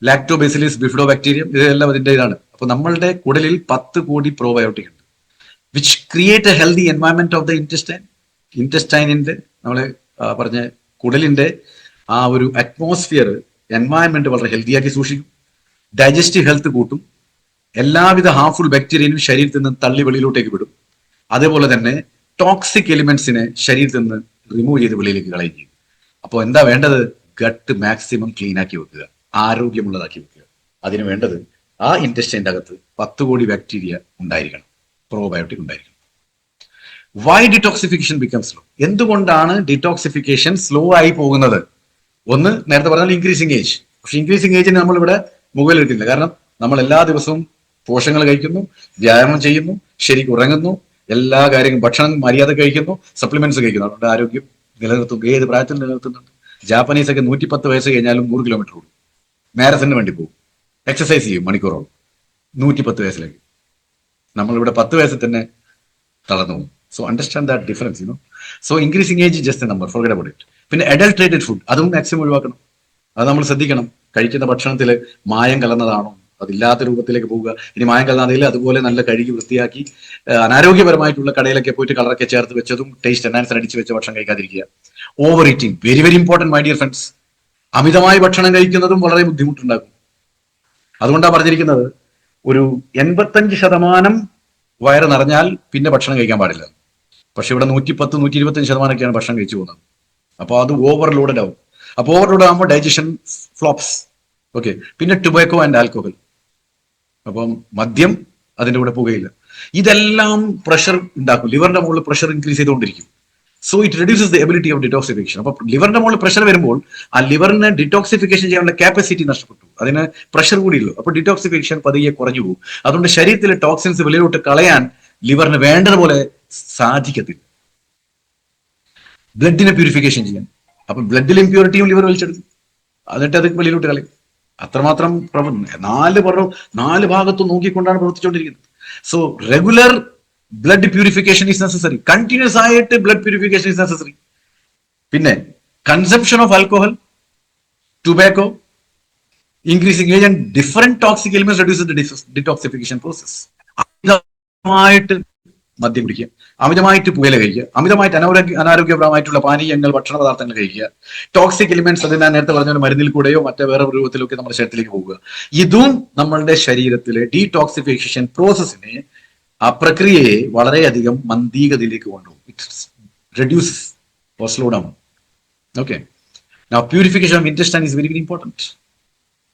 ലാക്ടോബാസിലസ്, ബിഫിഡോബാക്ടീരിയം, ഇതെല്ലാം അതിന്റെ ഇതാണ്. അപ്പൊ നമ്മളുടെ കുടലിൽ 10 കോടി പ്രോബയോട്ടിക് ഉണ്ട്, which create a healthy environment of the intestine. ഇന്റസ്റ്റൈനിന്റെ, നമ്മള് പറഞ്ഞ കുടലിന്റെ ആ ഒരു അറ്റ്മോസ്ഫിയർ, എൻവയൺമെന്റ് വളരെ ഹെൽത്തിയാക്കി സൂക്ഷിക്കും. ഡൈജസ്റ്റീവ് ഹെൽത്ത് കൂട്ടും. എല്ലാവിധ ഹാർംഫുൾ ബാക്ടീരിയനും ശരീരത്തിൽ നിന്ന് തള്ളി വെളിയിലോട്ടേക്ക് വിടും. അതേപോലെ തന്നെ ടോക്സിക് എലിമെന്റ്സിനെ ശരീരത്തിൽ നിന്ന് റിമൂവ് ചെയ്ത് വെളിയിലേക്ക് കളയും ചെയ്യും. അപ്പോൾ എന്താ വേണ്ടത്? ഗട്ട് മാക്സിമം ക്ലീൻ ആക്കി വെക്കുക, ആരോഗ്യമുള്ളതാക്കി വെക്കുക. അതിന് വേണ്ടത് ആ ഇന്റസ്റ്റൈൻ്റെ അകത്ത് 10 കോടി ബാക്ടീരിയ ഉണ്ടായിരിക്കണം, പ്രോബയോട്ടിക് ഉണ്ടായിരിക്കണം. Why detoxification become slow? എന്തുകൊണ്ടാണ് ഡിറ്റോക്സിഫിക്കേഷൻ സ്ലോ ആയി പോകുന്നത്? ഒന്ന്, നേരത്തെ പറഞ്ഞാൽ ഇൻക്രീസിങ് ഏജ്. പക്ഷെ ഇൻക്രീസിങ് ഏജിന് നമ്മളിവിടെ മുകളിലെടുക്കില്ല. കാരണം നമ്മൾ എല്ലാ ദിവസവും പോഷകങ്ങൾ കഴിക്കുന്നു, വ്യായാമം ചെയ്യുന്നു, ശരിക്കും ഉറങ്ങുന്നു, എല്ലാ കാര്യങ്ങളും, ഭക്ഷണം മര്യാദ കഴിക്കുന്നു, സപ്ലിമെന്റ്സ് കഴിക്കുന്നു. അതുകൊണ്ട് ആരോഗ്യം നിലനിർത്തും. ഏത് പ്രായത്തിൽ നിലനിർത്തുന്നുണ്ട്? ജാപ്പനീസ് ഒക്കെ 110 വയസ്സ് കഴിഞ്ഞാലും 100 കിലോമീറ്റർ ഓടും, മാരത്തണിന് വേണ്ടി പോകും, എക്സസൈസ് ചെയ്യും മണിക്കൂറോളം 110 വയസ്സിലേക്ക്. നമ്മളിവിടെ 10 വയസ്സിൽ തന്നെ തളർന്നു പോകും. So understand that difference, so increasing age just a number, forget about it. പിന്നെ അഡൾട്രേറ്റഡ് ഫുഡ്, അതും മാക്സിമം ഒഴിവാക്കണം. അത് നമ്മൾ ശ്രദ്ധിക്കണം. കഴിക്കുന്ന ഭക്ഷണത്തിൽ മായം കലർന്നതാണോ, അതില്ലാത്ത രൂപത്തിലേക്ക് പോവുക. ഇനി മായം കലർന്നതിൽ അതുപോലെ നല്ല കഴുകി വൃത്തിയാക്കി അനാരോഗ്യപരമായിട്ടുള്ള കടയിലൊക്കെ പോയിട്ട് കളറൊക്കെ ചേർത്ത് വെച്ചതും ടേസ്റ്റ് എൻഹാൻസർ അടിച്ച് വെച്ച ഭക്ഷണം കഴിക്കാതിരിക്കുക. Overeating, very very important my dear friends. അമിതമായി ഭക്ഷണം കഴിക്കുന്നതും വളരെ ബുദ്ധിമുട്ടുണ്ടാകും. അതുകൊണ്ടാണ് പറഞ്ഞിരിക്കുന്നത്, ഒരു 85% വയറ് നിറഞ്ഞാൽ പിന്നെ ഭക്ഷണം കഴിക്കാൻ പാടില്ല. പക്ഷെ ഇവിടെ 110-125% ഭക്ഷണം കഴിച്ചു പോകുന്നത്. അപ്പോൾ അത് ഓവർലോഡഡ് ആവും. അപ്പോൾ ഓവർലോഡ് ആകുമ്പോൾ ഡൈജഷൻ ഫ്ലോപ്സ്. ഓക്കെ. പിന്നെ ടുബാക്കോ ആൻഡ് ആൽക്കോഹol. അപ്പം മദ്യം അതിൻ്റെ കൂടെ പുകയില്ല. ഇതെല്ലാം പ്രഷർ ഉണ്ടാക്കും, ലിവറിന്റെ മുകളിൽ പ്രഷർ ഇൻക്രീസ് ചെയ്തുകൊണ്ടിരിക്കും. So it reduces the ability of detoxification. അപ്പൊ ലിവറിന്റെ മുകളിൽ പ്രഷർ വരുമ്പോൾ ആ ലിവറിന് ഡിറ്റോക്സിഫിക്കേഷൻ ചെയ്യാനുള്ള കാപ്പസിറ്റി നഷ്ടപ്പെട്ടു, അതിന് പ്രഷർ കൂടിയുള്ളൂ. അപ്പൊ ഡിറ്റോക്സിഫിക്കേഷൻ പതിയെ കുറഞ്ഞു പോകും. അതുകൊണ്ട് ശരീരത്തിലെ ടോക്സിൻസ് വെളിയിലോട്ട് കളയാൻ ലിവറിന് വേണ്ടതുപോലെ സാധിക്കത്തില്ല. ബ്ലഡിനെ പ്യൂരിഫിക്കേഷൻ ചെയ്യാൻ, അപ്പൊ ബ്ലഡിൽ ഇമ്പ്യൂരിറ്റിയും ലിവർ വലിച്ചെടുക്കും, എന്നിട്ട് അത് വെളിയിലോട്ട് കളയും. അത്രമാത്രം നാല് ഭാഗത്തും നോക്കിക്കൊണ്ടാണ് പ്രവർത്തിച്ചുകൊണ്ടിരിക്കുന്നത്. So regular blood purification is necessary. Continuous ആയിട്ട് ബ്ലഡ് പ്യൂരിഫിക്കേഷൻ ഈസ് നെസസറി. പിന്നെ consumption of alcohol, tobacco, increasing age and different toxic elements reduce the detoxification process. അമിതമായിട്ട് മദ്യം കുടിക്കുക, അമിതമായിട്ട് പുകയില കഴിക്കുക, അമിതമായിട്ട് അനാരോഗ്യപരമായിട്ടുള്ള പാനീയങ്ങൾ, ഭക്ഷണ പദാർത്ഥങ്ങൾ കഴിക്കുക, ടോക്സിക് എലിമെന്റ്സ്, അത് ഞാൻ നേരത്തെ പറഞ്ഞ മരുന്നിൽ കൂടെയോ മറ്റേ വേറെ രൂപത്തിലൊക്കെ നമ്മുടെ ശരീരത്തിലേക്ക് പോവുക, ഇതും നമ്മളുടെ ശരീരത്തിലെ ഡീടോക്സിഫിക്കേഷൻ പ്രോസസ്സിനെ, ആ പ്രക്രിയയെ വളരെയധികം മന്ദീഗതിയിലേക്ക് കൊണ്ടുപോകും. It reduces or slow down. Okay, purification of intestine is very very important.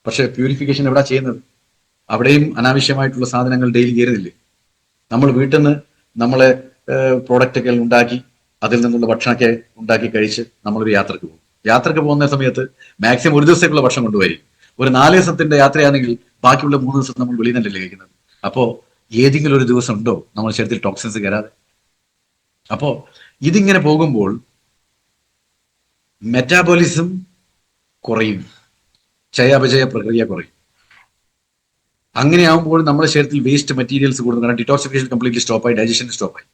പക്ഷെ പ്യൂരിഫിക്കേഷൻ എവിടെ ചെയ്യുന്നത്? അവിടെയും അനാവശ്യമായിട്ടുള്ള സാധനങ്ങൾ ഡെയിലി കയറുന്നില്ലേ? നമ്മൾ വീട്ടിൽ നിന്ന് നമ്മളെ പ്രോഡക്റ്റ് ഒക്കെ ഉണ്ടാക്കി അതിൽ നിന്നുള്ള ഭക്ഷണമൊക്കെ ഉണ്ടാക്കി കഴിച്ച് നമ്മളൊരു യാത്രക്ക് പോകും. യാത്രക്ക് പോകുന്ന സമയത്ത് മാക്സിമം ഒരു ദിവസത്തേക്കുള്ള ഭക്ഷണം കൊണ്ടുപോയി. ഒരു 4 ദിവസത്തിന്റെ യാത്രയാണെങ്കിൽ ബാക്കിയുള്ള 3 ദിവസം നമ്മൾ വെളിയിൽ നിന്നല്ലേ കഴിക്കുന്നത്. അപ്പോ ഏതെങ്കിലും ഒരു ദിവസം ഉണ്ടോ നമ്മുടെ ശരീരത്തിൽ ടോക്സിൻസ് കയറാതെ? അപ്പോ ഇതിങ്ങനെ പോകുമ്പോൾ മെറ്റാബോളിസം കുറയും, ചയാപചയ പ്രക്രിയ കുറയും. അങ്ങനെ ആകുമ്പോൾ നമ്മുടെ ശരീരത്തിൽ വേസ്റ്റ് മെറ്റീരിയൽസ് കൂടുന്നു. കാരണം ഡിറ്റോക്സിഫിക്കേഷൻ കംപ്ലീറ്റ്ലി സ്റ്റോപ്പായി, ഡൈജഷൻ സ്റ്റോപ്പായി.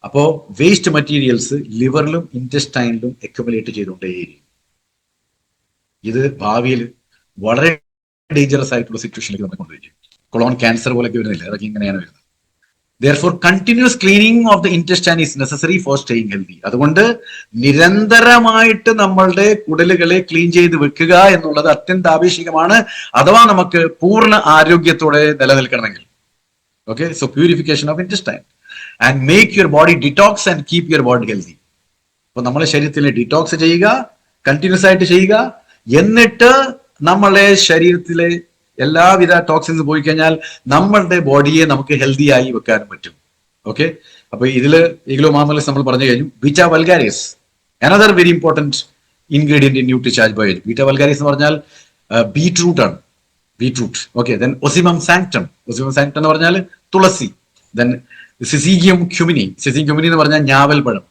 അപ്പോ വേസ്റ്റ് മെറ്റീരിയൽസ് ലിവറിലും ഇൻറ്റെസ്റ്റൈനിലും അക്യുമുലേറ്റ് ചെയ്തുകൊണ്ടേയിരിക്കും. ഇത് ഭാവിയിൽ വളരെ ഡേഞ്ചറസ് ആയിട്ടുള്ള സിറ്റുവേഷനിലേക്ക് നമ്മൾ കൊണ്ടുവരും. കൊളോൺ ക്യാൻസർ പോലെയൊക്കെ വരുന്നില്ല, അതൊക്കെ ഇങ്ങനെയാണ് വരുന്നത്. Therefore, continuous cleaning of the intestine is necessary for staying healthy. അതുകൊണ്ട് നിരന്തരമായിട്ട് നമ്മളുടെ കുടലുകളെ ക്ലീൻ ചെയ്ത് വെക്കുക എന്നുള്ളത് അത്യന്താപേക്ഷികമാണ്, അഥവാ നമുക്ക് പൂർണ്ണ ആരോഗ്യത്തോടെ നിലനിൽക്കണമെങ്കിൽ. Okay, so purification of intestine and make your body detox and keep your body healthy. അപ്പൊ നമ്മളെ ശരീരത്തിലെ ഡിറ്റോക്സ് ചെയ്യുക, കണ്ടിന്യൂസ് ആയിട്ട് ചെയ്യുക, എന്നിട്ട് നമ്മളെ ശരീരത്തിലെ എല്ലാവിധ ടോക്സിൻസ് പോയി കഴിഞ്ഞാൽ നമ്മളുടെ ബോഡിയെ നമുക്ക് ഹെൽത്തി ആയി വെക്കാനും പറ്റും. ഓക്കെ, അപ്പൊ ഇതില് ഈഗ്ലോ മാമലസ് നമ്മൾ പറഞ്ഞു കഴിഞ്ഞു. Beta vulgaris, another very important ingredient in Nutricharge biology. Beta vulgaris എന്ന് പറഞ്ഞാൽ ബീറ്റ്റൂട്ട് ആണ്. ബീറ്റ്റൂട്ട്. Okay, then ഒസിമം സാങ്ക്ടം. ഒസിമം സാങ്ക്ടം എന്ന് പറഞ്ഞാൽ തുളസി. ദെൻ സിസീഗിയം ക്യുമിനി. സിസീഗിയം ക്യുമിനി എന്ന് പറഞ്ഞാൽ ഞാവൽ പഴം.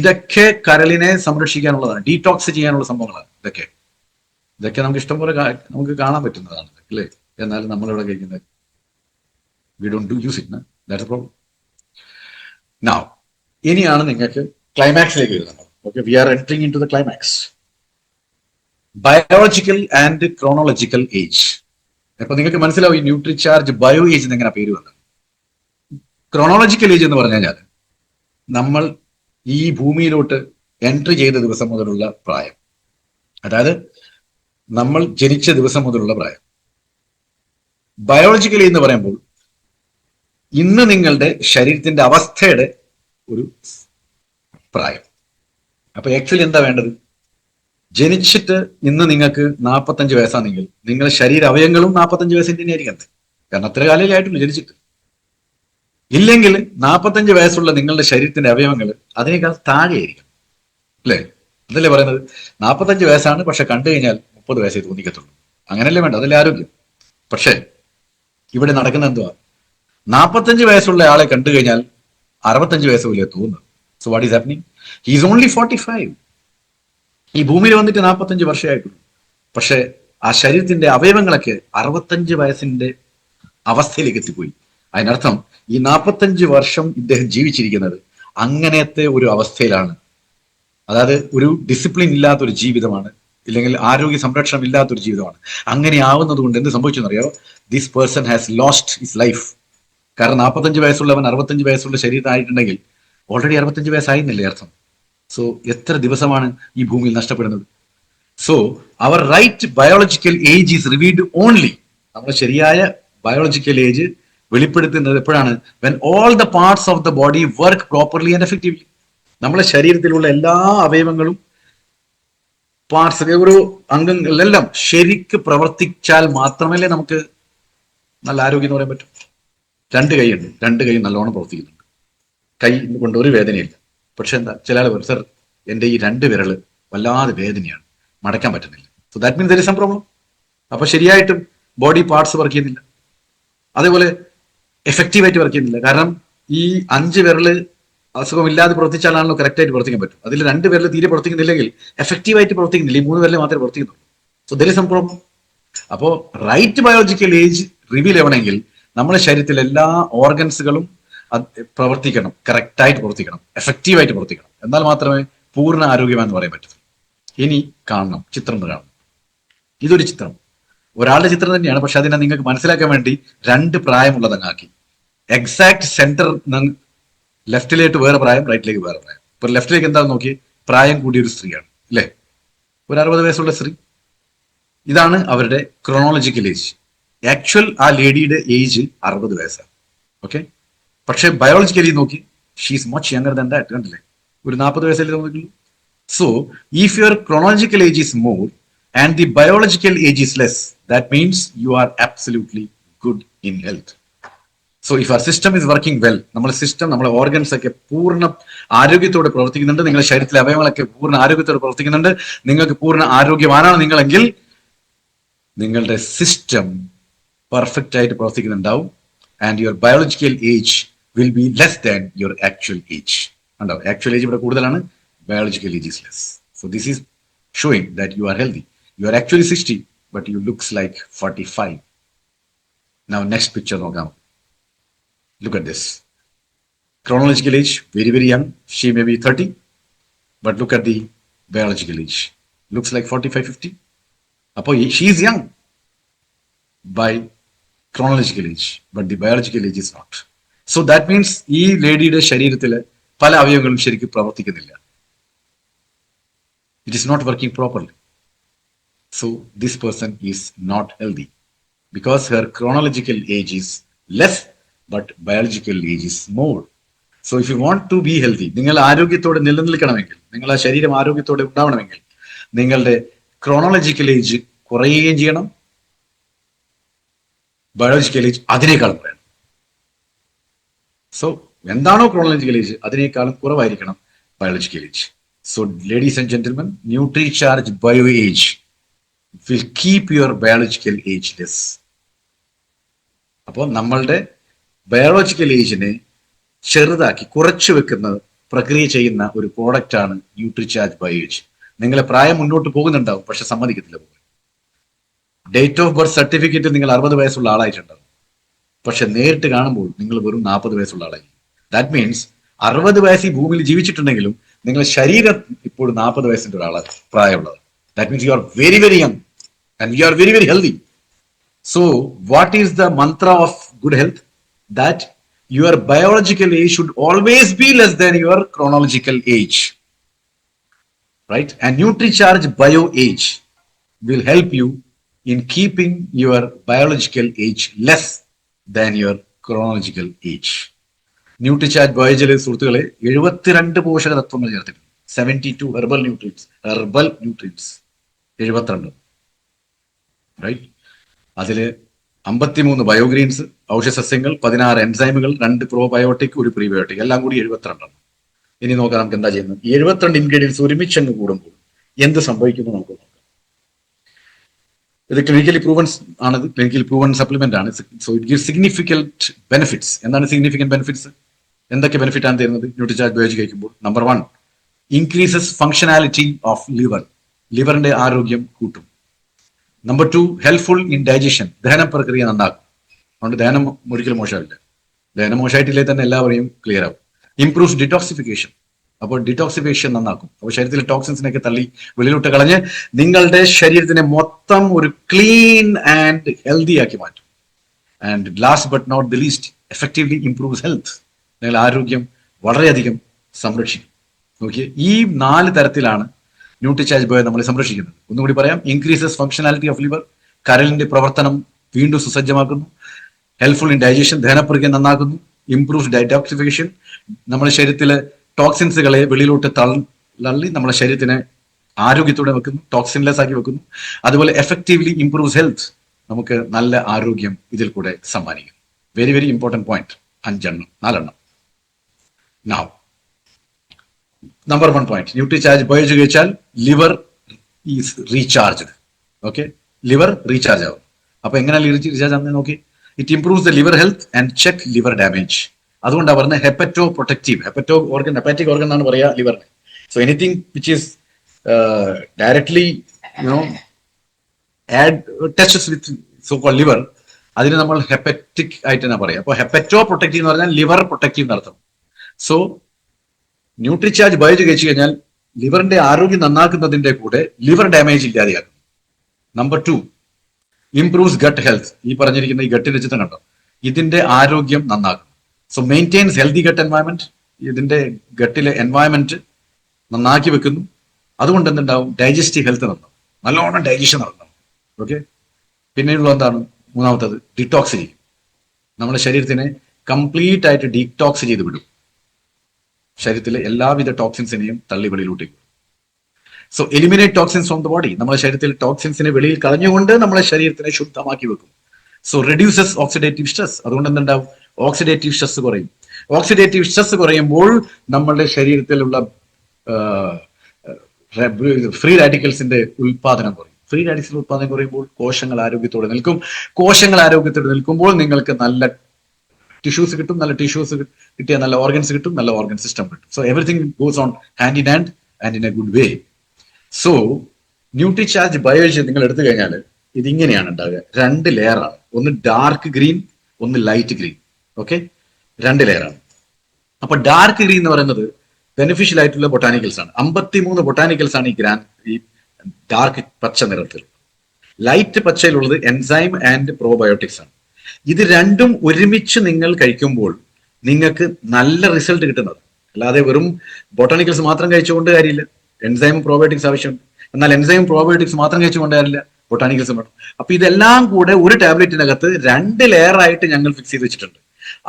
ഇതൊക്കെ കരളിനെ സംരക്ഷിക്കാനുള്ളതാണ്, ഡീടോക്സ് ചെയ്യാനുള്ള സംഭവങ്ങളാണ്. ഇതൊക്കെ നമുക്ക് ഇഷ്ടംപോലെ നമുക്ക് കാണാൻ പറ്റുന്നതാണ്, അല്ലേ? എന്നാലും നമ്മളിവിടെ കഴിക്കുന്നത് we don't do use it. That's a problem. Now ഇനിയാണ് നിങ്ങൾക്ക് ക്ലൈമാക്സിലേക്ക് വരുന്നത്. Okay, we are entering into the climax. Biological and chronological age. അപ്പൊ നിങ്ങൾക്ക് മനസ്സിലാവും ഈ ന്യൂട്രിചാർജ് ബയോ ഏജ് എന്ന് എങ്ങനെ പേര് വന്നത്. ക്രോണോളജിക്കൽ ഏജ് എന്ന് പറഞ്ഞു കഴിഞ്ഞാൽ നമ്മൾ ഈ ഭൂമിയിലോട്ട് എൻട്രി ചെയ്ത ദിവസം മുതലുള്ള പ്രായം, അതായത് നമ്മൾ ജനിച്ച ദിവസം മുതലുള്ള പ്രായം. ബയോളജിക്കലി എന്ന് പറയുമ്പോൾ ഇന്ന് നിങ്ങളുടെ ശരീരത്തിന്റെ അവസ്ഥയുടെ ഒരു പ്രായം. അപ്പൊ ആക്ച്വലി എന്താ വേണ്ടത്? ജനിച്ചിട്ട് ഇന്ന് നിങ്ങൾക്ക് 45 വയസ്സാണെങ്കിൽ നിങ്ങളുടെ ശരീര അവയവങ്ങളും 45 വയസ്സിന്റെ തന്നെ ആയിരിക്കും. കാരണം അത്ര കാലമേ ആയിട്ടുള്ളൂ ജനിച്ചിട്ട്. ഇല്ലെങ്കിൽ 45 വയസ്സുള്ള നിങ്ങളുടെ ശരീരത്തിന്റെ അവയവങ്ങൾ അതിനേക്കാൾ താഴെയായിരിക്കും, അല്ലേ? അതല്ലേ പറയുന്നത്? 45 വയസ്സാണ്, പക്ഷെ കണ്ടു കഴിഞ്ഞാൽ 30 വയസ്സേ തോന്നിക്കത്തുള്ളൂ. അങ്ങനല്ലേ വേണ്ട, അതല്ലേ ആരോഗ്യം. പക്ഷെ ഇവിടെ നടക്കുന്ന എന്തുവാ? 45 വയസ്സുള്ള ആളെ കണ്ടു കഴിഞ്ഞാൽ 65 വയസ്സ് പോലെ തോന്നുന്നു. So what is happening? He is only 45. ഈ ഭൂമിയിൽ വന്നിട്ട് 45 വർഷമായിട്ടുള്ളൂ. പക്ഷെ ആ ശരീരത്തിന്റെ അവയവങ്ങളൊക്കെ 65 വയസ്സിന്റെ അവസ്ഥയിലേക്ക് എത്തിപ്പോയി. അതിനർത്ഥം ഈ 45 വർഷം ഇദ്ദേഹം ജീവിച്ചിരിക്കുന്നത് അങ്ങനത്തെ ഒരു അവസ്ഥയിലാണ്. അതായത് ഒരു ഡിസിപ്ലിൻ ഇല്ലാത്തൊരു ജീവിതമാണ്, ഇല്ലെങ്കിൽ ആരോഗ്യ സംരക്ഷണം ഇല്ലാത്തൊരു ജീവിതമാണ്. അങ്ങനെ ആവുന്നത് കൊണ്ട് എന്ത് സംഭവിച്ചെന്നറിയോ? This person has lost his life. കാരണം 45 വയസ്സുള്ളവൻ 65 വയസ്സുള്ള ശരീരമായിട്ടുണ്ടെങ്കിൽ ഓൾറെഡി 65 വയസ്സായിരുന്നില്ലേ അർത്ഥം? സോ എത്ര ദിവസമാണ് ഈ ഭൂമിയിൽ നഷ്ടപ്പെടുന്നത്? So our right biological age is revealed only. നമ്മുടെ ശരിയായ ബയോളജിക്കൽ ഏജ് വെളിപ്പെടുത്തുന്നത് എപ്പോഴാണ്? When all the parts of the body work properly and effectively. നമ്മുടെ ശരീരത്തിലുള്ള എല്ലാ അവയവങ്ങളും പാർട്സ്, ഓരോ അംഗങ്ങളെല്ലാം ശരിക്ക് പ്രവർത്തിച്ചാൽ മാത്രമല്ലേ നമുക്ക് നല്ല ആരോഗ്യം എന്ന് പറയാൻ പറ്റും. രണ്ട് കൈയുണ്ട്, രണ്ട് കൈ നല്ലോണം പ്രവർത്തിക്കുന്നുണ്ട്, കൈ കൊണ്ട് ഒരു വേദനയില്ല. പക്ഷെ എന്താ, ചില ആൾ പറയും, സർ എൻ്റെ ഈ രണ്ട് വിരല് വല്ലാതെ വേദനയാണ്, മടക്കാൻ പറ്റുന്നില്ല. So that means there is some problem. അപ്പൊ ശരിയായിട്ടും ബോഡി പാർട്സ് വർക്ക് ചെയ്യുന്നില്ല, അതേപോലെ എഫക്റ്റീവായിട്ട് വർക്ക് ചെയ്യുന്നില്ല. കാരണം ഈ 5 വിരല് അസുഖമില്ലാതെ പ്രവർത്തിച്ചാലാണല്ലോ കറക്റ്റായിട്ട് പ്രവർത്തിക്കാൻ പറ്റും. അതിൽ 2 വിരൽ തീരെ പ്രവർത്തിക്കുന്നില്ലെങ്കിൽ എഫക്റ്റീവായിട്ട് പ്രവർത്തിക്കുന്നില്ല, ഈ 3 വിരൽ മാത്രമേ പ്രവർത്തിക്കുന്നുള്ളൂ. So there is some problem. അപ്പോ റൈറ്റ് ബയോളജിക്കൽ ഏജ് റിവീൽ ചെയ്യണമെങ്കിൽ നമ്മുടെ ശരീരത്തിലെ എല്ലാ ഓർഗൻസുകളും പ്രവർത്തിക്കണം, കറക്റ്റായിട്ട് പ്രവർത്തിക്കണം, എഫക്റ്റീവായിട്ട് പ്രവർത്തിക്കണം. എന്നാൽ മാത്രമേ പൂർണ്ണ ആരോഗ്യമെന്ന് പറയാൻ പറ്റൂ. ഇനി കാണണം, ചിത്രം കാണണം. ഇതൊരു ചിത്രം, ഒരാളുടെ ചിത്രം തന്നെയാണ്, പക്ഷെ അതിനെ നിങ്ങൾക്ക് മനസ്സിലാക്കാൻ വേണ്ടി 2 പ്രായമുള്ളതങ്ങാക്കി. എക്സാക്ട് സെന്റർ ലെഫ്റ്റിലേക്ക് വേറെ പ്രായം, റൈറ്റിലേക്ക് വേറെ പ്രായം. ഇപ്പൊ ലെഫ്റ്റിലേക്ക് എന്താണെന്ന് നോക്കി, പ്രായം കൂടിയ ഒരു സ്ത്രീയാണ് അല്ലേ, ഒരു 60 വയസ്സുള്ള സ്ത്രീ. ഇതാണ് അവരുടെ ക്രോണോളജിക്കൽ ഏജ്. ആക്ച്വൽ ആ ലേഡിയുടെ ഏജ് 60 വയസ്സാണ്. ഓക്കെ, പക്ഷെ ബയോളജിക്കലി നോക്കി she's much younger than that. കണ്ടില്ലേ, ഒരു 40 വയസ്സല്ലേ തോന്നിട്ടുള്ളൂ. So if your chronological age is more and the biological age is less, that means you are absolutely good in health. So if our system is working well, നമ്മുടെ system, നമ്മുടെ organs ഒക്കെ പൂർണ്ണ ആരോഗ്യത്തോടെ പ്രവർത്തിക്കുന്നുണ്ട്, നിങ്ങളുടെ ശരീരത്തിലെ അവയവങ്ങളൊക്കെ പൂർണ്ണ ആരോഗ്യത്തോടെ പ്രവർത്തിക്കുന്നുണ്ട്, നിങ്ങൾക്ക് പൂർണ്ണ ആരോഗ്യവാനാണ് നിങ്ങളെങ്കിൽ നിങ്ങളുടെ സിസ്റ്റം പെർഫെക്റ്റ് ആയിട്ട് പ്രവർത്തിക്കുന്നുണ്ടാവും. And your biological age will be less than your actual age. ഉണ്ടാവും, ആക്ച്വൽ ഏജ് ഇവിടെ കൂടുതലാണ്, biological age is less. So this is showing that you are healthy. You are actually 60 but you looks like 45. Now next picture നോക്കാം. Look at this. Chronological age, very, very young. She may be 30, but look at the biological age. Looks like 45, 50. She is young by chronological age, but the biological age is not. So that means ഈ ലേഡിയുടെ ശരീരത്തിലെ പല അവയവങ്ങളും ശരിക്കും പ്രവർത്തിക്കുന്നില്ല. It is not working properly. So this person is not healthy because her chronological age is less but biological age is more. So if you want to be healthy, നിങ്ങൾ ആരോഗ്യത്തോടെ നിലനിൽക്കണമെങ്കിൽ, നിങ്ങളുടെ ശരീരം ആരോഗ്യത്തോടെ ഉണ്ടാവണമെങ്കിൽ നിങ്ങളുടെ ക്രോണോളജിക്കൽ ഏജ് കുറയുകയും ചെയ്യണം, biological age അതിനേക്കാളും കുറയണം. സോ എന്താണോ ക്രോണോളജിക്കൽ ഏജ് അതിനേക്കാളും കുറവായിരിക്കണം biological age. So ladies and gentlemen, nutri charge bio age will keep your biological age less. അപ്പോൾ നമ്മളുടെ ബയോളജിക്കൽ ഏജിനെ ചെറുതാക്കി കുറച്ചു വെക്കുന്ന പ്രക്രിയ ചെയ്യുന്ന ഒരു പ്രോഡക്റ്റ് ആണ് ന്യൂട്രിചാർജ് ബയോ ഏജ്. നിങ്ങളെ പ്രായം മുന്നോട്ട് പോകുന്നുണ്ടാവും, പക്ഷെ സമ്മതിക്കത്തില്ല പോകാൻ. ഡേറ്റ് ഓഫ് ബർത്ത് സർട്ടിഫിക്കറ്റ് നിങ്ങൾ 60 വയസ്സുള്ള ആളായിട്ടുണ്ടാവും, പക്ഷെ നേരിട്ട് കാണുമ്പോൾ നിങ്ങൾ വെറും 40 വയസ്സുള്ള ആളായി. ദാറ്റ് മീൻസ് 60 വയസ്സ് ഈ ഭൂമിയിൽ ജീവിച്ചിട്ടുണ്ടെങ്കിലും നിങ്ങളുടെ ശരീരം ഇപ്പോഴും 40 വയസ്സിന്റെ ഒരാളാണ് പ്രായമുള്ളത്. That means you are very, very young and you are very, very healthy. So what is the mantra of good health? That your biological age should always be less than your chronological age, right? And NutriCharge Bio Age will help you in keeping your biological age less than your chronological age. NutriCharge Bio Age സുഹൃത്തുക്കളെ 72 പോഷക തത്വങ്ങൾ ചേർത്തിട്ടുണ്ട്. 72 herbal nutrients 72, right? അതില് 53 ബയോഗ്രീൻസ്, ഔഷധസസ്യങ്ങൾ, 16 എൻസൈമുകൾ, 2 probiotic, 1 prebiotic, എല്ലാം കൂടി 72 ആണ്. ഇനി നോക്കാം നമുക്ക് എന്താ ചെയ്യുന്നത്. ഈ 72 ഇൻഗ്രീഡിയൻസ് ഒരുമിച്ച് അങ്ങ് കൂടുമ്പോൾ എന്ത് സംഭവിക്കുന്നു നമുക്ക് നോക്കാം. ഇത് ക്ലിനിക്കലി പ്രൂവൺ ആണ്, ക്ലിനിക്കലി പ്രൂവൺ സപ്ലിമെന്റ് ആണ്. So it gives significant benefits. എന്താണ് സിഗ്നിഫിക്കന്റ് ബെനിഫിറ്റ്സ്? എന്തൊക്കെ ബെനിഫിറ്റ് ആണ് തരുന്നത് ന്യൂട്രിചാർജ് ബയോജി കഴിക്കുമ്പോൾ? Number 1, increases functionality of liver. ലിവറിന്റെ ആരോഗ്യം കൂട്ടും. Number 2, helpful in digestion. ദഹന പ്രക്രിയ നന്നാക്കും. അതുകൊണ്ട് ദഹനം ഒരിക്കലും മോശമാവില്ല. ദഹനം മോശമായിട്ടില്ലേ തന്നെ എല്ലാവരെയും ക്ലിയർ ആവും. Improves detoxification. അപ്പോൾ ഡിറ്റോക്സിഫിക്കേഷൻ നന്നാക്കും. അപ്പോൾ ശരീരത്തിലെ ടോക്സിൻസിനൊക്കെ തള്ളി വെളിയിലോട്ട് കളഞ്ഞ് നിങ്ങളുടെ ശരീരത്തിനെ മൊത്തം ഒരു ക്ലീൻ ആൻഡ് ഹെൽത്തി ആക്കി മാറ്റും. And last but not the least, effectively improves health. നിങ്ങളുടെ ആരോഗ്യം വളരെയധികം സംരക്ഷിക്കും. നോക്കിയേ, ഈ 4 തരത്തിലാണ് ന്യൂട്രിചാർജ് ബയോ നമ്മളെ സംരക്ഷിക്കുന്നത്. ഒന്നുകൂടി പറയാം. ഇൻക്രീസസ് ഫങ്ഷനാലിറ്റി ഓഫ് ലിവർ, കരളിന്റെ പ്രവർത്തനം വീണ്ടും സുസജ്ജമാക്കുന്നു. ഹെൽപ്ഫുൾ ഇൻ ഡൈജഷൻ, ദഹനപ്രക്രിയ നന്നാക്കുന്നു. ഇംപ്രൂവ്സ് ഡൈറ്റോക്സിഫിക്കേഷൻ, നമ്മുടെ ശരീരത്തിലെ ടോക്സിൻസുകളെ വെളിയിലോട്ട് തള്ളി നമ്മുടെ ശരീരത്തിനെ ആരോഗ്യത്തോടെ വെക്കുന്നു, ടോക്സിൻലെസ് ആക്കി വെക്കുന്നു. അതുപോലെ എഫക്റ്റീവ്ലി ഇംപ്രൂവ്സ് ഹെൽത്ത്, നമുക്ക് നല്ല ആരോഗ്യം ഇതിൽ കൂടെ സമ്മാനിക്കും. Very very important point. 4 Now, number 1 point, Nutricharge BioG കഴിച്ചാൽ liver is recharged. Okay, liver recharge ആവും. അപ്പൊ എങ്ങനെയാണ് റീചാർജ് ആവുന്നത് നോക്കി. It improves the liver health and check liver damage. അതുകൊണ്ടാണ് പറയുന്നത് ഹെപ്പറ്റോ പ്രൊട്ടക്റ്റീവ്. ഹെപ്പാറ്റിക് ഓർഗൻ എന്നാണ് പറയുക ലിവറിന്. So anything which is directly touches with so call liver, അതിന് നമ്മൾ ഹെപ്പറ്റിക് ആയിട്ട് തന്നെ പറയാം. അപ്പോൾ ഹെപ്പറ്റോ പ്രൊട്ടക്റ്റീവ് എന്ന് പറഞ്ഞാൽ ലിവർ പ്രൊട്ടക്റ്റീവ് എന്നർത്ഥം. സോ ന്യൂട്രിചാർജ് ബയോജ് കഴിച്ചു കഴിഞ്ഞാൽ ലിവറിന്റെ ആരോഗ്യം നന്നാക്കുന്നതിന്റെ കൂടെ ലിവർ ഡാമേജ് ഇല്ലാതെയാക്കും. Number 2, improves gut health. ഈ പറഞ്ഞിരിക്കുന്ന ഈ ഗട്ടിന്റെ ചിത്രം കണ്ടോ, ഇതിന്റെ ആരോഗ്യം നന്നാക്കും. So maintains healthy gut environment. ഇതിന്റെ ഗട്ടിലെ എൻവയൺമെന്റ് നന്നാക്കി വെക്കുന്നു. അതുകൊണ്ട് എന്തുണ്ടാവും, ഡൈജസ്റ്റീവ് ഹെൽത്ത് നന്നാവും, നല്ലോണം ഡൈജഷൻ നടന്നു. ഓക്കെ, പിന്നെയുള്ള എന്താണ് മൂന്നാമത്തത്, ഡിറ്റോക്സ് ചെയ്യും. നമ്മുടെ ശരീരത്തിനെ കംപ്ലീറ്റ് ആയിട്ട് ഡീടോക്സ് ചെയ്ത് വിടും. ശരീരത്തിലെ എല്ലാവിധ ടോക്സിൻസിനെയും തള്ളി വെളിയിലോട്ടേക്ക്. So eliminate toxins from the body. നമ്മുടെ ശരീരത്തിൽ ടോക്സിൻസിനെ വെളിയിൽ കളഞ്ഞുകൊണ്ട് നമ്മളെ ശരീരത്തിനെ ശുദ്ധമാക്കി വെക്കും. So reduces oxidative stress. അതുകൊണ്ട് എന്തുണ്ടാവും, ഓക്സിഡേറ്റീവ് സ്ട്രെസ് കുറയും. ഓക്സിഡേറ്റീവ് സ്ട്രെസ് കുറയുമ്പോൾ നമ്മളുടെ ശരീരത്തിലുള്ള ഫ്രീ റാഡിക്കൽസിന്റെ ഉൽപാദനം കുറയും. ഫ്രീ റാഡിക്കൽസിന്റെ ഉൽപാദനം കുറയുമ്പോൾ കോശങ്ങൾ ആരോഗ്യത്തോടെ നിൽക്കും. കോശങ്ങൾ ആരോഗ്യത്തോടെ നിൽക്കുമ്പോൾ നിങ്ങൾക്ക് നല്ല ടിഷ്യൂസ് കിട്ടും. നല്ല ടിഷ്യൂസ് കിട്ടിയ നല്ല ഓർഗൻസ് കിട്ടും, നല്ല ഓർഗൻ സിസ്റ്റം കിട്ടും. So everything goes on hand in hand and in a good way. So Nutricharge BioG നിങ്ങൾ എടുത്തു കഴിഞ്ഞാൽ ഇതിങ്ങനെയാണ് ഉണ്ടാവുക. 2 ലെയറാണ്. ഒന്ന് ഡാർക്ക് ഗ്രീൻ, ഒന്ന് ലൈറ്റ് ഗ്രീൻ. ഓക്കെ, 2 ലെയറാണ്. അപ്പൊ ഡാർക്ക് ഗ്രീൻ എന്ന് പറയുന്നത് ബെനിഫിഷ്യൽ ആയിട്ടുള്ള ബൊട്ടാനിക്കൽസ് ആണ്. 53 ബൊട്ടാനിക്കൽസ് ആണ് ഈ ഡാർക്ക് പച്ച നിറത്തിൽ. ലൈറ്റ് പച്ചയിലുള്ളത് എൻസൈം ആൻഡ് പ്രോബയോട്ടിക്സ് ആണ്. ഇത് രണ്ടും ഒരുമിച്ച് നിങ്ങൾ കഴിക്കുമ്പോൾ നിങ്ങൾക്ക് നല്ല റിസൾട്ട് കിട്ടുന്നത്. അല്ലാതെ വെറും ബൊട്ടാനിക്കൽസ് മാത്രം കഴിച്ചുകൊണ്ട് കാര്യമില്ല. എൻസൈമും പ്രോബയോട്ടിക്സ് ആവശ്യമുണ്ട്. എന്നാൽ എൻസൈമും പ്രോബയോട്ടിക്സ് മാത്രം കഴിച്ചുകൊണ്ട് കാര്യമില്ല, ബൊട്ടാനിക്കൽസും വേണം. അപ്പൊ ഇതെല്ലാം കൂടെ ഒരു ടാബ്ലറ്റിനകത്ത് 2 ലെയർ ആയിട്ട് ഞങ്ങൾ ഫിക്സ് ചെയ്ത് വെച്ചിട്ടുണ്ട്.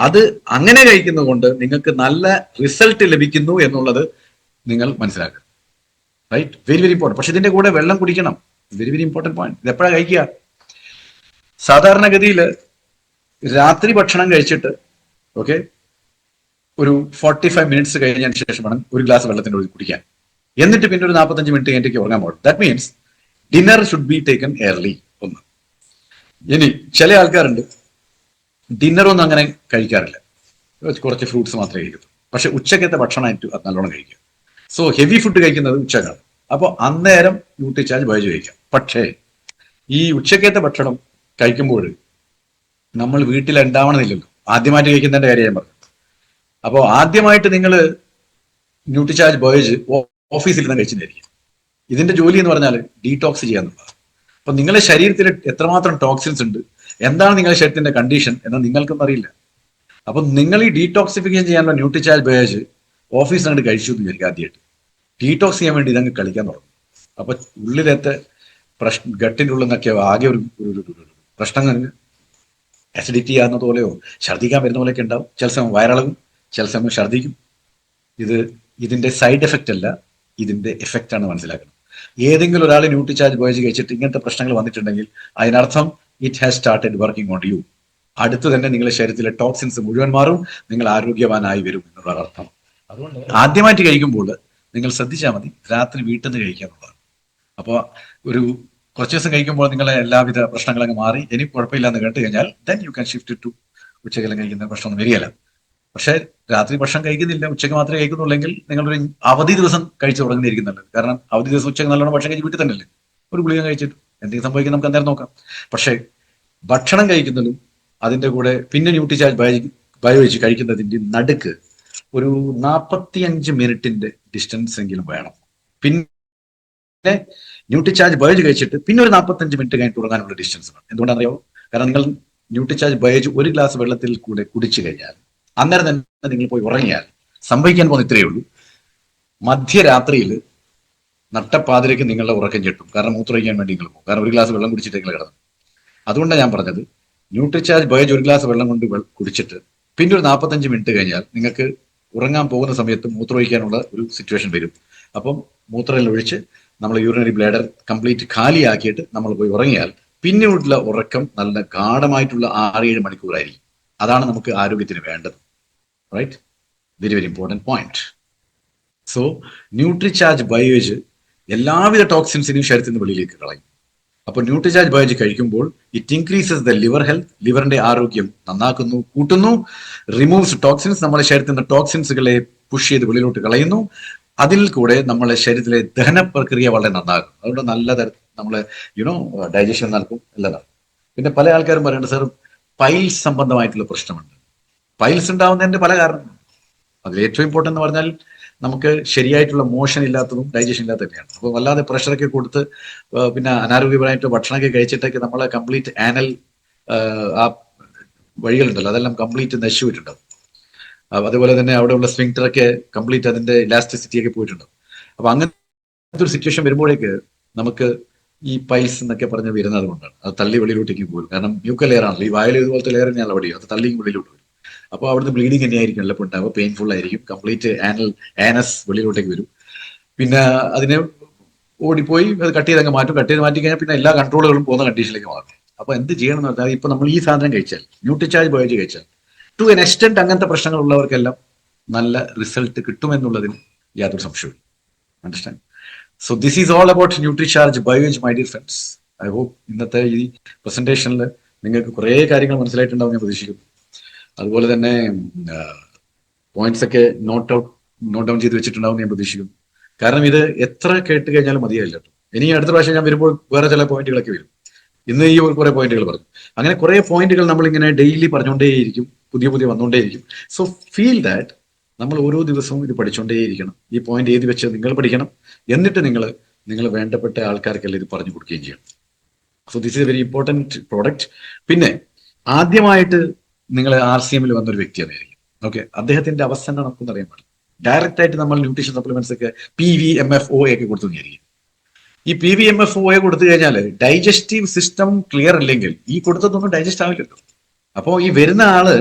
അത് അങ്ങനെ കഴിക്കുന്നത് കൊണ്ട് നിങ്ങൾക്ക് നല്ല റിസൾട്ട് ലഭിക്കുന്നു എന്നുള്ളത് നിങ്ങൾ മനസ്സിലാക്കുക. Right, very very important. പക്ഷെ ഇതിന്റെ കൂടെ വെള്ളം കുടിക്കണം. Very very important point. ഇത് എപ്പോഴാണ് കഴിക്കുക? സാധാരണഗതിയിൽ രാത്രി ഭക്ഷണം കഴിച്ചിട്ട് ഓക്കെ ഒരു 45 മിനിറ്റ്സ് കഴിഞ്ഞതിന് ശേഷം വേണം ഒരു ഗ്ലാസ് വെള്ളത്തിന്റെ ഒഴുകി കുടിക്കാൻ. എന്നിട്ട് പിന്നെ ഒരു 45 മിനിറ്റ് കഴിഞ്ഞിട്ട് ഉറങ്ങാൻ പാടും. That means dinner should be taken early. ഒന്ന്. ഇനി ചില ആൾക്കാരുണ്ട് ഡിന്നർ ഒന്നും അങ്ങനെ കഴിക്കാറില്ല, കുറച്ച് ഫ്രൂട്ട്സ് മാത്രമേ കഴിക്കൂ. പക്ഷെ ഉച്ചക്കത്തെ ഭക്ഷണമായിട്ട് അത് നല്ലോണം കഴിക്കുക. സോ ഹെവി ഫുഡ് കഴിക്കുന്നത് ഉച്ചക്കാണ്. അപ്പോൾ അന്നേരം ന്യൂട്രിചാർജ് ബയോജ് കഴിക്കാം. പക്ഷേ ഈ ഉച്ചക്കത്തെ ഭക്ഷണം കഴിക്കുമ്പോൾ നമ്മൾ വീട്ടിൽ ഉണ്ടാവണമെന്നില്ലല്ലോ. ആദ്യമായിട്ട് കഴിക്കുന്നതിന്റെ കാര്യം ഞാൻ പറഞ്ഞു. അപ്പോൾ ആദ്യമായിട്ട് നിങ്ങൾ ന്യൂട്രിചാർജ് ബയോജ് ഓഫീസിൽ നിന്ന് കഴിച്ചിട്ടായിരിക്കും. ഇതിന്റെ ജോലി എന്ന് പറഞ്ഞാൽ ഡീടോക്സ് ചെയ്യാന്നുള്ളതാണ്. അപ്പൊ നിങ്ങളുടെ ശരീരത്തിൽ എത്രമാത്രം ടോക്സിൻസ് ഉണ്ട്, എന്താണ് നിങ്ങളുടെ ശരീരത്തിന്റെ കണ്ടീഷൻ എന്ന് നിങ്ങൾക്കൊന്നും അറിയില്ല. അപ്പൊ നിങ്ങൾ ഈ ഡീടോക്സിഫിക്കേഷൻ ചെയ്യാനുള്ള ന്യൂട്രിചാർജ് ബയോജ് ഓഫീസിൽ നിന്ന് കഴിച്ചു എന്ന് വിചാരിക്കും. ആദ്യമായിട്ട് ഡീടോക്സ് ചെയ്യാൻ വേണ്ടി ഇതങ്ങ് കളിക്കാൻ തുടങ്ങും. അപ്പൊ ഉള്ളിലത്തെ ഗട്ടിൻ്റെ ഉള്ളിൽ നിന്നൊക്കെ ആകെ ഒരു പ്രശ്നങ്ങൾ, അസിഡിറ്റി ആകുന്ന പോലെയോ ഛർദ്ദിക്കാൻ വരുന്ന പോലെയൊക്കെ ഉണ്ടാവും. ചില സമയം വയറിളകും, ചില സമയം ഛർദ്ദിക്കും. ഇതിന്റെ സൈഡ് എഫക്റ്റ് അല്ല, ഇതിന്റെ എഫക്റ്റ് ആണ് മനസ്സിലാക്കണം. ഏതെങ്കിലും ഒരാൾ ന്യൂട്രിചാർജ് ബയോജ് കഴിച്ചിട്ട് ഇങ്ങനത്തെ പ്രശ്നങ്ങൾ വന്നിട്ടുണ്ടെങ്കിൽ അതിനർത്ഥം it has started working on you. അടുത്ത് തന്നെ നിങ്ങളുടെ ശരീരത്തിലെ ടോക്സിൻസ് മുഴുവൻ മാറും, നിങ്ങൾ ആരോഗ്യവാനായി വരും എന്നുള്ള അർത്ഥം. അതുകൊണ്ട് ആദ്യമായിട്ട് കഴിക്കുമ്പോൾ നിങ്ങൾ ശ്രദ്ധിച്ചാൽ മതി, രാത്രി വീട്ടിൽ നിന്ന് കഴിക്കാനുള്ളതാണ്. അപ്പോൾ ഒരു കുറച്ച് ദിവസം കഴിക്കുമ്പോൾ നിങ്ങളെ എല്ലാവിധ പ്രശ്നങ്ങളങ്ങ് മാറി ഇനി കുഴപ്പമില്ല എന്ന് കേട്ട് കഴിഞ്ഞാൽ then you can shift to ഉച്ചക്കെല്ലാം കഴിക്കുന്ന പ്രശ്നമൊന്നും വരികയില്ല. പക്ഷേ രാത്രി ഭക്ഷണം കഴിക്കുന്നില്ല, ഉച്ചയ്ക്ക് മാത്രമേ കഴിക്കുന്നുള്ളെങ്കിൽ നിങ്ങളൊരു അവധി ദിവസം കഴിച്ച് തുടങ്ങുന്നതായിരിക്കും നല്ലത്. കാരണം അവധി ദിവസം ഉച്ചയ്ക്ക് നല്ലോണം ഭക്ഷണം കഴിച്ച് വീട്ടിൽ തന്നെയല്ലേ, ഒരു ഗുളിക കഴിച്ചിട്ട് എന്തെങ്കിലും സംഭവിക്കും നമുക്ക് അന്നേരം നോക്കാം. പക്ഷേ ഭക്ഷണം കഴിക്കുന്നതും അതിന്റെ കൂടെ പിന്നെ ന്യൂട്രിചാർജ് ബയോജ് കഴിക്കുന്നതിന്റെ നടുക്ക് ഒരു 45 മിനിറ്റിന്റെ ഡിസ്റ്റൻസ് എങ്കിലും വേണം. പിന്നെ ന്യൂട്രിചാർജ് ബയോജ് കഴിച്ചിട്ട് പിന്നെ ഒരു 45 മിനിറ്റ് കഴിഞ്ഞിട്ട് ഉറങ്ങാനുള്ള ഡിസ്റ്റൻസ് വേണം. എന്തുകൊണ്ടാണെന്നറിയോ? കാരണം നിങ്ങൾ ന്യൂട്രിചാർജ് ബയോജ് ഒരു ഗ്ലാസ് വെള്ളത്തിൽ കൂടെ കുടിച്ചു കഴിഞ്ഞാൽ അന്നേരം തന്നെ നിങ്ങൾ പോയി ഉറങ്ങിയാൽ സംഭവിക്കാൻ പോകുന്ന ഇത്രയേ ഉള്ളൂ. മധ്യരാത്രിയിൽ നട്ടപ്പാതിരയ്ക്ക് നിങ്ങളുടെ ഉറക്കം ചെട്ടും. കാരണം മൂത്രമൊഴിക്കാൻ വേണ്ടി നിങ്ങൾ പോകും. കാരണം ഒരു ഗ്ലാസ് വെള്ളം കുടിച്ചിട്ട് നിങ്ങൾ കിടന്നു. അതുകൊണ്ടാണ് ഞാൻ പറഞ്ഞത് ന്യൂട്രിചാർജ് ബയോജ് ഒരു ഗ്ലാസ് വെള്ളം കൊണ്ട് കുടിച്ചിട്ട് പിന്നെ ഒരു 45 മിനിറ്റ് കഴിഞ്ഞാൽ നിങ്ങൾക്ക് ഉറങ്ങാൻ പോകുന്ന സമയത്ത് മൂത്രമൊഴിക്കാനുള്ള ഒരു സിറ്റുവേഷൻ വരും. അപ്പം മൂത്രം ഒഴിച്ച് നമ്മൾ യൂറിനറി ബ്ലാഡർ കംപ്ലീറ്റ് ഖാലിയാക്കിയിട്ട് നമ്മൾ പോയി ഉറങ്ങിയാൽ പിന്നീടുള്ള ഉറക്കം നല്ല ഗാഢമായിട്ടുള്ള 6-7 മണിക്കൂറായിരിക്കും. അതാണ് നമുക്ക് ആരോഗ്യത്തിന് വേണ്ടത്. Right, very very important point. So Nutricharge BioG എല്ലാവിധ ടോക്സിൻസിനെയും ശരീരത്തിൽ നിന്ന് വെളിയിലേക്ക് കളയും. അപ്പോൾ ന്യൂട്രിചാർജ് ബയോജ് കഴിക്കുമ്പോൾ it increases the liver health, ലിവറിന്റെ ആരോഗ്യം നന്നാക്കുന്നു, കൂട്ടുന്നു. റിമൂവ്സ് ടോക്സിൻസ്, നമ്മുടെ ശരീരത്തിൽ നിന്ന് ടോക്സിൻസുകളെ പുഷ് ചെയ്ത് വെളിയിലോട്ട് കളയുന്നു. അതിൽ കൂടെ നമ്മളെ ശരീരത്തിലെ ദഹന പ്രക്രിയ വളരെ നന്നാകും. അതുകൊണ്ട് നല്ല തരത്തിൽ നമ്മളെ ഡൈജഷൻ നടക്കും, നല്ലതാണ്. പിന്നെ പല ആൾക്കാരും പറയുന്നുണ്ട്, സാർ പൈൽസ് സംബന്ധമായിട്ടുള്ള പ്രശ്നമുണ്ട്. പൈൽസ് ഉണ്ടാവുന്നതിന്റെ പല കാരണങ്ങളും. അതിൽ ഏറ്റവും ഇമ്പോർട്ടൻ്റ് എന്ന് പറഞ്ഞാൽ നമുക്ക് ശരിയായിട്ടുള്ള മോഷൻ ഇല്ലാത്തതും ഡൈജഷൻ ഇല്ലാത്തതൊക്കെയാണ്. അപ്പോൾ വല്ലാതെ പ്രഷറൊക്കെ കൊടുത്ത് പിന്നെ അനാരോഗ്യപരമായിട്ട് ഭക്ഷണമൊക്കെ കഴിച്ചിട്ടൊക്കെ നമ്മളെ കംപ്ലീറ്റ് ആനൽ ആ വഴികളുണ്ടല്ലോ അതെല്ലാം കംപ്ലീറ്റ് നശിച്ചുപോയിട്ടുണ്ടാവും. അതുപോലെ തന്നെ അവിടെയുള്ള സ്ഫിങ്ക്ടറൊക്കെ കംപ്ലീറ്റ് അതിന്റെ ഇലാസ്റ്റിസിറ്റി ഒക്കെ പോയിട്ടുണ്ടാവും. അപ്പൊ അങ്ങനത്തെ ഒരു സിറ്റുവേഷൻ വരുമ്പോഴേക്ക് നമുക്ക് ഈ പൈൽസ് എന്നൊക്കെ പറഞ്ഞ് വരുന്നത് കൊണ്ടാണ്. അത് തള്ളി വെളിയിലോട്ടേക്ക് പോകും. കാരണം മ്യൂക്കൽ ലെയർ ആണല്ലോ, ഈ വായിൽ ഇതുപോലത്തെ ലെയർ തന്നെയാണ് അവിടെയും, അത് തള്ളിയും വെളിയിലോട്ട് വരും. അപ്പോൾ അവിടുന്ന് ബ്ലീഡിങ് തന്നെയായിരിക്കും എല്ലാം ഉണ്ടാവുക, പെയിൻഫുൾ ആയിരിക്കും, കംപ്ലീറ്റ് ആനസ് വെളിയിലോട്ടേക്ക് വരും. പിന്നെ അതിനെ ഓടിപ്പോയി അത് കട്ട് ചെയ്തങ്ങ് മാറ്റും. കട്ട് ചെയ്ത് മാറ്റി കഴിഞ്ഞാൽ പിന്നെ എല്ലാ കൺട്രോളുകളും പോകുന്ന കണ്ടീഷനിലേക്ക് മാറും. അപ്പൊ എന്ത് ചെയ്യണം എന്ന് പറഞ്ഞാൽ ഇപ്പൊ നമ്മൾ ഈ സാധനം കഴിച്ചാൽ, ന്യൂട്രിചാർജ് ബയോജ് കഴിച്ചാൽ, ടു എൻ എക്സ്റ്റെന്റ് അങ്ങനത്തെ പ്രശ്നങ്ങൾ ഉള്ളവർക്കെല്ലാം നല്ല റിസൾട്ട് കിട്ടുമെന്നുള്ളതിന് യാതൊരു സംശയവും. Understand? So this is all about Nutricharge BioG, my dear friends. I hope ഇന്നത്തെ ഈ പ്രസന്റേഷനിൽ നിങ്ങൾക്ക് കുറേ കാര്യങ്ങൾ മനസ്സിലായിട്ടുണ്ടാവും ഞാൻ പ്രതീക്ഷിക്കുന്നു. അതുപോലെ തന്നെ പോയിന്റ്സ് ഒക്കെ നോട്ട് ഡൗൺ ചെയ്ത് വെച്ചിട്ടുണ്ടാവും ഞാൻ പ്രതീക്ഷിക്കുന്നു. കാരണം ഇത് എത്ര കേട്ട് കഴിഞ്ഞാലും മതിയായില്ല കേട്ടോ. ഇനി അടുത്ത പ്രാവശ്യം ഞാൻ വരുമ്പോൾ വേറെ ചില പോയിന്റുകളൊക്കെ വരും. ഇന്ന് ഈ കുറെ പോയിന്റുകൾ പറഞ്ഞു. അങ്ങനെ കുറെ പോയിന്റുകൾ നമ്മൾ ഇങ്ങനെ ഡെയിലി പറഞ്ഞുകൊണ്ടേയിരിക്കും, പുതിയ പുതിയ വന്നുകൊണ്ടേയിരിക്കും. സോ ഫീൽ ദാറ്റ് നമ്മൾ ഓരോ ദിവസവും ഇത് പഠിച്ചുകൊണ്ടേയിരിക്കണം. ഈ പോയിന്റ് എഴുതി വെച്ച് നിങ്ങൾ പഠിക്കണം. എന്നിട്ട് നിങ്ങൾ വേണ്ടപ്പെട്ട ആൾക്കാർക്കെല്ലാം ഇത് പറഞ്ഞു കൊടുക്കുകയും ചെയ്യണം. So this is a very important product. പിന്നെ ആദ്യമായിട്ട് നിങ്ങൾ RCM വന്നൊരു വ്യക്തിയായിരിക്കും. ഓക്കെ, അദ്ദേഹത്തിന്റെ അവസ്ഥ എന്താ നമുക്കൊന്നും അറിയാൻ പാടില്ല. ഡയറക്റ്റ് ആയിട്ട് നമ്മൾ ന്യൂട്രീഷൻ സപ്ലിമെന്റ്സ് ഒക്കെ PVMFOA ഒക്കെ കൊടുത്തു തന്നെയായിരിക്കും. ഈ PVMFOA കൊടുത്തു കഴിഞ്ഞാൽ ഡൈജസ്റ്റീവ് സിസ്റ്റം ക്ലിയർ അല്ലെങ്കിൽ ഈ കൊടുത്തതൊന്നും ഡൈജസ്റ്റ് ആവില്ലല്ലോ. അപ്പോൾ ഈ വരുന്ന ആള്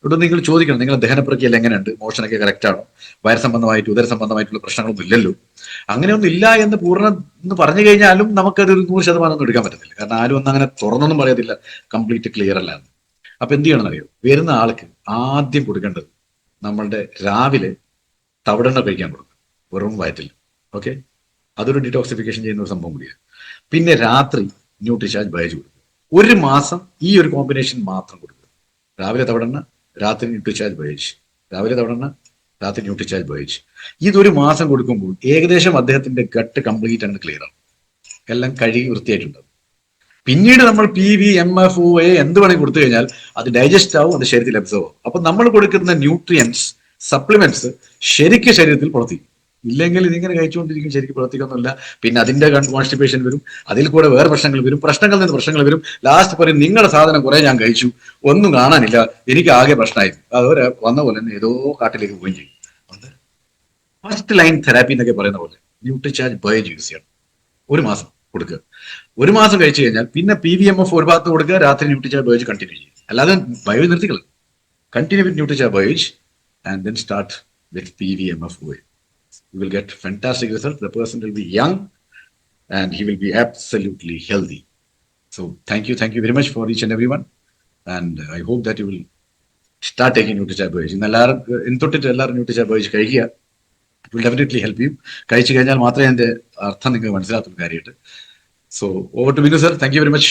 ഇവിടെ നിങ്ങൾ ചോദിക്കണം, നിങ്ങളുടെ ദഹന പ്രക്രിയ എങ്ങനെയുണ്ട്, മോഷനൊക്കെ കറക്റ്റ് ആണോ, വയർ സംബന്ധമായിട്ട് ഉദര സംബന്ധമായിട്ടുള്ള പ്രശ്നങ്ങളൊന്നും ഇല്ലല്ലോ. അങ്ങനെയൊന്നും ഇല്ല എന്ന് പൂർണ്ണം എന്ന് പറഞ്ഞു കഴിഞ്ഞാലും നമുക്കത് 100% ഒന്നും എടുക്കാൻ പറ്റത്തില്ല. കാരണം ആരും ഒന്നും അങ്ങനെ തുറന്നൊന്നും പറയത്തില്ല കംപ്ലീറ്റ് ക്ലിയർ അല്ല. അപ്പൊ എന്ത് ചെയ്യണമെന്ന് അറിയോ? വരുന്ന ആൾക്ക് ആദ്യം കൊടുക്കേണ്ടത് നമ്മളുടെ രാവിലെ തവിടെണ്ണ കഴിക്കാൻ കൊടുക്കും, വെറും വയറ്റിൽ. ഓക്കെ, അതൊരു ഡിറ്റോക്സിഫിക്കേഷൻ ചെയ്യുന്ന ഒരു സംഭവം കൂടിയാണ്. പിന്നെ രാത്രി ന്യൂട്രിചാർജ് ബയോജ് കൊടുക്കും. ഒരു മാസം ഈ ഒരു കോമ്പിനേഷൻ മാത്രം കൊടുക്കുക. രാവിലെ തവിടെണ്ണ, രാത്രി ന്യൂട്രിചാർജ് ബയോജ്, രാവിലെ തവിടെണ്ണ, രാത്രി ന്യൂട്രിചാർജ് ബയോജ്. ഇതൊരു മാസം കൊടുക്കുമ്പോൾ ഏകദേശം അദ്ദേഹത്തിന്റെ ഗട്ട് കംപ്ലീറ്റ് ആണ് ക്ലിയർ ആണ്, എല്ലാം കഴുകി വൃത്തിയായിട്ടുണ്ടാവും. പിന്നീട് നമ്മൾ PVMFOA എന്ത് വേണമെങ്കിൽ കൊടുത്തു കഴിഞ്ഞാൽ അത് ഡൈജസ്റ്റ് ആവും, അത് ശരീരത്തിൽ അബ്സോർവ് ആവും. അപ്പൊ നമ്മൾ കൊടുക്കുന്ന ന്യൂട്രിയൻസ് സപ്ലിമെന്റ്സ് ശരിക്കും ശരീരത്തിൽ പ്രവർത്തിക്കും. ഇല്ലെങ്കിൽ ഇതിങ്ങനെ കഴിച്ചുകൊണ്ടിരിക്കും, ശരിക്കും പ്രവർത്തിക്കൊന്നുമില്ല. പിന്നെ അതിന്റെ കോൺസ്റ്റിപ്പേഷൻ വരും, അതിൽ കൂടെ വേറെ പ്രശ്നങ്ങൾ വരും, പ്രശ്നങ്ങളിൽ നിന്ന് പ്രശ്നങ്ങൾ വരും. ലാസ്റ്റ് പറയും നിങ്ങളുടെ സാധനം കുറെ ഞാൻ കഴിച്ചു, ഒന്നും കാണാനില്ല, എനിക്ക് ആകെ പ്രശ്നമായി. അതുപോലെ വന്ന പോലെ തന്നെ ഏതോ കാട്ടിലേക്ക് പോവുകയും ചെയ്യും. ഫസ്റ്റ് ലൈൻ തെറാപ്പി എന്നൊക്കെ പറയുന്ന പോലെ ന്യൂട്രിചാർജ് ബയോജ് യൂസ് ചെയ്യണം. ഒരു മാസം കൊടുക്കുക. ഒരു മാസം കഴിച്ചു കഴിഞ്ഞാൽ പിന്നെ PVMF ഒരു ഭാഗത്ത് കൊടുക്കുക, രാത്രി ന്യൂട്രിചാർജ് ബയോജ് കണ്ടിന്യൂ ചെയ്യും. അല്ലാതെ ബയോജ് നിർത്തിക്കളെ. Continue with Nutricharge BioG and then start with PVMFOA. You will get fantastic results. The person will be young and he will be absolutely healthy. So thank you very much for each and everyone. And I hope that you will start taking Nutricharge BioG. ഇന്ന് എല്ലാവരും Nutricharge ബയോജ് കഴിക്കുക. It will definitely help you. കഴിച്ചു കഴിഞ്ഞാൽ മാത്രമേ അതിന്റെ അർത്ഥം നിങ്ങൾക്ക് മനസ്സിലാത്തുള്ളൂ കാര്യമായിട്ട്. So over to Vinu sir. Thank you very much.